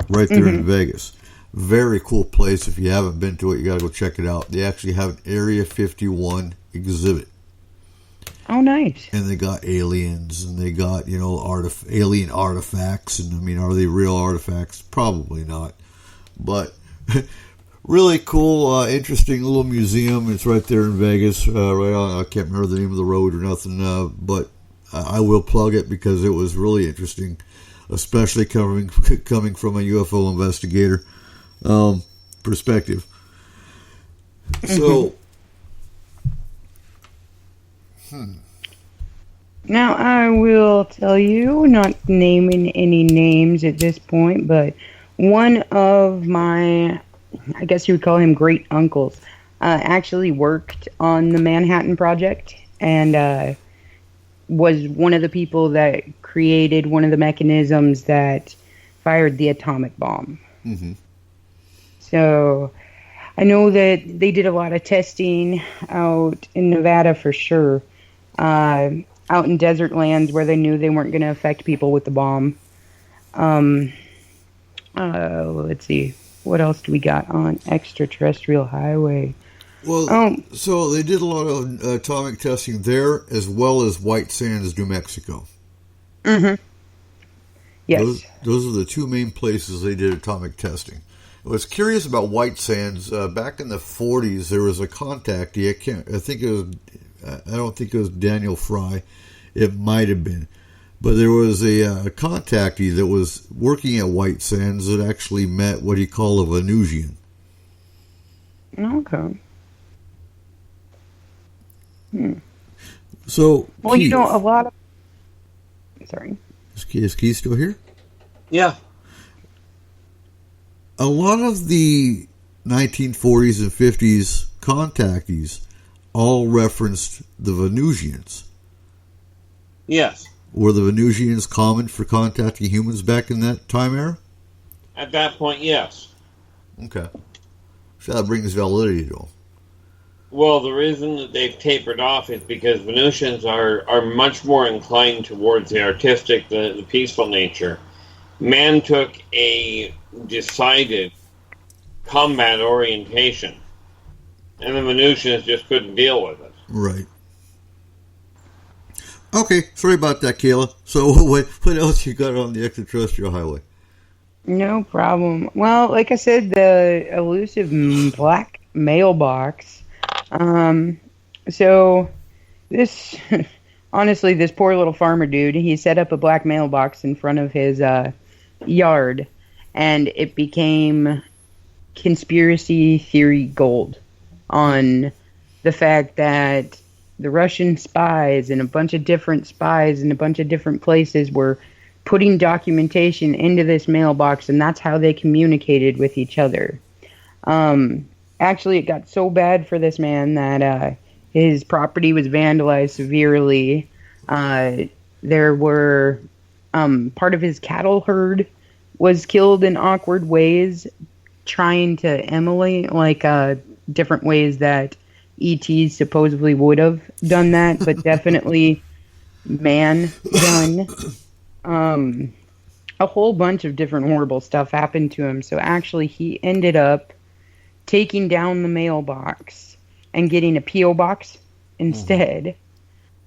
right there in Vegas. Very cool place. If you haven't been to it, you got to go check it out. They actually have an Area 51 exhibit. Oh, nice. And they got aliens, and they got, alien artifacts. And, I mean, are they real artifacts? Probably not. But really cool, interesting little museum. It's right there in Vegas. Right on, I can't remember the name of the road or nothing, but I will plug it because it was really interesting, especially coming from a UFO investigator perspective. So, Now, I will tell you, not naming any names at this point, but one of my, I guess you would call him great uncles, actually worked on the Manhattan Project and was one of the people that created one of the mechanisms that fired the atomic bomb. Mm-hmm. So I know that they did a lot of testing out in Nevada for sure. Out in desert lands where they knew they weren't going to affect people with the bomb. Let's see. What else do we got on extraterrestrial highway? Well, so they did a lot of atomic testing there as well as White Sands, New Mexico. Mm-hmm. Yes. Those are the two main places they did atomic testing. I was curious about White Sands. Back in the 40s, there was a contactee. I don't think it was Daniel Fry. It might have been. But there was a contactee that was working at White Sands that actually met what he called a Venusian. Okay. So, well, Keith, a lot of... Sorry. Is Keith still here? Yeah. A lot of the 1940s and 50s contactees all referenced the Venusians. Yes. Were the Venusians common for contacting humans back in that time era? At that point, yes. Okay. So that brings validity to them. Well, the reason that they've tapered off is because Venusians are much more inclined towards the artistic, the peaceful nature. Man took a decided combat orientation, and the Venusians just couldn't deal with it. Right. Okay, sorry about that, Kayla. So what else you got on the extraterrestrial highway? No problem. Well, like I said, the elusive black mailbox. So this, honestly, this poor little farmer dude, he set up a black mailbox in front of his yard, and it became conspiracy theory gold on the fact that the Russian spies and a bunch of different spies in a bunch of different places were putting documentation into this mailbox, and that's how they communicated with each other. Actually, it got so bad for this man that his property was vandalized severely. There were part of his cattle herd was killed in awkward ways, trying to emulate different ways that E.T. supposedly would have done that, but definitely man done. A whole bunch of different horrible stuff happened to him. So actually, he ended up taking down the mailbox and getting a P.O. box instead.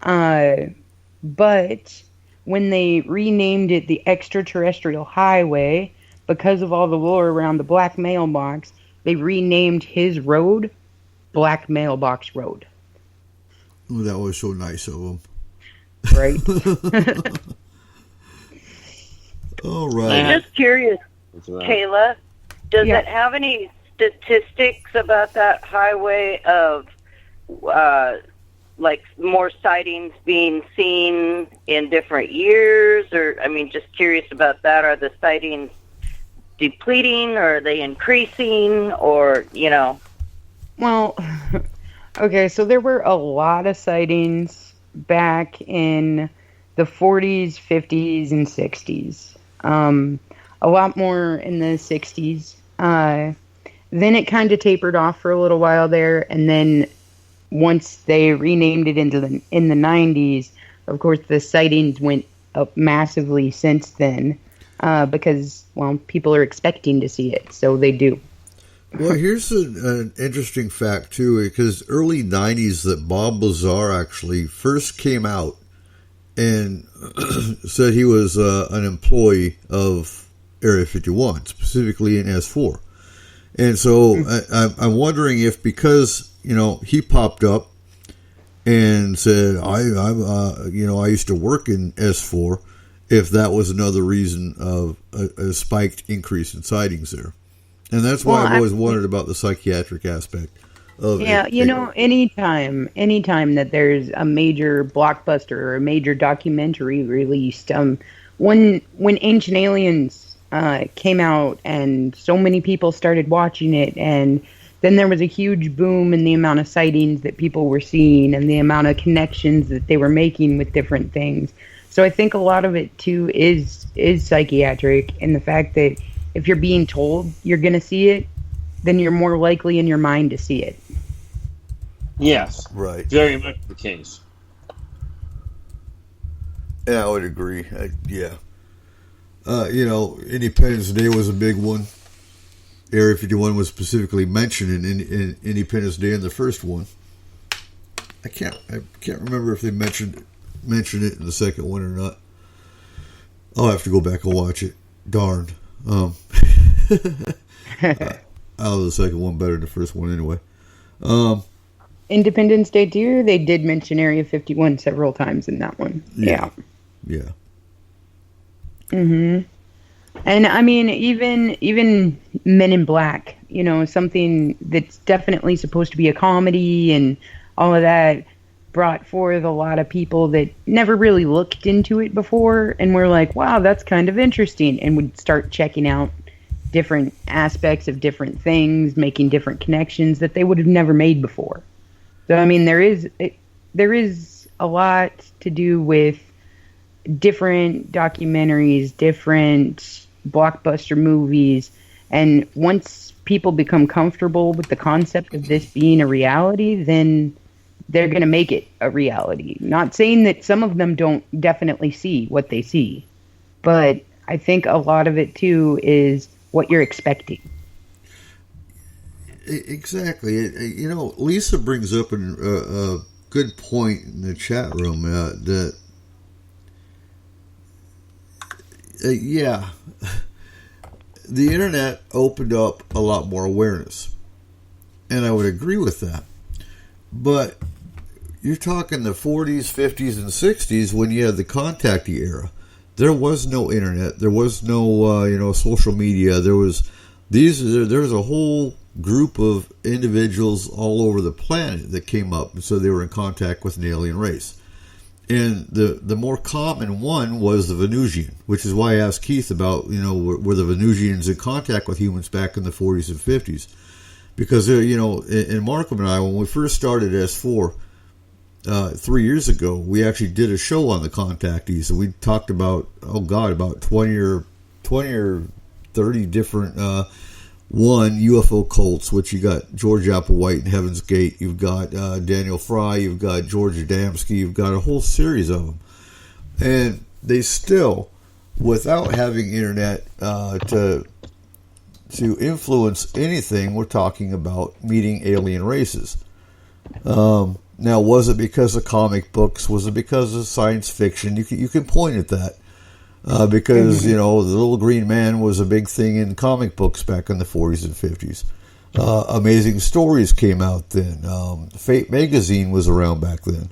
But when they renamed it the Extraterrestrial Highway, because of all the lore around the black mailbox, they renamed his road Black Mailbox Road. Oh, that was so nice of them. Right? All right. I'm just curious, Kayla, does it have any statistics about that highway of like more sightings being seen in different years? Or, I mean, just curious about that. Are the sightings depleting, or are they increasing, or, you know? Well, okay, so there were a lot of sightings back in the 40s, 50s, and 60s. A lot more in the 60s. Then it kind of tapered off for a little while there, and then once they renamed it in the 90s, of course, the sightings went up massively since then. Because, well, people are expecting to see it, so they do. Well, here's an interesting fact, too, because early 90s that Bob Lazar actually first came out and said he was an employee of Area 51, specifically in S4. And so I'm wondering if because, you know, he popped up and said, I used to work in S4, if that was another reason of a spiked increase in sightings there. And that's why I've always wondered about the psychiatric aspect of it. Yeah, anytime that there's a major blockbuster or a major documentary released, when Ancient Aliens came out and so many people started watching it, and then there was a huge boom in the amount of sightings that people were seeing and the amount of connections that they were making with different things. So I think a lot of it, too, is psychiatric, and the fact that if you're being told you're going to see it, then you're more likely in your mind to see it. Yes. Right. Very much the case. Yeah, I would agree. Yeah. Independence Day was a big one. Area 51 was specifically mentioned in Independence Day in the first one. I can't remember if they mentioned it in the second one or not. I'll have to go back and watch it. Darn. I love the second one better than the first one anyway. Independence Day 2, they did mention Area 51 several times in that one. Yeah. Mm-hmm. And I mean, even Men in Black, something that's definitely supposed to be a comedy and all of that, brought forth a lot of people that never really looked into it before and were like, wow, that's kind of interesting, and would start checking out different aspects of different things, making different connections that they would have never made before. So, I mean, there is a lot to do with different documentaries, different blockbuster movies, and once people become comfortable with the concept of this being a reality, then they're going to make it a reality. Not saying that some of them don't definitely see what they see, but I think a lot of it, too, is what you're expecting. Exactly. Lisa brings up a good point in the chat room that, the internet opened up a lot more awareness. And I would agree with that. But you're talking the 40s, 50s, and 60s when you had the contactee era. There was no internet. There was no, social media. There was a whole group of individuals all over the planet that came up, and so they were in contact with an alien race. And the more common one was the Venusian, which is why I asked Keith about, were the Venusians in contact with humans back in the 40s and 50s. Because, in Markham and I, when we first started S4 3 years ago, we actually did a show on the contactees. And we talked about, about 20 or 30 different UFO cults, which you got George Applewhite and Heaven's Gate. You've got Daniel Fry. You've got George Adamski. You've got a whole series of them. And they still, without having internet to influence anything, we're talking about meeting alien races. Now, was it because of comic books? Was it because of science fiction? You can point at that. Because, the Little Green Man was a big thing in comic books back in the 40s and 50s. Amazing Stories came out then. Fate Magazine was around back then.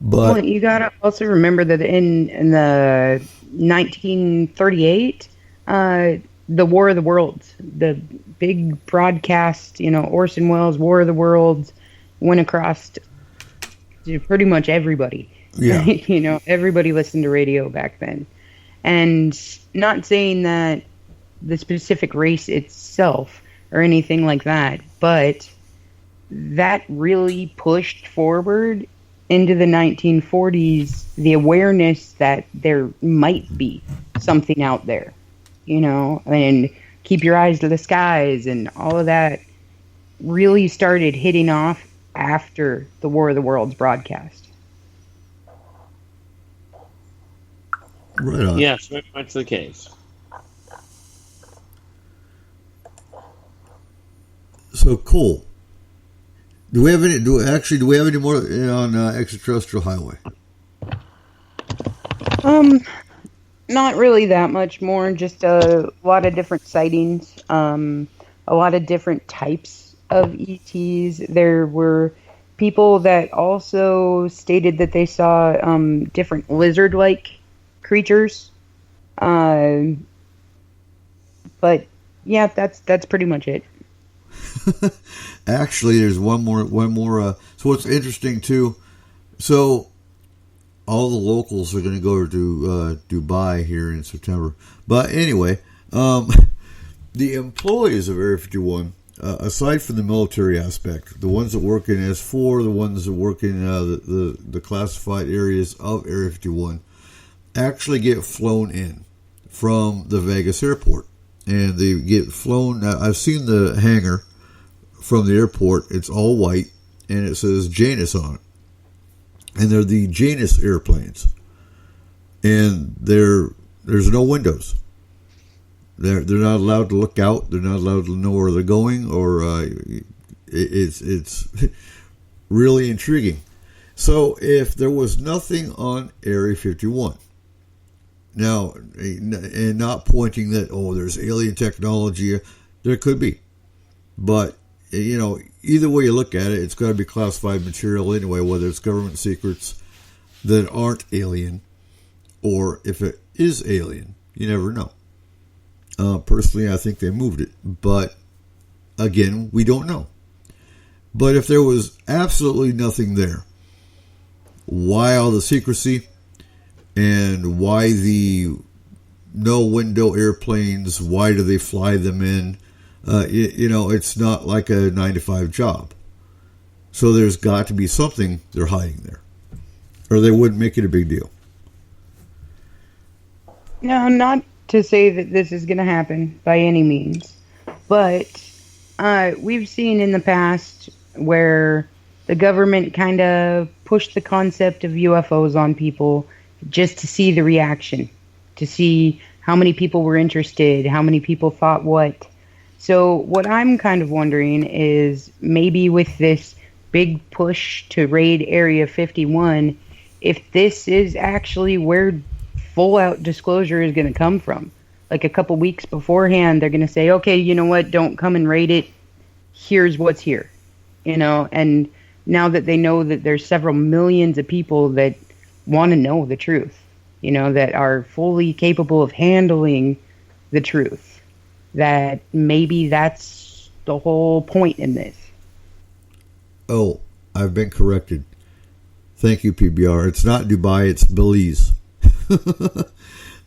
But you got to also remember that in the 1938, the War of the Worlds, the big broadcast, Orson Welles' War of the Worlds went across to pretty much everybody. Yeah. Everybody listened to radio back then. And not saying that the specific race itself or anything like that, but that really pushed forward into the 1940s the awareness that there might be something out there, and Keep Your Eyes to the Skies and all of that really started hitting off after the War of the Worlds broadcast. Right on. Yes, very much the case. So cool. Do we have any? Do we have any more on extraterrestrial highway? Not really that much more. Just a lot of different sightings. A lot of different types of ETs. There were people that also stated that they saw different lizard-like creatures. But yeah, that's pretty much it. Actually, there's one more. So what's interesting too? So all the locals are going to go to Dubai here in September. But anyway, the employees of Area 51, aside from the military aspect, the ones that work in S4, the ones that work in the classified areas of Area 51, actually get flown in from the Vegas airport, and they get flown. I've seen the hangar from the airport. It's all white, and it says Janus on it. And they're the Janus airplanes. And there's no windows. They're not allowed to look out. They're not allowed to know where they're going, or it's really intriguing. So if there was nothing on Area 51, now, and not pointing that, there's alien technology, there could be. But either way you look at it, it's got to be classified material anyway, whether it's government secrets that aren't alien, or if it is alien, you never know. Personally, I think they moved it, but again, we don't know. But if there was absolutely nothing there, why all the secrecy, and why the no window airplanes? Why do they fly them in? It's not like a 9-to-5 job. So there's got to be something they're hiding there, or they wouldn't make it a big deal. No, not to say that this is going to happen by any means, but we've seen in the past where the government kind of pushed the concept of UFOs on people just to see the reaction, to see how many people were interested, how many people thought what. So what I'm kind of wondering is maybe with this big push to raid Area 51, if this is actually where full-out disclosure is going to come from. Like a couple weeks beforehand, they're going to say, okay, you know what, don't come and raid it. Here's what's here. And now that they know that there's several millions of people that want to know the truth, that are fully capable of handling the truth, that maybe that's the whole point in this. Oh, I've been corrected. Thank you, PBR. It's not Dubai, it's Belize.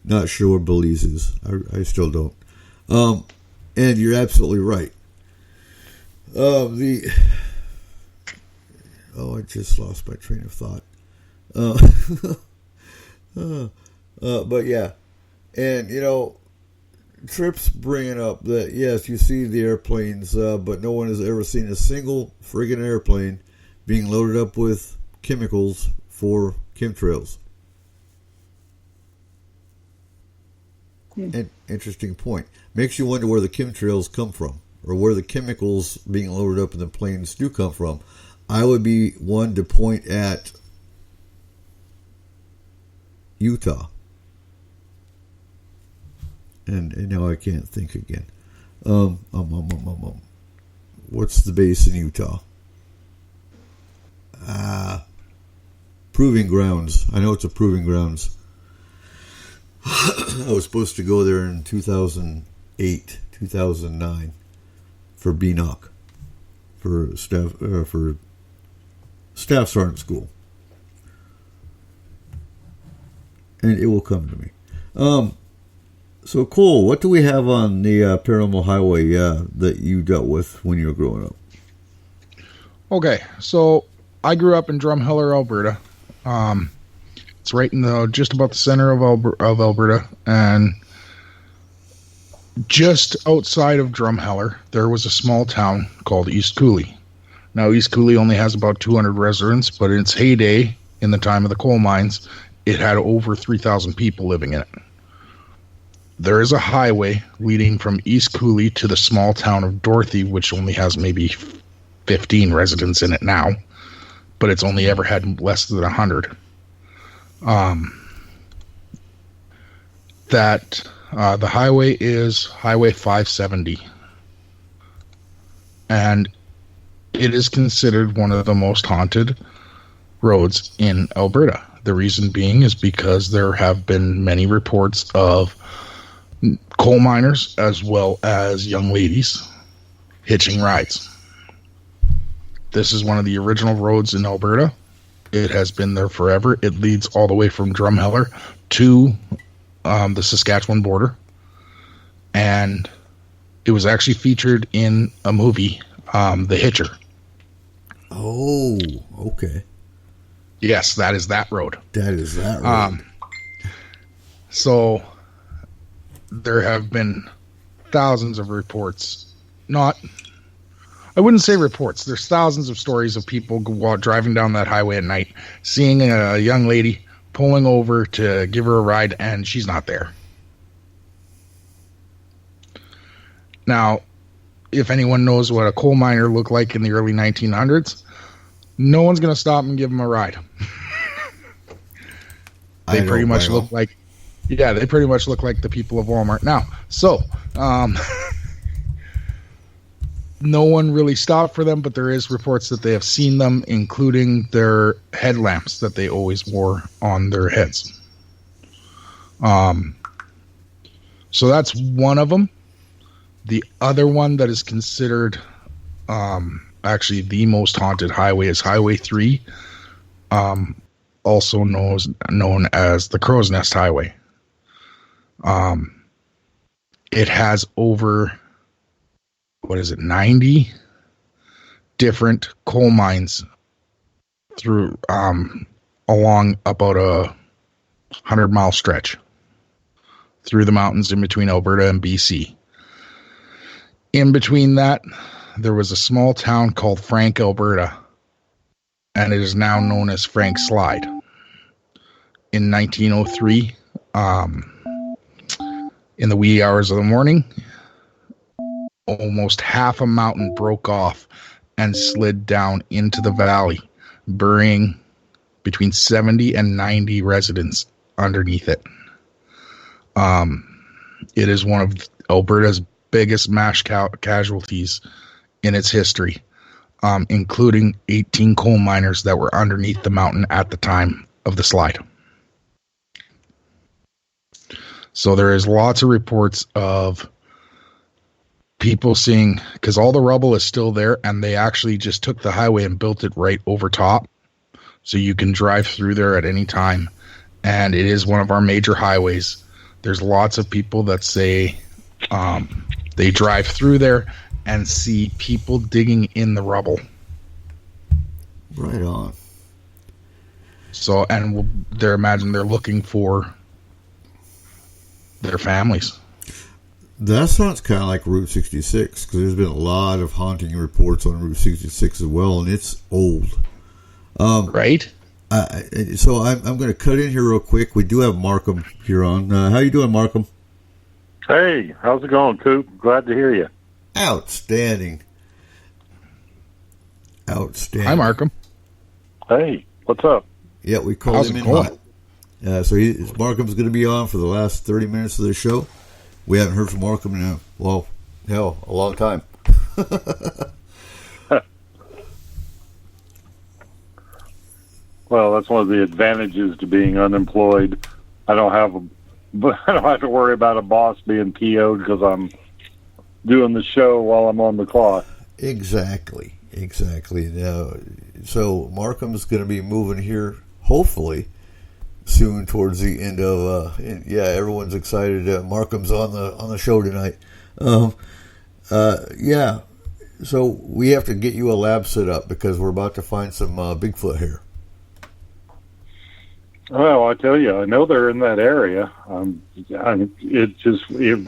Not sure where Belize is. I still don't. And you're absolutely right. I just lost my train of thought. But yeah. And, Tripp's bringing up that, yes, you see the airplanes, but no one has ever seen a single friggin' airplane being loaded up with chemicals for chemtrails. An interesting point. Makes you wonder where the chemtrails come from, or where the chemicals being loaded up in the planes do come from. I would be one to point at Utah. And now I can't think again. What's the base in Utah? Proving Grounds. I know it's a Proving Grounds. I was supposed to go there in 2008, 2009 for BNOC, for staff sergeant school, and it will come to me. So Cole, what do we have on the Paranormal Highway that you dealt with when you were growing up? Okay, so I grew up in Drumheller, Alberta. It's right in just about the center of Alberta, and just outside of Drumheller, there was a small town called East Cooley. Now, East Cooley only has about 200 residents, but in its heyday, in the time of the coal mines, it had over 3,000 people living in it. There is a highway leading from East Cooley to the small town of Dorothy, which only has maybe 15 residents in it now, but it's only ever had less than 100. The highway is Highway 570, and it is considered one of the most haunted roads in Alberta. The reason being is because there have been many reports of coal miners as well as young ladies hitching rides. This is one of the original roads in Alberta. It has been there forever. It leads all the way from Drumheller to the Saskatchewan border. And it was actually featured in a movie, The Hitcher. Oh, okay. Yes, that is that road. That is that road. So there have been thousands of reports. I wouldn't say reports. There's thousands of stories of people driving down that highway at night, seeing a young lady pulling over to give her a ride, and she's not there. Now, if anyone knows what a coal miner looked like in the early 1900s, no one's going to stop and give them a ride. They pretty much look like the people of Walmart now. So, no one really stopped for them, but there is reports that they have seen them, including their headlamps that they always wore on their heads. So that's one of them. The other one that is considered actually the most haunted highway is Highway 3, also known as the Crow's Nest Highway. It has over 90 different coal mines through along about a 100-mile stretch through the mountains in between Alberta and BC. In between that, there was a small town called Frank, Alberta, and it is now known as Frank Slide. In 1903, in the wee hours of the morning, almost half a mountain broke off and slid down into the valley, burying between 70 and 90 residents underneath it. It is one of Alberta's biggest mass casualties in its history, including 18 coal miners that were underneath the mountain at the time of the slide. So there is lots of reports of people seeing, because all the rubble is still there, and they actually just took the highway and built it right over top, so you can drive through there at any time. And it is one of our major highways. There's lots of people that say they drive through there and see people digging in the rubble. Right on. So, and they're looking for their families. That sounds kind of like Route 66, because there's been a lot of haunting reports on Route 66 as well, and it's old. Right? So I'm going to cut in here real quick. We do have Markham here on. How you doing, Markham? Hey, how's it going, Coop? Glad to hear you. Outstanding. Hi, Markham. Hey, what's up? Yeah, we called him in hot. So Markham's going to be on for the last 30 minutes of the show. We haven't heard from Markham in a long time. Well, that's one of the advantages to being unemployed. I don't have but I don't have to worry about a boss being PO'd because I'm doing the show while I'm on the clock. Exactly. Now, so Markham's going to be moving here, hopefully, soon towards the end of. Everyone's excited. Markham's on the show tonight. Yeah. So we have to get you a lab set up because we're about to find some Bigfoot here. Well, I tell you, I know they're in that area. You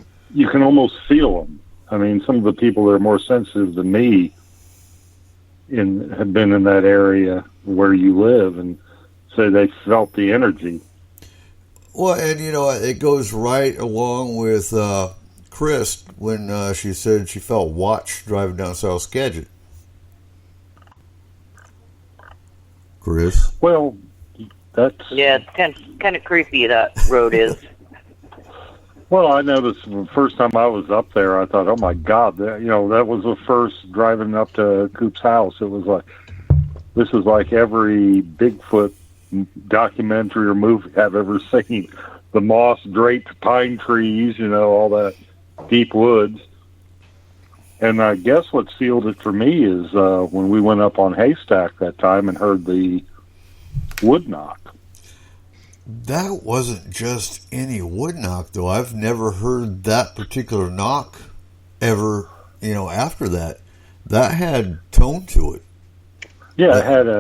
can almost feel them. I mean, some of the people that are more sensitive than me have been in that area where you live and say they felt the energy. Well, and it goes right along with Chris when she said she felt watched driving down South Skagit. Chris? Well, it's kind of creepy, that road is. Well, I noticed the first time I was up there, I thought, oh my God, that was the first driving up to Coop's house. It was like, this is like every Bigfoot documentary or movie I've ever seen. The moss draped pine trees, all that deep woods. And I guess what sealed it for me is when we went up on Haystack that time and heard the wood knock. That wasn't just any wood knock, though. I've never heard that particular knock ever, after that. That had tone to it. Yeah,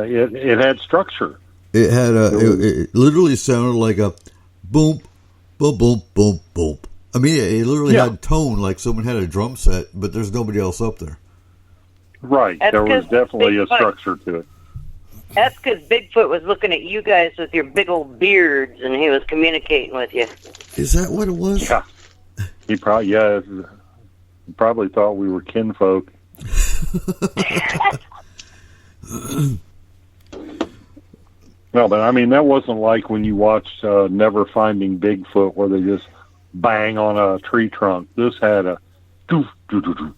it had structure. It had it literally sounded like a boom, boom, boom, boom, boom. I mean, it literally had tone, like someone had a drum set, but there's nobody else up there. Right. There was definitely a structure to it. That's because Bigfoot was looking at you guys with your big old beards, and he was communicating with you. Is that what it was? Yeah. He probably thought we were kinfolk. No, but I mean, that wasn't like when you watched Never Finding Bigfoot where they just bang on a tree trunk. This had a doof, doof, doof,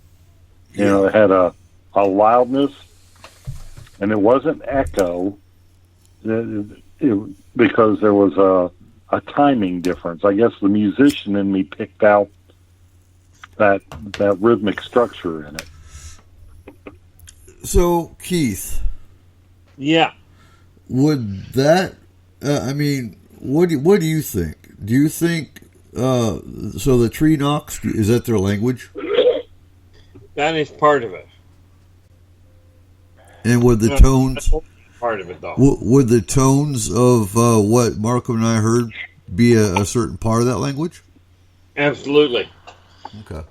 doof. It had a loudness. And it wasn't echo because there was a timing difference. I guess the musician in me picked out that rhythmic structure in it. So, Keith. Yeah. Would that, what do you think? Do you think, so the tree knocks, is that their language? That is part of it. And would the tones part of it though? Would the tones of what Markham and I heard be a certain part of that language? Absolutely. Okay.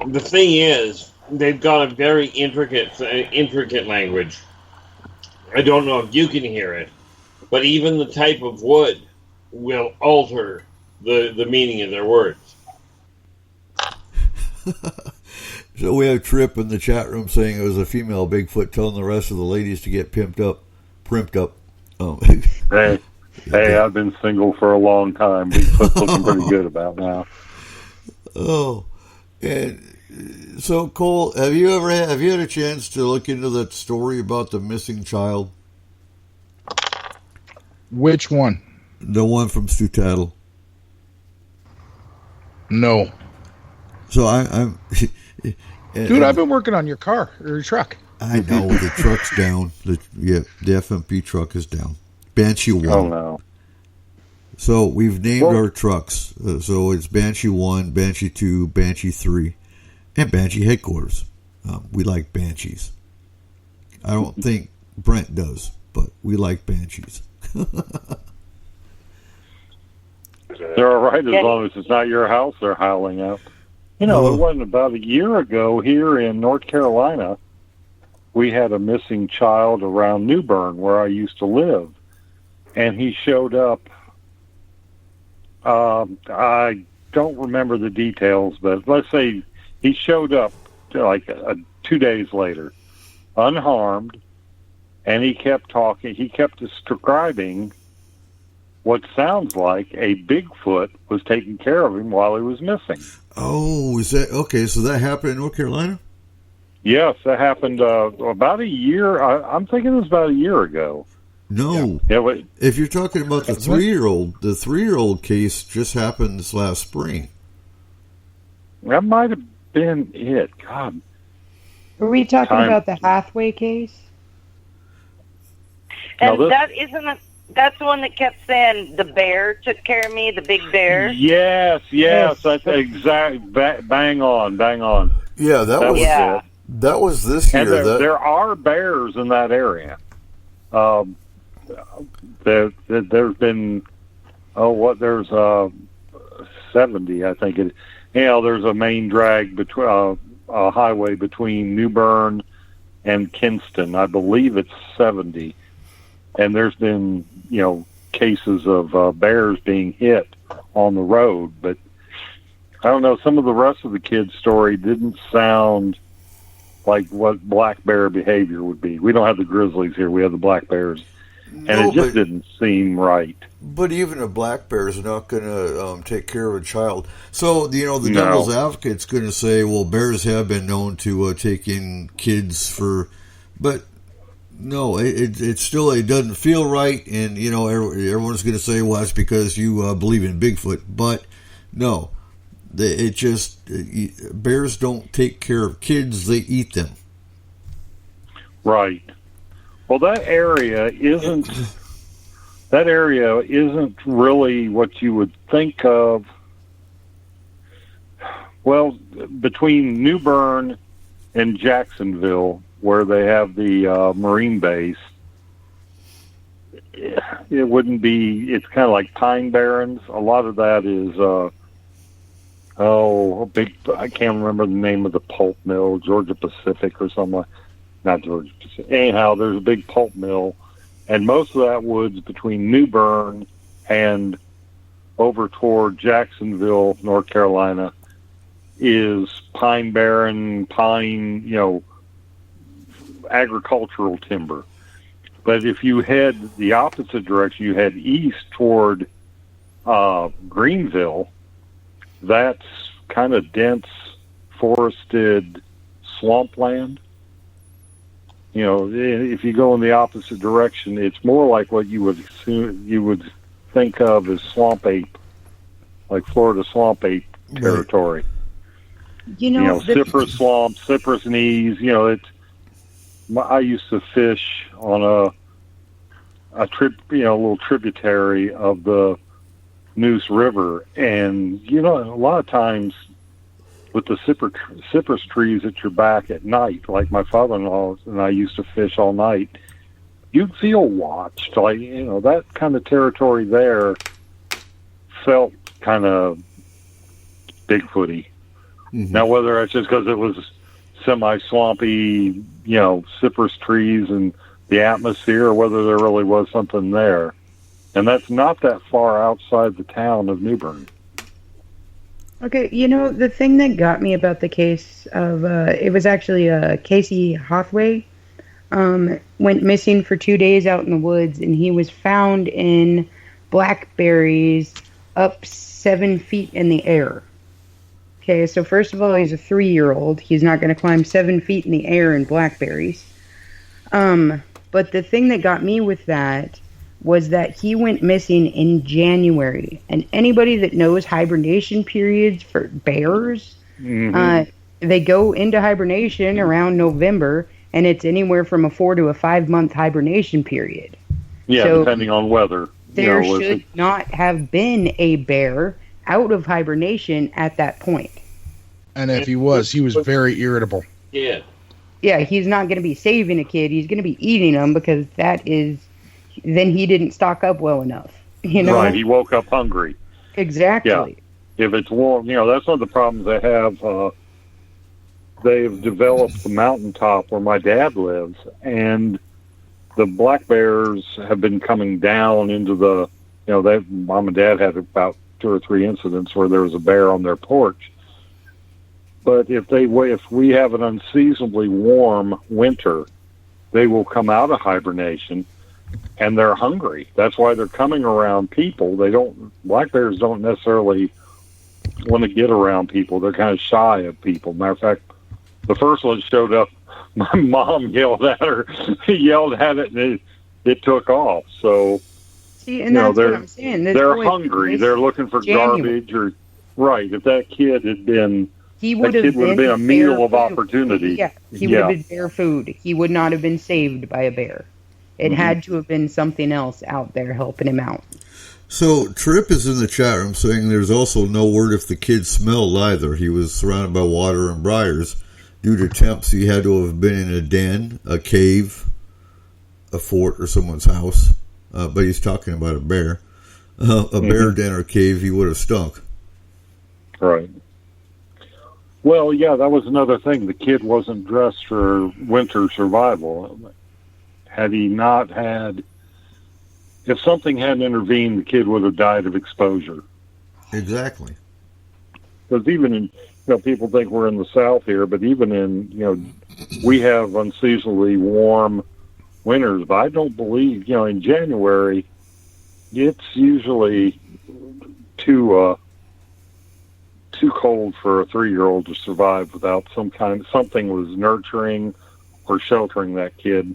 The thing is, they've got a very intricate language. I don't know if you can hear it, but even the type of wood will alter the meaning of their words. So we have Trip in the chat room saying it was a female Bigfoot telling the rest of the ladies to get primped up. Hey, I've been single for a long time. Bigfoot's looking pretty good about now. Oh, and so Cole, have you had a chance to look into that story about the missing child? Which one? The one from Stu Tattle. No. So I'm. Dude, I've been working on your car or your truck. I know the truck's down. The FMP truck is down. Banshee 1. Oh no. So we've named our trucks. So it's Banshee 1, Banshee 2, Banshee 3, and Banshee Headquarters. We like Banshees. I don't think Brent does, but we like Banshees. They're all right as long as it's not your house they're howling out. It wasn't about a year ago here in North Carolina, we had a missing child around New Bern where I used to live. And he showed up. I don't remember the details, but let's say he showed up like 2 days later, unharmed, and he kept talking. He kept describing what sounds like a Bigfoot was taking care of him while he was missing. Oh, is that okay? So that happened in North Carolina? Yes, that happened about a year. I'm thinking it was about a year ago. No. Yeah, if you're talking about the 3-year-old, the 3-year-old case just happened this last spring. That might have been it. God. Are we talking about the Hathaway case? And that's the one that kept saying the bear took care of me, the big bear. Yes, that's exact. Bang on. Yeah, that was it. That was this year. And there are bears in that area. There's been there's 70, I think it. There's a main drag between a highway between New Bern and Kinston. I believe it's 70, and there's been cases of bears being hit on the road. But I don't know. Some of the rest of the kids' story didn't sound like what black bear behavior would be. We don't have the grizzlies here. We have the black bears. And it just didn't seem right. But even a black bear is not going to take care of a child. So, the devil's advocate's going to say, well, bears have been known to take in kids for... But, no, it still it doesn't feel right. And, everyone's going to say, well, that's because you believe in Bigfoot. But, no. Bears don't take care of kids, they eat them. Right. Well, that area isn't really what you would think of. Well, between New Bern and Jacksonville, where they have the Marine base, it wouldn't be. It's kind of like Pine Barrens. A lot of that is. I can't remember the name of the pulp mill, Georgia Pacific or something. Not Georgia Pacific. Anyhow, there's a big pulp mill, and most of that woods between New Bern and over toward Jacksonville, North Carolina, is Pine Barren, agricultural timber. But if you head the opposite direction, you head east toward Greenville, that's kind of dense, forested swampland. If you go in the opposite direction, it's more like what you would think of as swamp ape, like Florida swamp ape territory. Cypress swamp, cypress knees. I used to fish on a little tributary of the Neuse River, and a lot of times with the cypress trees at your back at night, like my father-in-law and I used to fish all night, you'd feel watched. Like that kind of territory there felt kind of Bigfooty. Mm-hmm. Now, whether it's just because it was semi-swampy, cypress trees and the atmosphere, or whether there really was something there. And that's not that far outside the town of New Bern. Okay, the thing that got me about the case of, it was actually Casey Hathaway, went missing for 2 days out in the woods, and he was found in blackberries up 7 feet in the air. Okay, so first of all, he's a 3-year-old. He's not going to climb 7 feet in the air in blackberries. But the thing that got me with that was that he went missing in January. And anybody that knows hibernation periods for bears, they go into hibernation around November, and it's anywhere from a 4 to a 5 month hibernation period. Yeah, so depending on weather. There should not have been a bear out of hibernation at that point. And if he was very irritable. Yeah. Yeah, he's not going to be saving a kid. He's going to be eating them because then he didn't stock up well enough. Right, he woke up hungry. Exactly. Yeah. If it's warm, that's one of the problems they have. They've developed the mountaintop where my dad lives, and the black bears have been coming down into the, Mom and Dad had about 2 or 3 incidents where there was a bear on their porch. But if we have an unseasonably warm winter, they will come out of hibernation, and they're hungry. That's why they're coming around people. Black bears don't necessarily want to get around people. They're kind of shy of people. Matter of fact, the first one showed up. My mom yelled at it, and it took off. So, See, and that's what I'm saying. This they're boy hungry. They're looking for January. garbage or right. If that kid had been, He that would kid have would have been been a meal bear of food. opportunity. Yeah, he would have been bear food. He would not have been saved by a bear. It had to have been something else out there helping him out. So Trip is in the chat room saying there's also no word if the kid smelled either. He was surrounded by water and briars. Due to temps, he had to have been in a den, a cave, a fort, or someone's house. But he's talking about a bear. A bear den or cave, he would have stunk. Right. Well, yeah, that was another thing. The kid wasn't dressed for winter survival. Had he not had, if something hadn't intervened, the kid would have died of exposure. Exactly. Because even in, people think we're in the South here, but even in, we have unseasonably warm winters. But I don't believe, in January, it's usually too cold for a 3-year-old to survive without something was nurturing or sheltering that kid.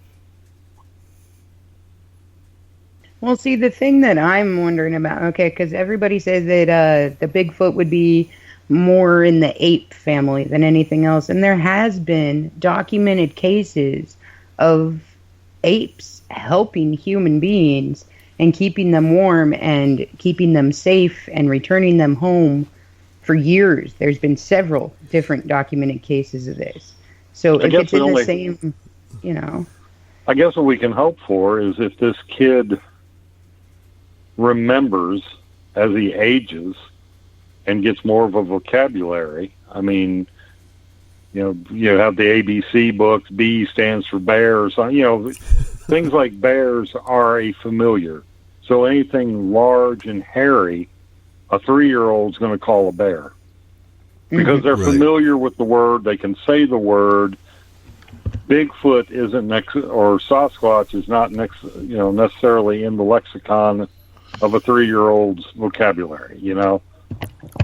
Well, see, the thing that I'm wondering about, okay, because everybody says that the Bigfoot would be more in the ape family than anything else, and there has been documented cases of apes helping human beings and keeping them warm and keeping them safe and returning them home for years. There's been several different documented cases of this. So if it's in the same, I guess what we can hope for is if this kid remembers as he ages and gets more of a vocabulary. I mean, you have the ABC books, B stands for bear, or something, things like bears are a familiar. So anything large and hairy, a 3-year-old's going to call a bear. Because they're familiar with the word, they can say the word. Bigfoot isn't or Sasquatch is not necessarily in the lexicon of a 3-year-old's vocabulary,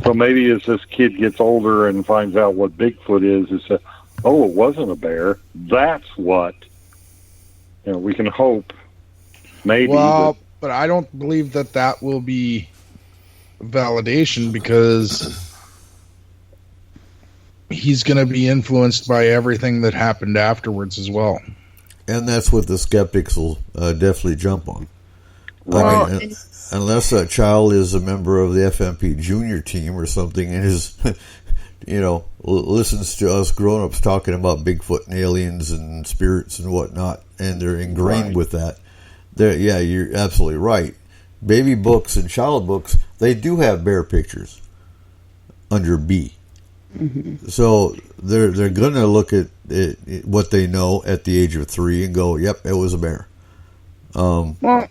So maybe as this kid gets older and finds out what Bigfoot is, it wasn't a bear. That's what, we can hope. Maybe. Well, but I don't believe that will be validation because he's going to be influenced by everything that happened afterwards as well. And that's what the skeptics will definitely jump on. Right. Unless that child is a member of the FMP junior team or something and is, listens to us grown-ups talking about Bigfoot and aliens and spirits and whatnot, and they're ingrained with that. Yeah, you're absolutely right. Baby books and child books, they do have bear pictures under B. Mm-hmm. So they're going to look at what they know at the age of 3 and go, yep, it was a bear. Well,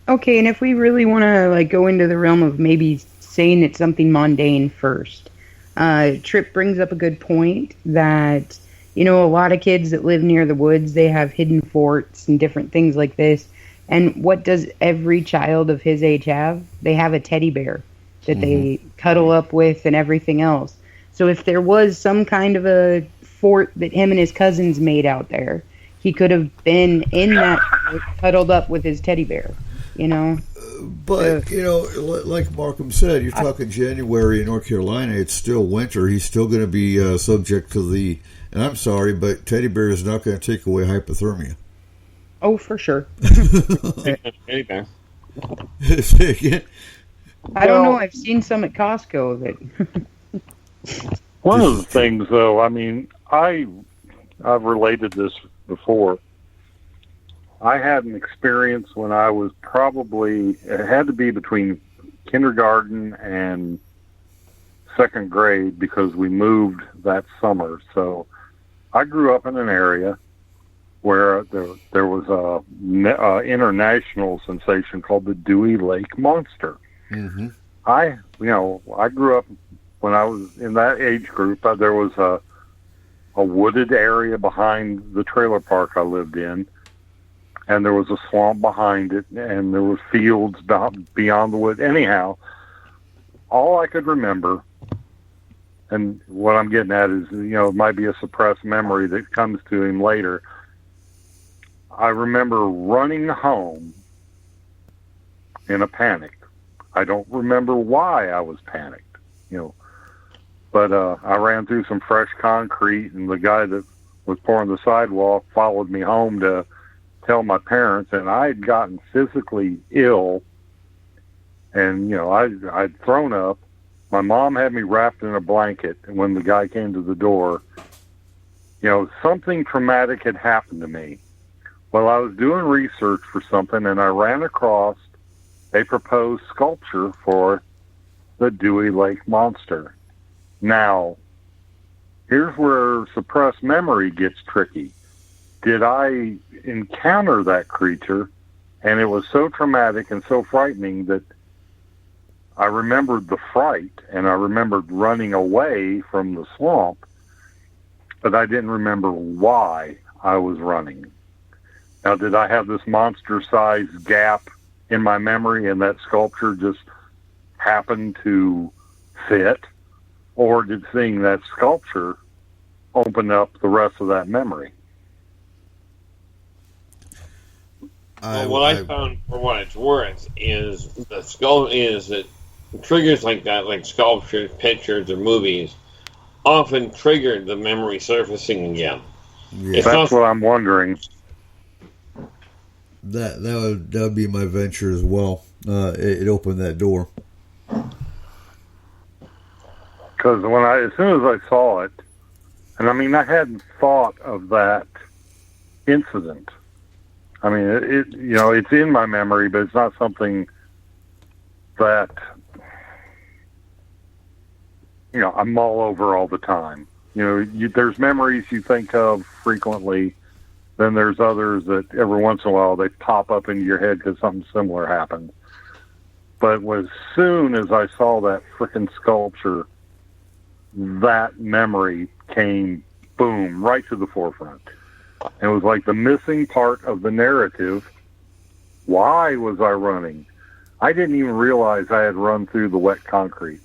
okay, and if we really want to go into the realm of maybe saying it's something mundane first, Tripp brings up a good point that, a lot of kids that live near the woods, they have hidden forts and different things like this. And what does every child of his age have? They have a teddy bear that they cuddle up with and everything else. So if there was some kind of a fort that him and his cousins made out there, he could have been in that fort, cuddled up with his teddy bear, But, like Markham said, you're talking January in North Carolina. It's still winter. He's still going to be subject to and I'm sorry, but teddy bear is not going to take away hypothermia. Oh, for sure. Teddy bear. I don't know. I've seen some at Costco that... One of the things, though, I mean, I've related this before. I had an experience when I was it had to be between kindergarten and 2nd grade because we moved that summer. So I grew up in an area where there was a international sensation called the Dewey Lake Monster. Mm-hmm. I grew up when I was in that age group. There was a wooded area behind the trailer park I lived in, and there was a swamp behind it, and there were fields beyond the wood. Anyhow, all I could remember, and what I'm getting at is, it might be a suppressed memory that comes to him later. I remember running home in a panic. I don't remember why I was panicked, but I ran through some fresh concrete, and the guy that was pouring the sidewalk followed me home to tell my parents, and I had gotten physically ill, and I'd thrown up. My mom had me wrapped in a blanket, and when the guy came to the door, something traumatic had happened to me. Well, I was doing research for something, and I ran across a proposed sculpture for the Dewey Lake Monster. Now, here's where suppressed memory gets tricky. Did I encounter that creature, and it was so traumatic and so frightening that I remembered the fright, and I remembered running away from the swamp, but I didn't remember why I was running. Now, did I have this monster-sized gap in my memory, and that sculpture just happened to fit? Or did seeing that sculpture open up the rest of that memory? Well, what I found, for what it's worth, is that triggers like that, like sculptures, pictures, or movies, often trigger the memory surfacing again. Yeah. That's what I'm wondering. That would be my venture as well. It opened that door. Because as soon as I saw it, and I mean, I hadn't thought of that incident. I mean, it's in my memory, but it's not something that I mull over all the time. There's memories you think of frequently. Then there's others that every once in a while they pop up into your head because something similar happened. But as soon as I saw that frickin' sculpture, that memory came, boom, right to the forefront. And it was like the missing part of the narrative. Why was I running? I didn't even realize I had run through the wet concrete.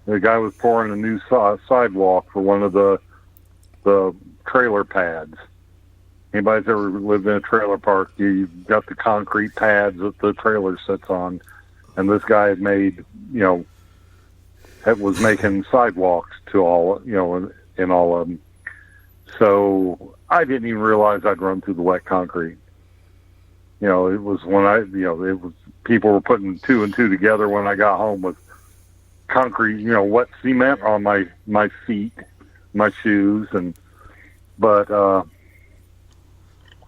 The guy was pouring a new sidewalk for one of the trailer pads. Anybody's ever lived in a trailer park, you've got the concrete pads that the trailer sits on, and this guy had made, was making sidewalks to all, in all of them. So I didn't even realize I'd run through the wet concrete. It was when it was people were putting two and two together when I got home with concrete, wet cement on my feet, my shoes, but I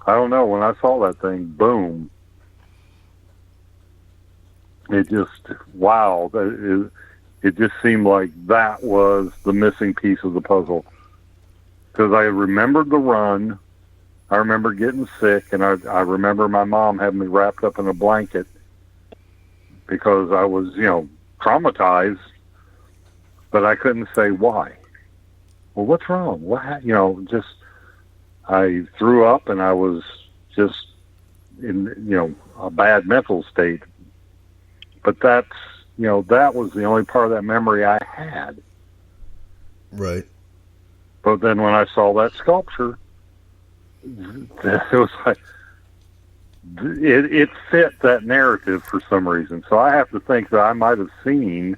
don't know, when I saw that thing, boom, it just, wow, it just seemed like that was the missing piece of the puzzle. Because I remembered the run, I remember getting sick, and I remember my mom having me wrapped up in a blanket because I was, traumatized, but I couldn't say why. Well, what's wrong? What, just, I threw up and I was just in, a bad mental state. But that's, that was the only part of that memory I had. Right. But then when I saw that sculpture, it was like, it fit that narrative for some reason. So I have to think that I might have seen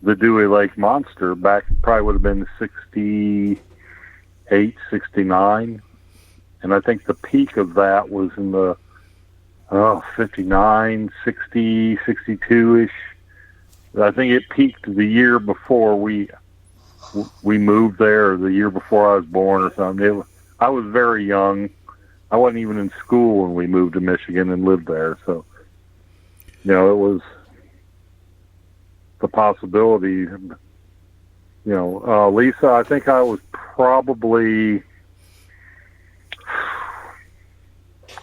the Dewey Lake Monster back, probably would have been 68, 69. And I think the peak of that was in the 59, 60, 62-ish. I think it peaked the year before we moved there, or the year before I was born or something. I was very young. I wasn't even in school when we moved to Michigan and lived there. So, it was the possibility. Lisa, I think I was probably,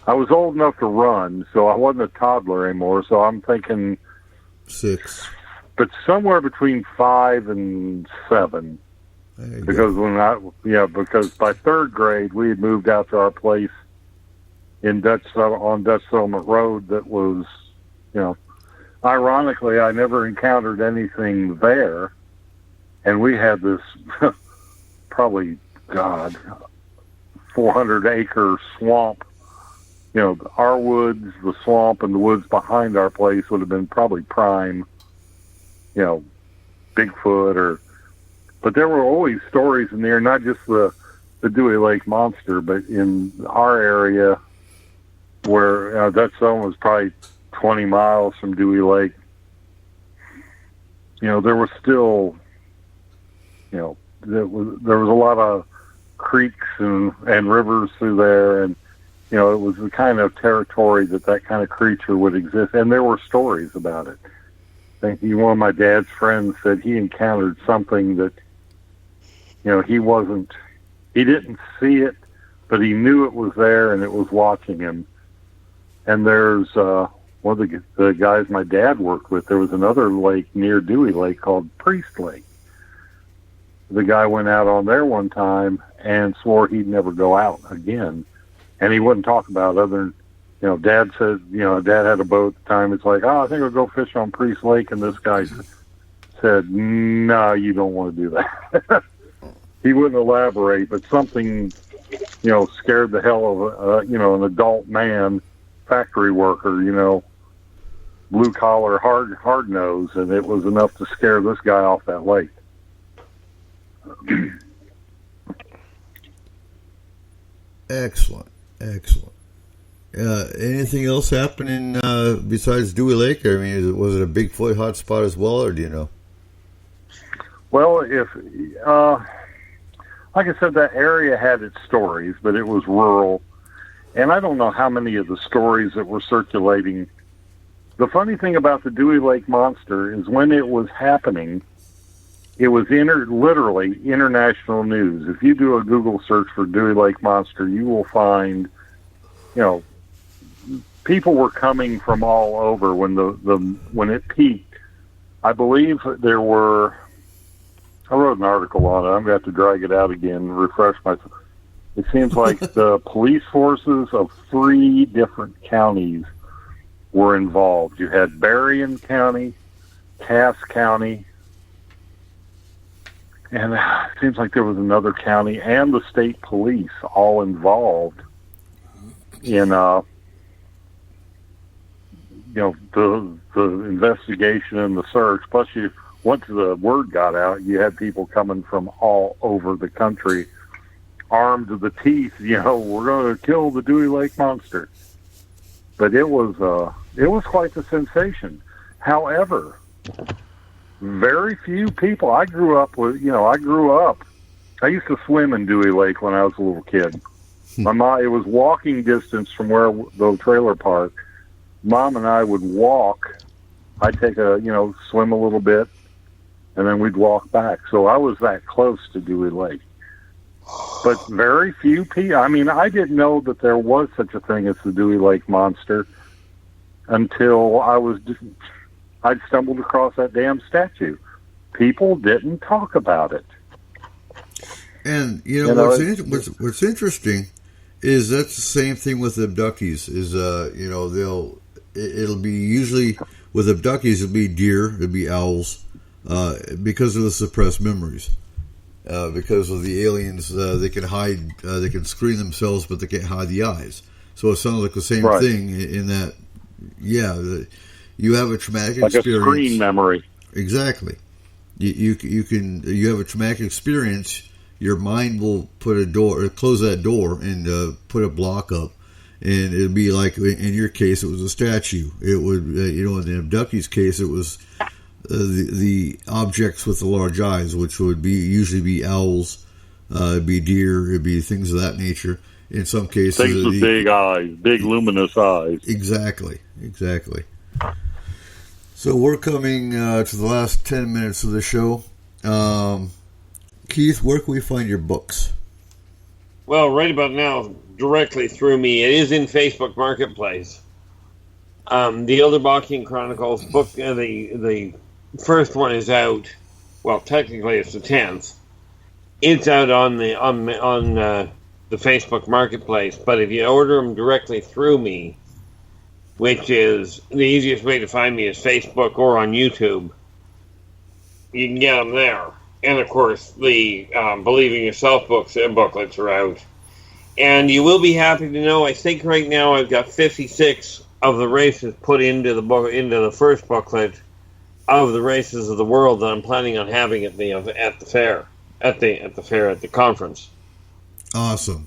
I was old enough to run, so I wasn't a toddler anymore. So I'm thinking 6, but somewhere between 5 and 7. Because because by 3rd grade we had moved out to our place on Dutch Settlement Road. That was, ironically, I never encountered anything there, and we had this probably, God, 400-acre swamp. You know, our woods, the swamp, and the woods behind our place would have been probably prime, you know, Bigfoot but there were always stories in there, not just the Dewey Lake Monster, but in our area where that zone was probably 20 miles from Dewey Lake. You know, there was still, you know, there was a lot of creeks and rivers through there, and you know, it was the kind of territory that kind of creature would exist, and there were stories about it. I think one of my dad's friends said he encountered something that, you know, he didn't see it, but he knew it was there and it was watching him. And there's one of the guys my dad worked with, there was another lake near Dewey Lake called Priest Lake. The guy went out on there one time and swore he'd never go out again. And he wouldn't talk about it other than, you know, Dad said, you know, Dad had a boat at the time. It's like, I think I'll go fish on Priest Lake. And this guy said, no, you don't want to do that. He wouldn't elaborate, but something, you know, scared the hell of, you know, an adult man, factory worker, you know, blue collar, hard nose. And it was enough to scare this guy off that lake. Excellent. Anything else happening besides Dewey Lake? I mean, was it a Bigfoot hotspot as well, or do you know? Well, like I said, that area had its stories, but it was rural. And I don't know how many of the stories that were circulating. The funny thing about the Dewey Lake Monster is when it was happening, it was literally international news. If you do a Google search for Dewey Lake Monster, you will find, you know, people were coming from all over when when it peaked. I believe there were, I wrote an article on it. I'm going to have to drag it out again and refresh myself. It seems like the police forces of 3 different counties were involved. You had Berrien County, Cass County, and it seems like there was another county and the state police all involved in, you know, the investigation and the search. Plus, once the word got out, you had people coming from all over the country, armed to the teeth. You know, we're going to kill the Dewey Lake Monster. But it was quite the sensation. However, very few people. I grew up. I used to swim in Dewey Lake when I was a little kid. My mom, it was walking distance from where the trailer park. Mom and I would walk. I'd take swim a little bit, and then we'd walk back. So I was that close to Dewey Lake. But very few people. I mean, I didn't know that there was such a thing as the Dewey Lake Monster until I'd stumbled across that damn statue. People didn't talk about it. And what's interesting is that's the same thing with abductees. Is it'll be usually with abductees, it'll be deer, it'll be owls, because of the suppressed memories. Because of the aliens, they can hide, they can screen themselves, but they can't hide the eyes. So it sounds like the same thing in that, you have a traumatic experience. Like a screen memory. Exactly. You have a traumatic experience. Your mind will close that door and put a block up, and it'd be like in your case, it was a statue. It would, in the abductee's case, it was the objects with the large eyes, which would usually be owls, it'd be deer, it'd be things of that nature. In some cases, things with big eyes, big luminous eyes. Exactly. So we're coming to the last 10 minutes of the show. Keith, where can we find your books? Well, right about now, directly through me, it is in Facebook Marketplace. The Elderbachian Chronicles book, the first one is out. Well, technically it's the 10th. It's out on the Facebook Marketplace, but if you order them directly through me, which is the easiest way to find me is Facebook or on YouTube, you can get them there. And of course, the Believing Yourself booklets are out. And you will be happy to know, I think right now I've got 56 of the races put into the book, into the first booklet of the races of the world that I'm planning on having at the fair, at the conference. Awesome.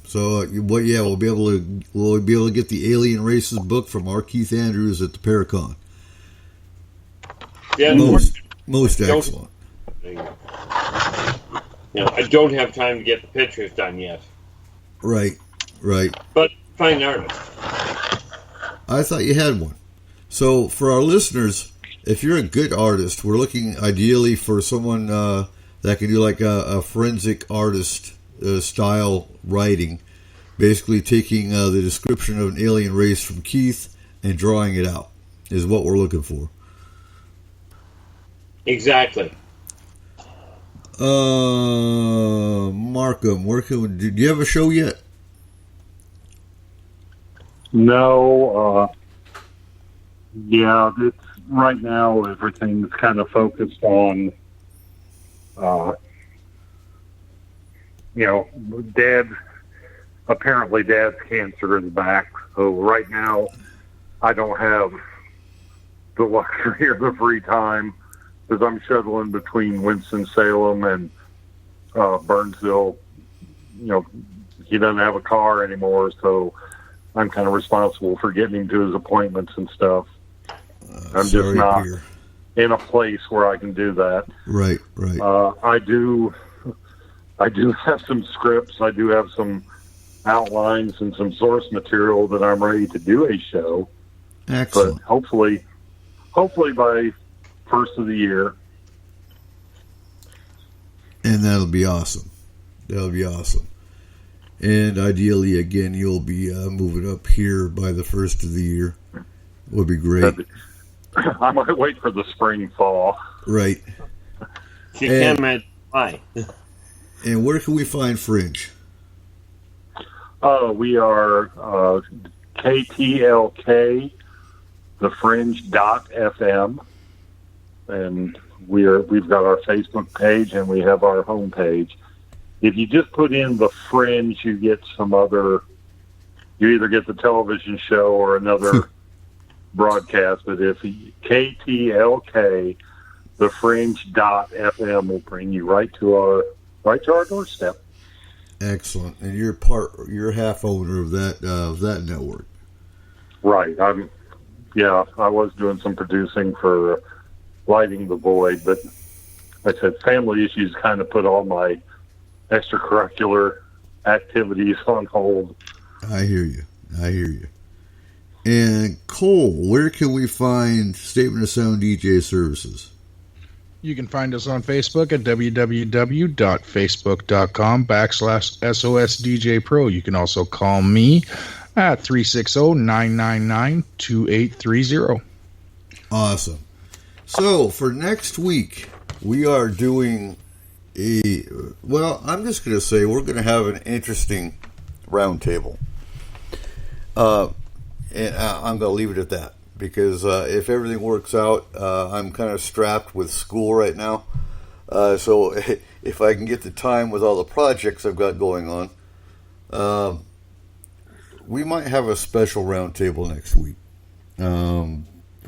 So, we'll be able to get the Alien Races book from R. Keith Andrews at the Paracon. Yeah, most excellent. I don't have time to get the pictures done yet. Right. But fine artist. I thought you had one. So, for our listeners, if you're a good artist, we're looking ideally for someone that can do like a forensic artist style writing, basically taking the description of an alien race from Keith and drawing it out is what we're looking for. Exactly. Markham, do you have a show yet? No. It's right now everything's kind of focused on, Dad's cancer is back. So right now, I don't have the luxury or the free time because I'm shuttling between Winston-Salem and Burnsville. He doesn't have a car anymore, so I'm kind of responsible for getting him to his appointments and stuff. I'm just not in a place where I can do that. Right. I do have some scripts. I do have some outlines and some source material that I'm ready to do a show. Excellent. But hopefully by first of the year. And that'll be awesome. And ideally, again, you'll be moving up here by the first of the year. Would be great. I might wait for the spring, fall. Right. You can't imagine why. And where can we find Fringe? We are KTLK, thefringe.fm, and we've got our Facebook page and we have our homepage. If you just put in the Fringe, you get you either get the television show or another broadcast. But if KTLK, thefringe.fm will bring you right to our doorstep. Excellent. And you're half owner of that network. Right. I was doing some producing for Lighting the Void, but like I said, family issues kind of put all my extracurricular activities on hold. I hear you. And Cole, where can we find Statement of Sound DJ services? You can find us on Facebook at www.facebook.com/SOSDJPro. You can also call me at 360-999-2830. Awesome. So for next week, we are doing I'm just going to say we're going to have an interesting roundtable. And I'm going to leave it at that. Because if everything works out, I'm kind of strapped with school right now. So if I can get the time with all the projects I've got going on, we might have a special roundtable next week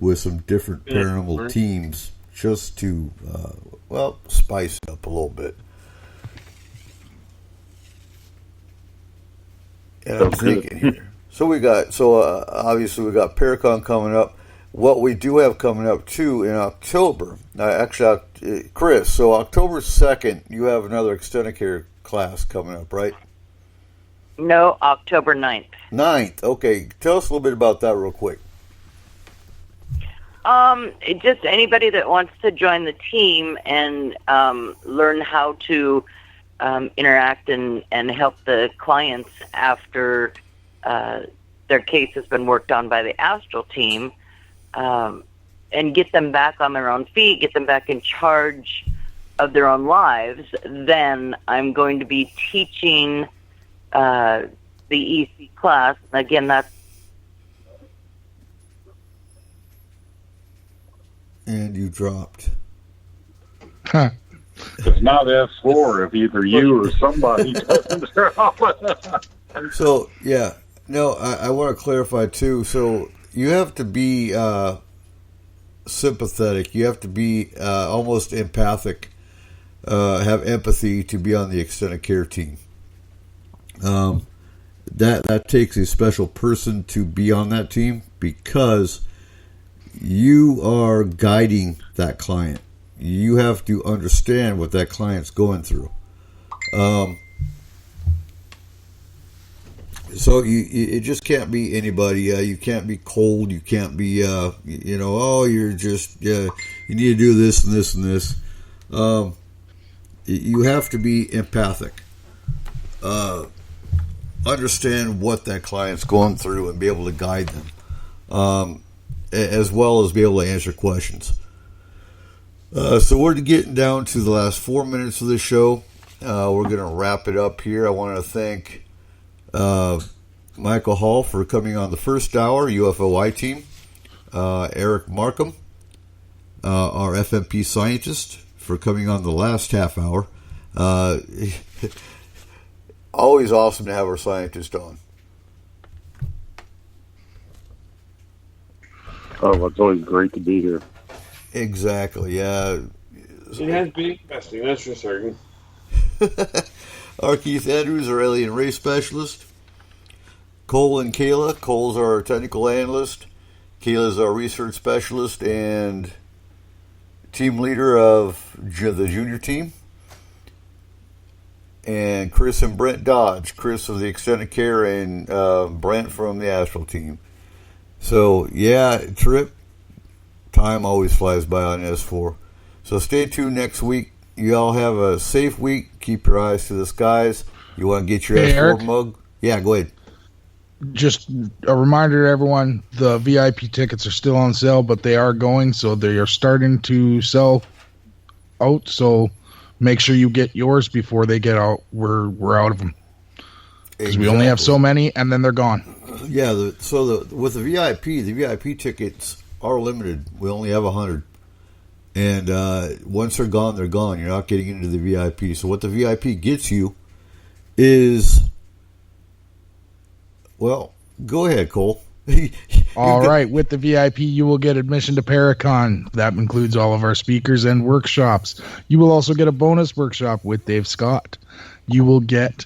with some different paranormal teams just to, spice it up a little bit. And I'm thinking here. Obviously we got Paracon coming up. What we do have coming up too in October, Chris, so October 2nd, you have another extended care class coming up, right? No, October 9th. 9th, okay. Tell us a little bit about that real quick. Just anybody that wants to join the team and learn how to interact and help the clients after their case has been worked on by the astral team, and get them back on their own feet, get them back in charge of their own lives, then I'm going to be teaching the EC class. Again, that's... And you dropped. Huh. It's not S4 if either you or somebody doesn't. So, yeah. No, I want to clarify, too. So, you have to be sympathetic. You have to be almost empathic, have empathy to be on the extended care team. That takes a special person to be on that team because you are guiding that client. You have to understand what that client's going through. So it just can't be anybody. You can't be cold. You can't be, you're just, you need to do this and this and this. You have to be empathic. Understand what that client's going through and be able to guide them, as well as be able to answer questions. So we're getting down to the last 4 minutes of the show. We're going to wrap it up here. I want to thank Michael Hall for coming on the first hour, UFOI team. Eric Markham, our FMP scientist, for coming on the last half hour. Always awesome to have our scientist on. Oh, it's always great to be here. Exactly, yeah. It has been interesting, that's for certain. Our Keith Andrews, our alien race specialist. Cole and Kayla. Cole's our technical analyst. Kayla's our research specialist and team leader of the junior team. And Chris and Brent Dodge. Chris of the extended care and Brent from the astral team. So, yeah, Trip. Time always flies by on S4. So stay tuned next week. You all have a safe week. Keep your eyes to the skies. You want to get your S4 Eric? mug? Yeah, go ahead. Just a reminder to everyone, the VIP tickets are still on sale, but they are going, so they are starting to sell out. So make sure you get yours before they get out. We're out of them. Because we only have so many, and then they're gone. Yeah, with the VIP tickets are limited. We only have 100. And once they're gone, they're gone. You're not getting into the VIP. So what the VIP gets you is... Well, go ahead, Cole. All right. With the VIP, you will get admission to Paracon. That includes all of our speakers and workshops. You will also get a bonus workshop with Dave Scott. You will get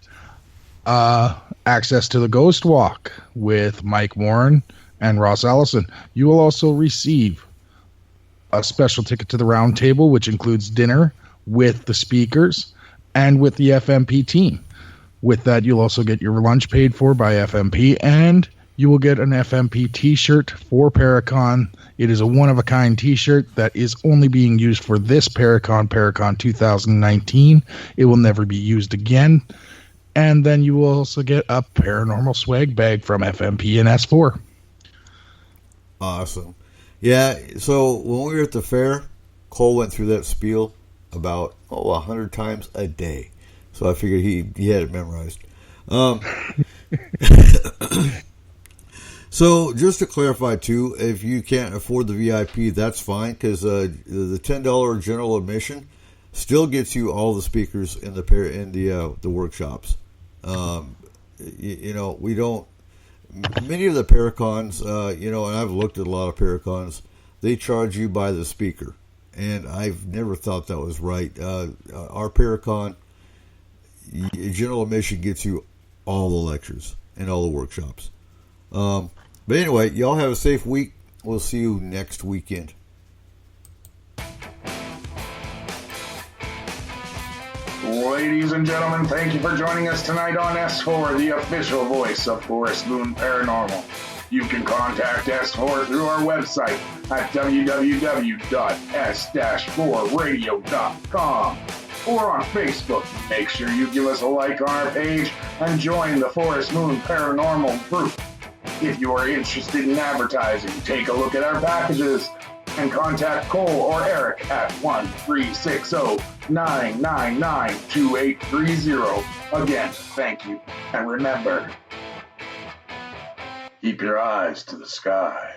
access to the Ghost Walk with Mike Warren and Ross Allison. You will also receive a special ticket to the round table, which includes dinner with the speakers and with the FMP team. With that, you'll also get your lunch paid for by FMP, and you will get an FMP t-shirt for Paracon. It is a one-of-a-kind t-shirt that is only being used for this Paracon 2019. It will never be used again. And then you will also get a paranormal swag bag from FMP and S4. Awesome. Yeah, so when we were at the fair, Cole went through that spiel about 100 times a day. So I figured he had it memorized. So just to clarify too, if you can't afford the VIP, that's fine, because the $10 general admission still gets you all the speakers in the workshops. We don't. Many of the Paracons, and I've looked at a lot of Paracons, they charge you by the speaker, and I've never thought that was right. Our Paracon general admission gets you all the lectures and all the workshops. But anyway, y'all have a safe week. We'll see you next weekend. Ladies and gentlemen, thank you for joining us tonight on S4, the official voice of Forest Moon Paranormal. You can contact S4 through our website at www.s-4radio.com or on Facebook. Make sure you give us a like on our page and join the Forest Moon Paranormal group. If you are interested in advertising, take a look at our packages and contact Cole or Eric at 1-360-999-2830. Again, thank you. And remember, keep your eyes to the sky.